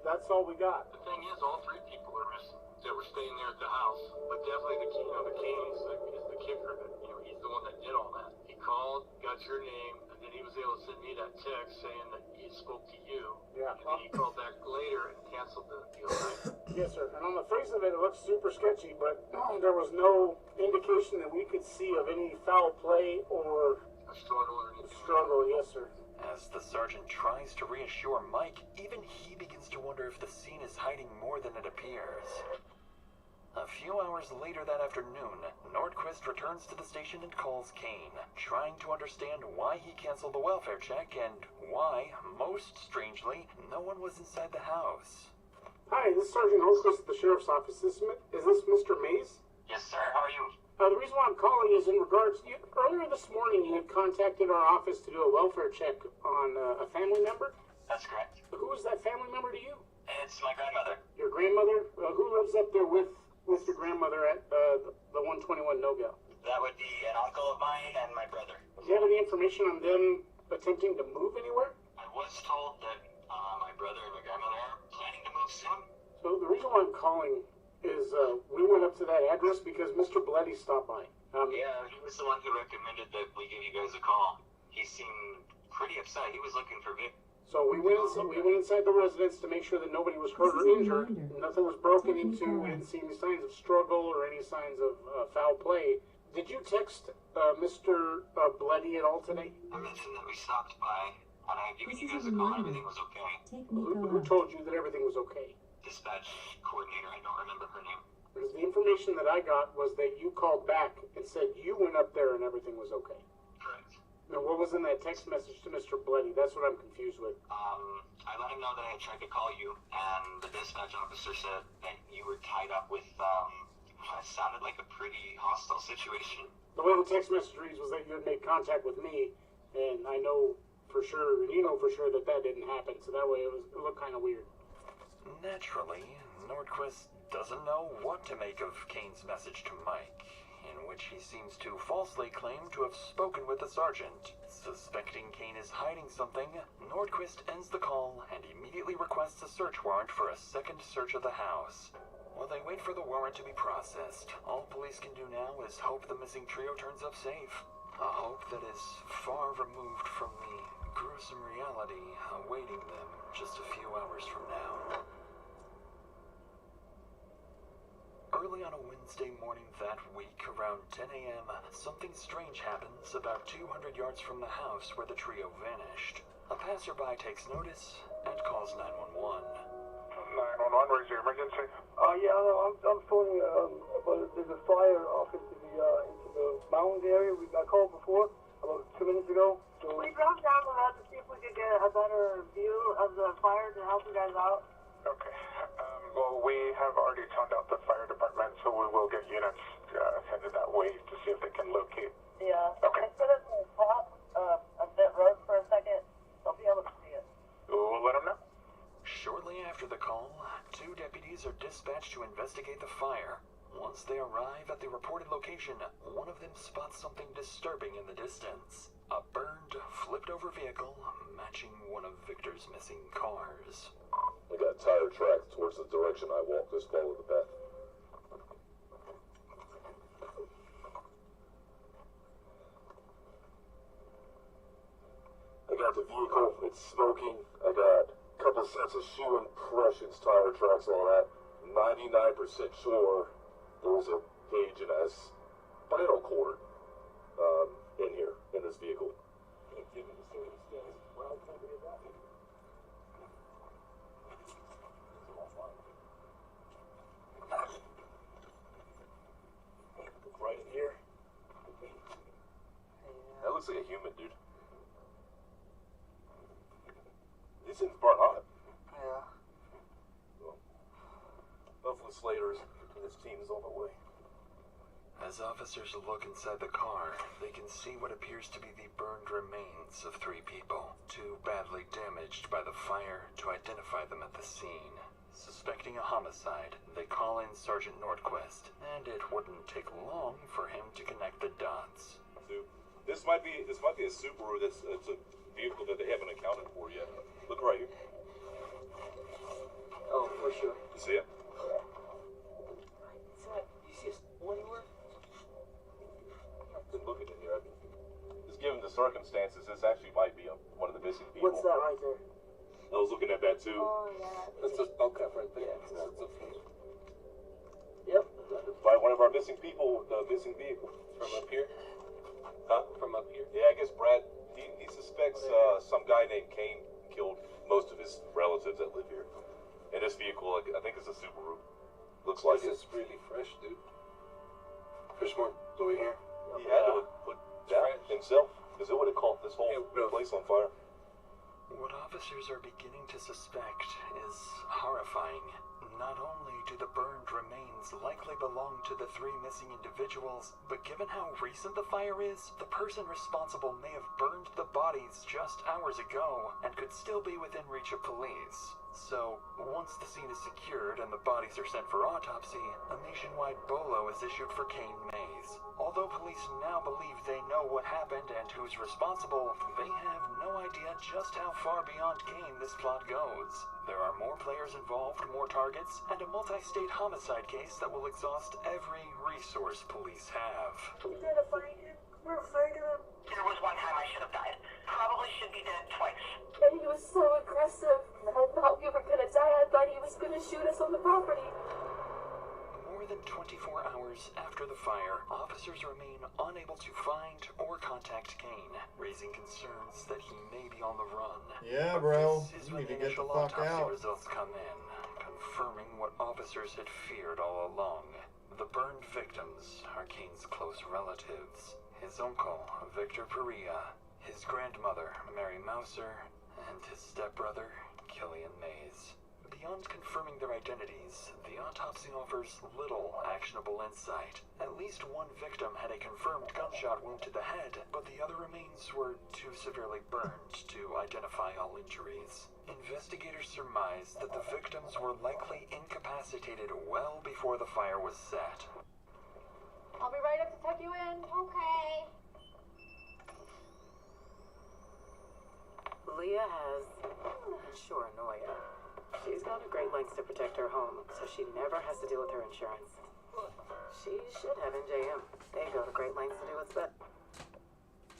that's all we got. The thing is, all three people are missing that were staying there at the house. But definitely the king is the kicker. That he's the one that did all that. He called, got your name, and then he was able to send me that text saying that he spoke to you. Yeah. And then he called back later and canceled the deal, right? Yes, sir. And on the face of it, it looks super sketchy, but there was no indication that we could see of any foul play or a struggle or anything. Struggle, yes, sir. As the sergeant tries to reassure Mike, even he begins to wonder if the scene is hiding more than it appears. A few hours later that afternoon, Nordquist returns to the station and calls Kane, trying to understand why he canceled the welfare check and why, most strangely, no one was inside the house. Hi, this is Sergeant Nordquist at the Sheriff's Office. Is this Mr. Mays? Yes, sir. How are you? The reason why I'm calling is in regards to earlier this morning you had contacted our office to do a welfare check on a family member. That's correct. Who is that family member to you? It's my grandmother. Your grandmother? Who lives up there with your grandmother at the 121 Nobel? That would be an uncle of mine and my brother. Do you have any information on them attempting to move anywhere? I was told that my brother and my grandmother are planning to move soon. So the reason why I'm calling is we went up to that address because Mr. Bleddy stopped by. Yeah, he was the one who recommended that we give you guys a call. He seemed pretty upset. He was looking for Vic. So we went inside the residence to make sure that nobody was hurt or injured. Nothing was broken into. We didn't see any signs of struggle or any signs of foul play. Did you text Mr. Bleddy at all today? I mentioned that we stopped by and I had given you guys a call and everything was okay. Who told you that everything was okay? Dispatch coordinator, I don't remember her name. Because the information that I got was that you called back and said you went up there and everything was okay. Correct. Now, what was in that text message to Mr. Bleddy? That's what I'm confused with. I let him know that I had tried to call you, and the dispatch officer said that you were tied up with, what sounded like a pretty hostile situation. The way the text message reads was that you had made contact with me, and I know for sure, and you know for sure that didn't happen, so that way it looked kind of weird. Naturally, Nordquist doesn't know what to make of Kane's message to Mike, in which he seems to falsely claim to have spoken with the sergeant. Suspecting Kane is hiding something, Nordquist ends the call and immediately requests a search warrant for a second search of the house. While they wait for the warrant to be processed, all police can do now is hope the missing trio turns up safe. A hope that is far removed from the gruesome reality awaiting them just a few hours from now. Early on a Wednesday morning that week, around 10 a.m., something strange happens about 200 yards from the house where the trio vanished. A passerby takes notice and calls 911. 911, where's your emergency? I'm phoning about there's a fire off into the mountains area. I called before, about 2 minutes ago. So we drove down the road to see if we could get a better view of the fire to help you guys out. Okay. Well, we have already toned out the fire department, so we will get units headed that way to see if they can locate. Yeah. Okay. I stood at the top of that road for a second. I'll be able to see it. We'll let them know. Shortly after the call, 2 deputies are dispatched to investigate the fire. Once they arrive at the reported location, one of them spots something disturbing in the distance. A burned, flipped-over vehicle matching one of Victor's missing cars. I got tire tracks towards the direction I walked. Just follow the path. I got the vehicle. It's smoking. I got a couple sets of shoe impressions, tire tracks, all that. 99% sure there was a gauge and a spinal cord in here, in this vehicle. Right in here. That looks like a human, dude. These things burn hot. Yeah. Well, hopefully Slater's and his team is on the way. As officers look inside the car, they can see what appears to be the burned remains of 3 people, 2 badly damaged by the fire to identify them at the scene. Suspecting a homicide, they call in Sergeant Nordquist, and it wouldn't take long for him to connect the dots. Dude, this might be a Subaru. It's a vehicle that they haven't accounted for yet. Look right here. Oh, for sure. You see it? You see a spool anywhere? Been looking in here. Just given the circumstances, this actually might be one of the missing people. What's that right there? I was looking at that too. Oh, yeah. That's a smoke cover right there. Yep. By one of our missing people, the missing vehicle. From up here? Huh? From up here? Yeah, I guess Brad, he suspects some guy named Kane killed most of his relatives that live here. And this vehicle, I think it's a Subaru. Looks like This is really fresh, dude. Freshmore, over here. He had to put that himself, because it would have caught this whole place on fire. What officers are beginning to suspect is horrifying. Not only do the burned remains likely belong to the 3 missing individuals, but given how recent the fire is, the person responsible may have burned the bodies just hours ago and could still be within reach of police. So, once the scene is secured and the bodies are sent for autopsy, a nationwide bolo is issued for Kane Mays. Although police now believe they know what happened and who's responsible, they have no idea just how far beyond Kane this plot goes. There are more players involved, more targets, and a multi-state homicide case that will exhaust every resource police have. We gotta find him. We're afraid of him. There was one time I should have died. Probably should be dead twice. And he was so aggressive. I thought we were gonna die. I thought he was gonna shoot us on the property. More than 24 hours after the fire, officers remain unable to find or contact Kane, raising concerns that he may be on the run. Yeah, bro. This is You when need the to get the initial fuck autopsy out. results come in, confirming what officers had feared all along. The burned victims are Kane's close relatives. His uncle, Victor Perea, his grandmother, Mary Mouser, and his stepbrother, Killian Mays. Beyond confirming their identities, the autopsy offers little actionable insight. At least one victim had a confirmed gunshot wound to the head, but the other remains were too severely burned to identify all injuries. Investigators surmise that the victims were likely incapacitated well before the fire was set. I'll be right up to tuck you in. Okay. Leah has, sure, Noia. She's gone to great lengths to protect her home, so she never has to deal with her insurance. She should have NJM. They go to great lengths to do what's best.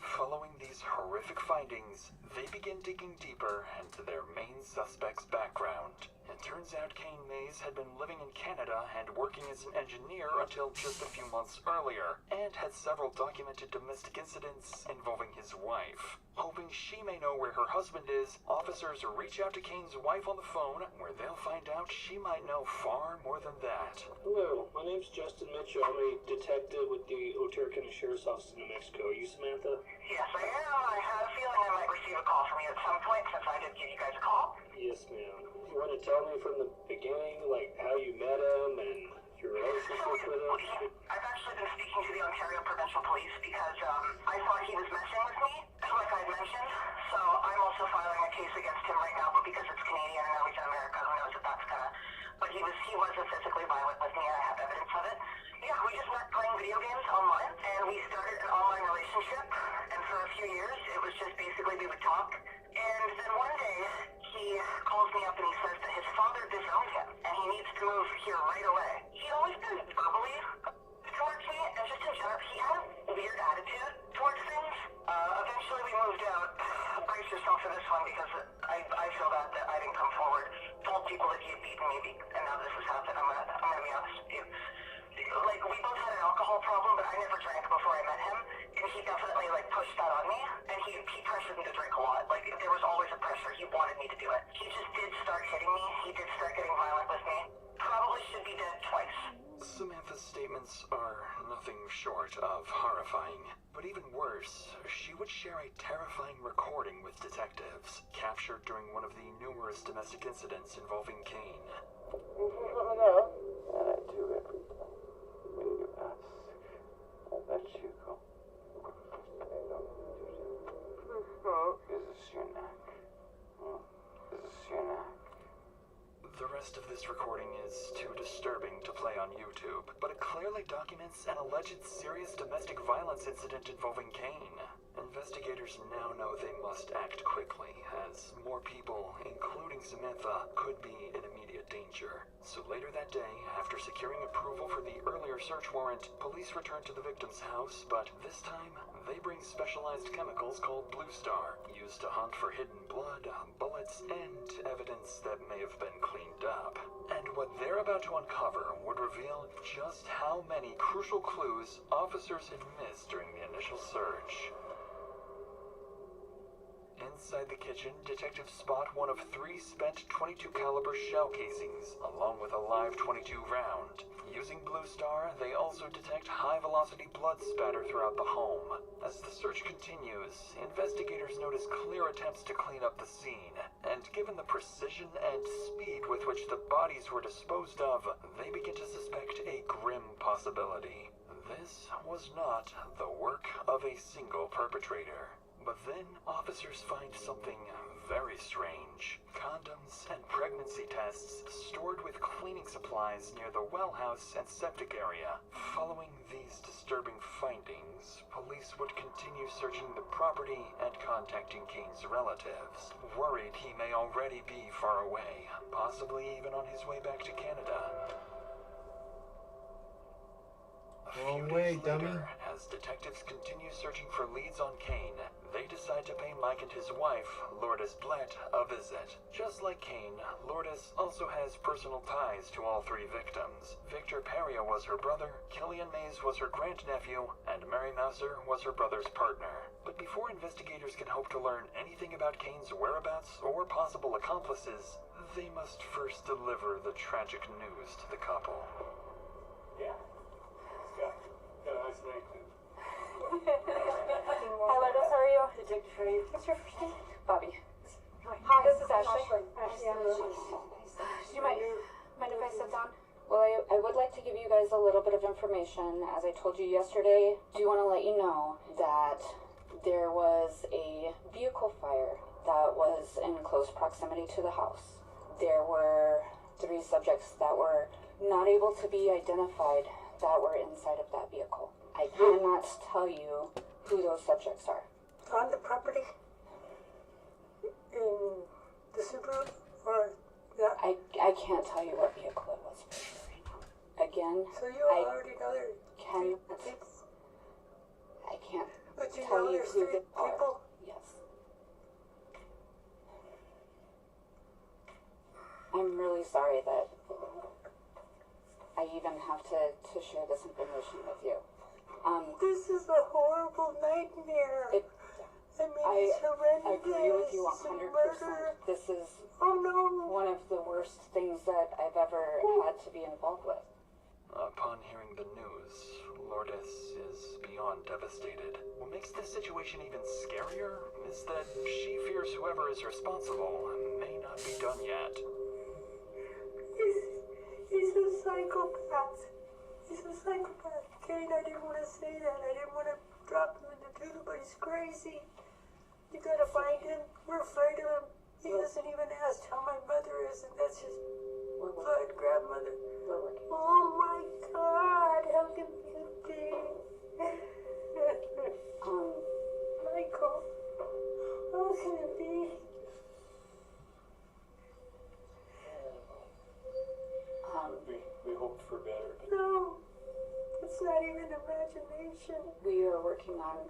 Following these horrific findings, they begin digging deeper into their main suspect's background. It turns out Kane Mays had been living in Canada and working as an engineer until just a few months earlier, and had several documented domestic incidents involving his wife. Hoping she may know where her husband is, officers reach out to Kane's wife on the phone, where they'll find out she might know far more than that. Hello, my name's Justin Mitchell. I'm a detective with the Otero County Sheriff's Office in New Mexico. Are you Samantha? Yes, I am. I had a feeling I might receive a call from you at some point since I did give you guys a call. Yes, ma'am. You want to tell me from the beginning, like, how you met him and your relationship with him? I've actually been speaking to the Ontario Provincial Police because I thought he was messing with me, like I had mentioned. So I'm also filing a case against him right now, but because it's Canadian and now he's in America, who knows if that's gonna... But he wasn't physically violent with me, and I have evidence of it. Yeah, we just met playing video games online, and we started an online relationship, and for a few years, it was just basically we would talk. And then one day, he calls me up and he says that his father disowned him, and he needs to move here right away. He'd always been verbally towards me, and just in general, he had a weird attitude towards things. Eventually we moved out. Brace yourself for this one, because I feel that I didn't come forward, told people that he had beaten me, and now this has happened. I'm gonna be honest with you. Like, we both had an alcohol problem, but I never drank before I met him, and he definitely, like, pushed that on me, and he pressured me to drink a lot. Like, there was always a pressure. He wanted me to do it. He just did start hitting me. He did start getting violent with me. Probably should be dead twice. Samantha's statements are nothing short of horrifying. But even worse, she would share a terrifying recording with detectives, captured during one of the numerous domestic incidents involving Kane. And I do everything. When you ask, I'll let you go. Is this your neck? Is this your neck? The rest of this recording is too disturbing to play on YouTube, but it clearly documents an alleged serious domestic violence incident involving Kane. Investigators now know they must act quickly, as more people, including Samantha, could be in immediate danger. So later that day, after securing approval for the earlier search warrant, police return to the victim's house, but this time, they bring specialized chemicals called Blue Star, used to hunt for hidden blood, bullets, and evidence that may have been cleaned up. And what they're about to uncover would reveal just how many crucial clues officers had missed during the initial search. Inside the kitchen, detectives spot one of 3 spent .22 caliber shell casings, along with a live .22 round. Using Blue Star, they also detect high-velocity blood spatter throughout the home. As the search continues, investigators notice clear attempts to clean up the scene, and given the precision and speed with which the bodies were disposed of, they begin to suspect a grim possibility. This was not the work of a single perpetrator. But then, officers find something very strange. Condoms and pregnancy tests stored with cleaning supplies near the well house and septic area. Following these disturbing findings, police would continue searching the property and contacting Kane's relatives, worried he may already be far away, possibly even on his way back to Canada. A few days later, as detectives continue searching for leads on Kane, they decide to pay Mike and his wife, Lourdes Blett, a visit. Just like Kane, Lourdes also has personal ties to all 3 victims. Victor Peria was her brother, Killian Mays was her grandnephew, and Mary Mauser was her brother's partner. But before investigators can hope to learn anything about Kane's whereabouts or possible accomplices, they must first deliver the tragic news to the couple. Yeah. Got a nice name. Hi, Lourdes, how are you? Detective Trey. What's your first name? Bobby. Hi, this is Ashley. Yeah. Do you mind if I sit down? Well, I would like to give you guys a little bit of information. As I told you yesterday, do want to let you know that there was a vehicle fire that was in close proximity to the house. There were 3 subjects that were not able to be identified that were inside of that vehicle. I cannot tell you who those subjects are. On the property? In the Subaru? Or that? I can't tell you what vehicle it was for sure right now. Again, so you already know there are 3 people? I can't but you tell know you there's who 3 they are. people? Yes. I'm really sorry that I even have to share this information with you. This is a horrible nightmare. I horrendous. agree with you 100%. This is one of the worst things that I've ever had to be involved with. Upon hearing the news, Lourdes is beyond devastated. What makes this situation even scarier is that she fears whoever is responsible may not be done yet. He's a psychopath. He's a psychopath. Kate, I didn't want to say that. I didn't want to drop him in the doodle, but he's crazy. You gotta find him. We're afraid of him. He hasn't even asked how my mother is, and that's his blood grandmother. Oh my God, how can you be? Michael, how can it be? We hoped for better. No, it's not even imagination. We are working on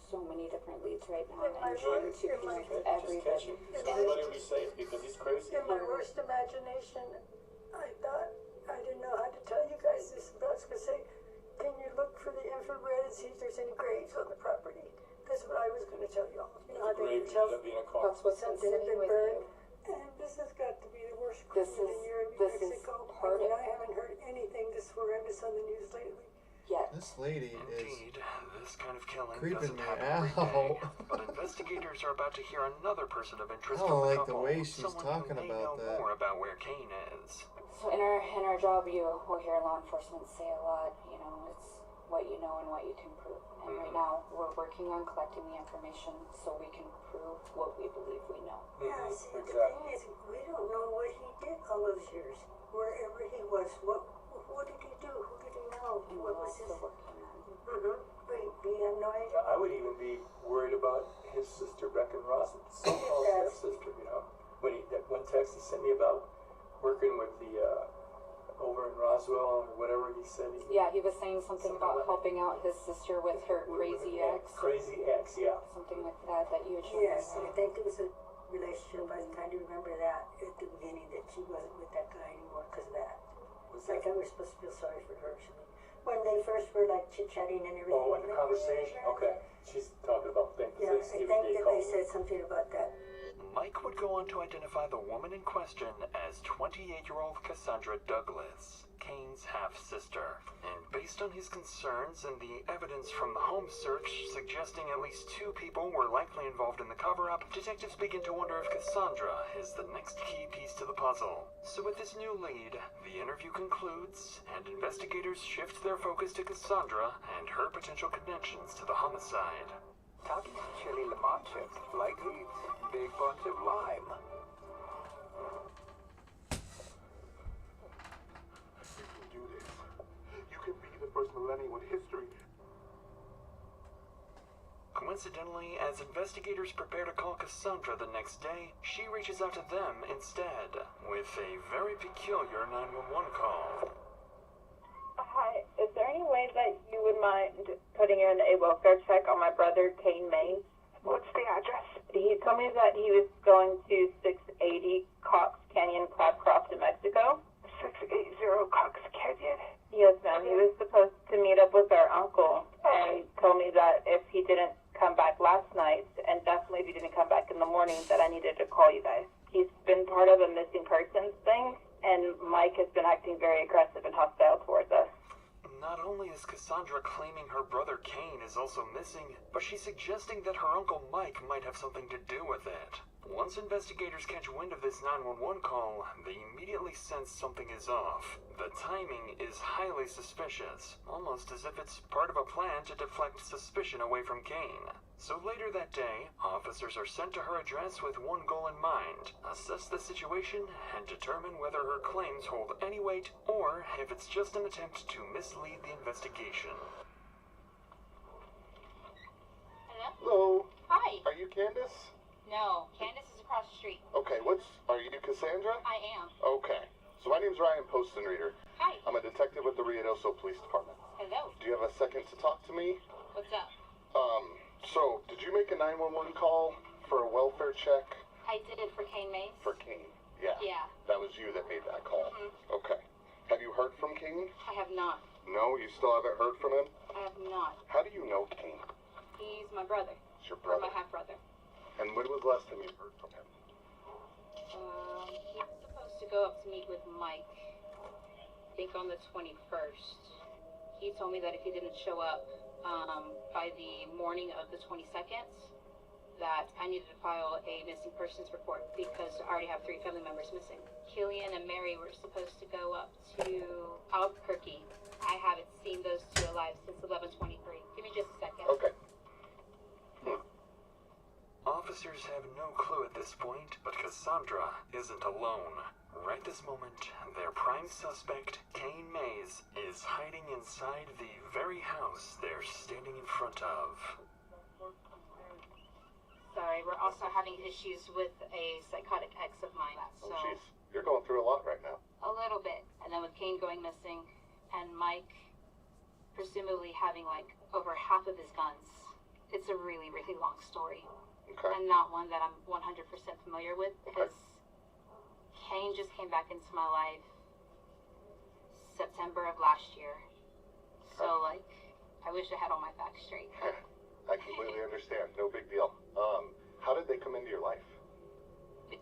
so many different leads right now and trying to connect everybody. Just let him be safe because he's crazy. In my worst imagination, I thought I didn't know how to tell you guys this, but I was going to say, can you look for the infrared and see if there's any graves on the property? That's what I was going to tell y'all. You know how they can tell That's what's been something had sitting been with burned? you. And this has got to be the worst This crime in is- year in this is Mexico. part I mean, of- I haven't heard anything this horrendous on the news lately. This lady Indeed, this kind of killing creeping doesn't me happen every out. day, but investigators are about to hear another person of interest I from don't the like the couple, way she's someone talking who may about know that. more about where Kane is. So in our job, you will hear law enforcement say a lot. You know, it's what you know and what you can prove. And right now, we're working on collecting the information so we can prove what we believe we know. Yeah, see, the thing is, we don't know what he did all those years. Wherever he was, what did he do? Who did he know? And What we're was his... also working on We have no idea. I would even be worried about his sister, Breckenross, so-called stepsister, you know. When that one text he sent me about working with the, over in Roswell, or whatever he said. Yeah, he was saying something about helping out his sister with her crazy ex. Crazy ex, yeah. Something like that you had shown Yes, me. I think it was a relationship. I was trying to remember that at the beginning, that she wasn't with that guy anymore because of that. It's like I was supposed to feel sorry for her. When they first were like chit-chatting and everything. Oh, in the conversation? Okay. She's talking about things. Yeah, I think that they said something about that. Mike would go on to identify the woman in question as 28-year-old Cassandra Douglas, Kane's half-sister. And based on his concerns and the evidence from the home search suggesting at least 2 people were likely involved in the cover-up, detectives begin to wonder if Cassandra is the next key piece to the puzzle. So with this new lead, the interview concludes, and investigators shift their focus to Cassandra and her potential connections to the homicide. Talking to Chili Lamanchuk, likely big bunch of lime. You can do this. You can be the first millennial in history. Coincidentally, as investigators prepare to call Cassandra the next day, she reaches out to them instead, with a very peculiar 911 call. Hi, is there any way that you would mind putting in a welfare check on my brother, Kane Mays? What's the address? He told me that he was going to 680 Cox Canyon Crab Cross, New Mexico. 680 Cox Canyon? Yes, ma'am. Okay. He was supposed to meet up with our uncle and told me that if he didn't come back last night, and definitely if he didn't come back in the morning, that I needed to call you guys. He's been part of a missing persons thing, and Mike has been acting very aggressive and hostile towards us. Not only is Cassandra claiming her brother Kane is also missing, but she's suggesting that her uncle Mike might have something to do with it. Once investigators catch wind of this 911 call, they immediately sense something is off. The timing is highly suspicious, almost as if it's part of a plan to deflect suspicion away from Kane. So later that day, officers are sent to her address with one goal in mind: assess the situation and determine whether her claims hold any weight or if it's just an attempt to mislead the investigation. Hello? Hi. Are you Candace? No, Candace is across the street. Okay, are you Cassandra? I am. Okay. So my name's Ryan, Poston Reader. Hi. I'm a detective with the Ruidoso Police Department. Hello. Do you have a second to talk to me? What's up? So, did you make a 911 call for a welfare check? I did it for Kane Mays. For Kane? Yeah. Yeah. That was you that made that call? Mm-hmm. Okay. Have you heard from Kane? I have not. No, you still haven't heard from him? I have not. How do you know Kane? He's my brother. It's your brother? Or my half-brother. And when was the last time you heard from him? He was supposed to go up to meet with Mike, I think on the 21st. He told me that if he didn't show up by the morning of the 22nd, that I needed to file a missing persons report because I already have 3 family members missing. Killian and Mary were supposed to go up to Albuquerque. I haven't seen those 2 alive since 11/23. Give me just a second. Okay. Officers have no clue at this point, but Cassandra isn't alone. Right this moment, their prime suspect, Kane Mays, is hiding inside the very house they're standing in front of. Sorry, we're also having issues with a psychotic ex of mine, so... Oh, jeez. You're going through a lot right now. A little bit. And then with Kane going missing, and Mike presumably having, like, over half of his guns. It's a really, really long story. Okay. And not one that I'm 100% familiar with, because Kane just came back into my life September of last year. So, like, I wish I had all my facts straight. I completely understand. No big deal. How did they come into your life?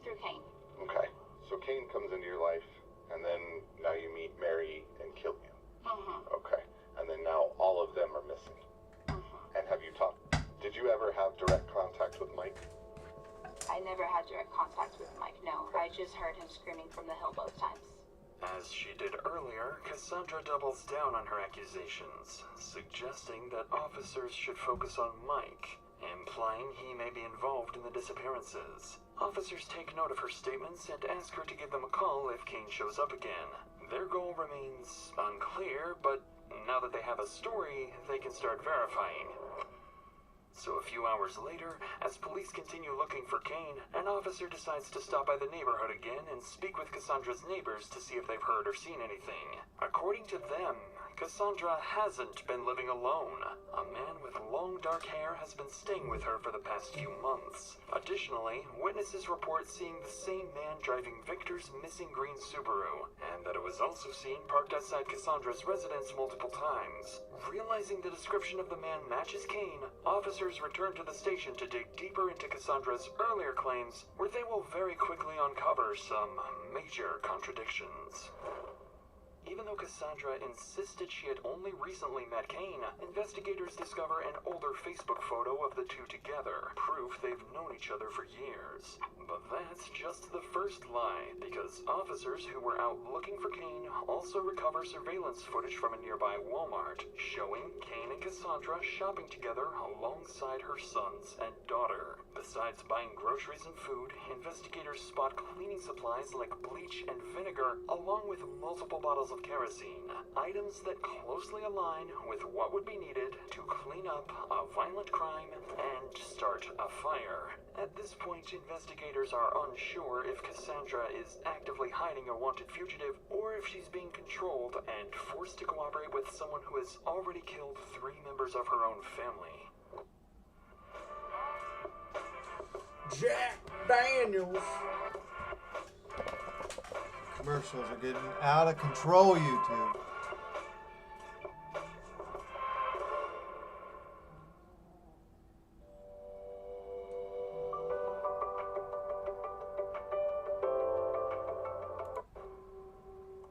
Through Kane. Okay. So Kane comes into your life, and then now you meet Mary and Killian. Mm-hmm. Okay. And then now all of them are missing. Mm-hmm. And have you talked? Did you ever have direct contact with Mike? I never had direct contact with Mike, no. I just heard him screaming from the hill both times. As she did earlier, Cassandra doubles down on her accusations, suggesting that officers should focus on Mike, implying he may be involved in the disappearances. Officers take note of her statements and ask her to give them a call if Kane shows up again. Their goal remains unclear, but now that they have a story, they can start verifying. So a few hours later, as police continue looking for Kane, an officer decides to stop by the neighborhood again and speak with Cassandra's neighbors to see if they've heard or seen anything. According to them, Cassandra hasn't been living alone. A man with long dark hair has been staying with her for the past few months. Additionally, witnesses report seeing the same man driving Victor's missing green Subaru, and that it was also seen parked outside Cassandra's residence multiple times. Realizing the description of the man matches Kane, officers return to the station to dig deeper into Cassandra's earlier claims, where they will very quickly uncover some major contradictions. Even though Cassandra insisted she had only recently met Kane, investigators discover an older Facebook photo of the two together, proof they've known each other for years. But that's just the first lie, because officers who were out looking for Kane also recover surveillance footage from a nearby Walmart, showing Kane and Cassandra shopping together alongside her sons and daughter. Besides buying groceries and food, investigators spot cleaning supplies like bleach and vinegar, along with multiple bottles of kerosene, items that closely align with what would be needed to clean up a violent crime and start a fire. At this point, investigators are unsure if Cassandra is actively hiding a wanted fugitive or if she's being controlled and forced to cooperate with someone who has already killed 3 members of her own family. Jack Daniels. Commercials are getting out of control, YouTube.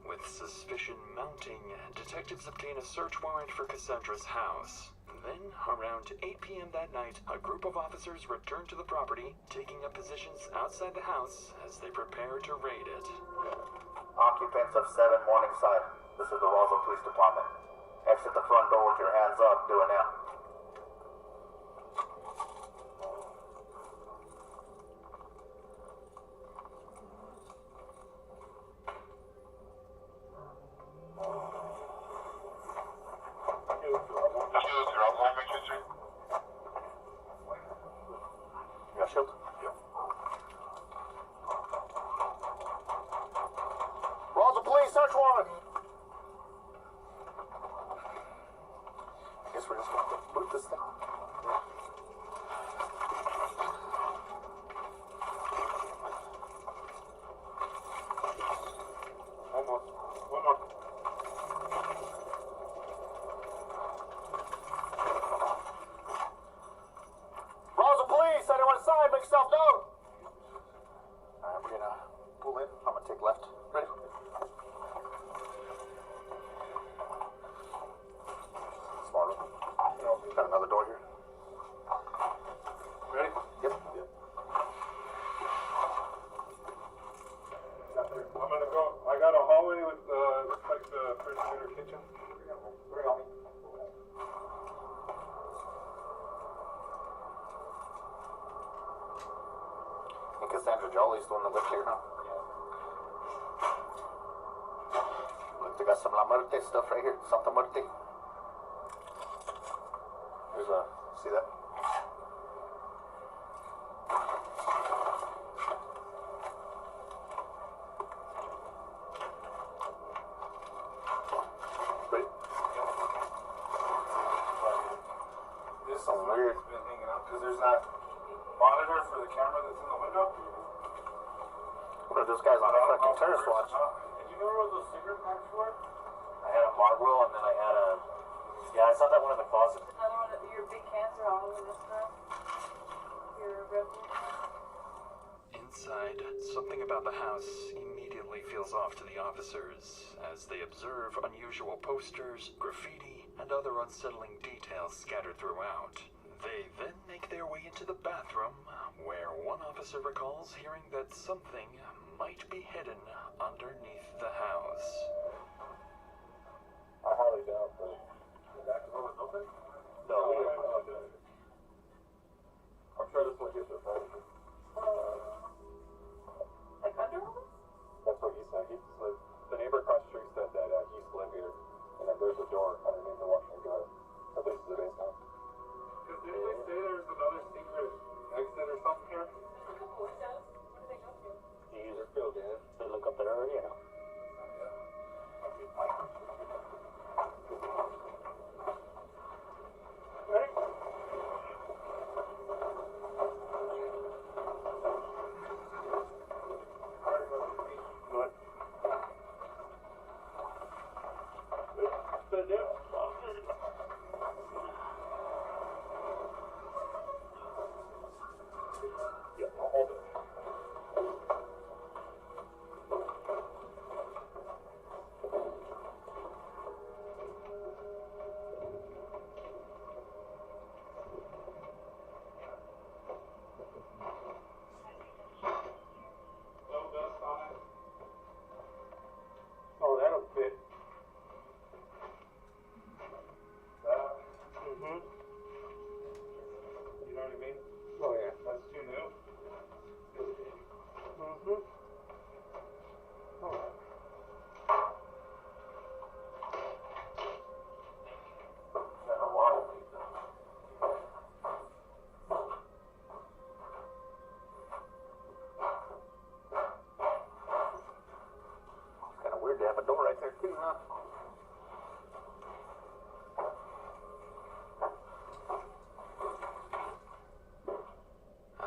With suspicion mounting, detectives obtain a search warrant for Cassandra's house. Then, around 8 p.m. that night, a group of officers return to the property, taking up positions outside the house as they prepare to raid it. Occupants of 7 Morningside, this is the Roswell Police Department. Exit the front door with your hands up, do it now. Search warrant! I guess we're just going to boot this thing. One more. Roswell Police, anyone inside, make yourself known! Alright, we're gonna pull in. I'm gonna take left. Ready? Got another door here. Ready? Yep. I'm gonna go. I got a hallway with looks like the refrigerator kitchen. Bring on me. And Cassandra Jolie's the one that lived here, huh? Look, they got some La Muerte stuff right here. Santa Muerte. There's a, see that? Ready? This some weird been hanging out because there's that monitor for the camera that's in the window. What are those guys on a fucking terrace watch? Did you know what those cigarette packs were? I had a Marlboro and then I had a, yeah, I saw that one in the closet. Another one of your big cans are all in this room. Your Red Bull can. Inside, something about the house immediately feels off to the officers as they observe unusual posters, graffiti, and other unsettling details scattered throughout. They then make their way into the bathroom, where one officer recalls hearing that something might be hidden underneath the house. I highly doubt that. The back door was open? No, we didn't. I'm sure this one gives us right. Like underwear? That's what he said. The neighbor across the street said that he used to live here, and that there's a door underneath the washer and dryer. At least the basement. Did they say there's another secret exit or something here? Look up the windows. What do they go to? You either filled in. They look up there already, you know. Yeah. Okay. At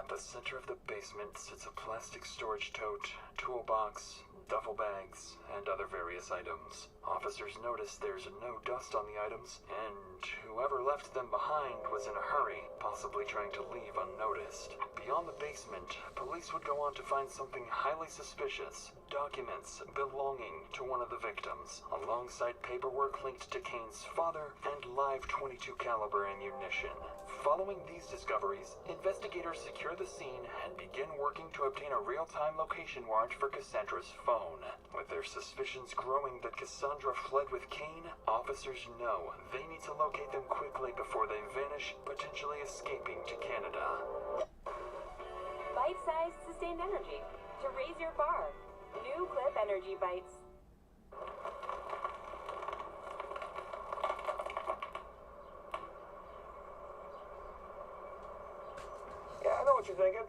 the center of the basement sits a plastic storage tote, toolbox, duffel bags, and other various items. Officers notice there's no dust on the items, and whoever left them behind was in a hurry, possibly trying to leave unnoticed. Beyond the basement, police would go on to find something highly suspicious: documents belonging to one of the victims, alongside paperwork linked to Kane's father and live .22 caliber ammunition. Following these discoveries, investigators secure the scene and begin working to obtain a real-time location warrant for Cassandra's phone. With their suspicions growing that Cassandra fled with Kane, officers know they need to locate them quickly before they vanish, potentially escaping to Canada. Bite-sized sustained energy to raise your bar. New Clip Energy Bites. Yeah, I know what you're thinking.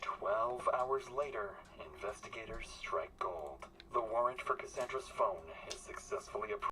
12 hours later, investigators strike gold. The warrant for Cassandra's phone is successfully approved.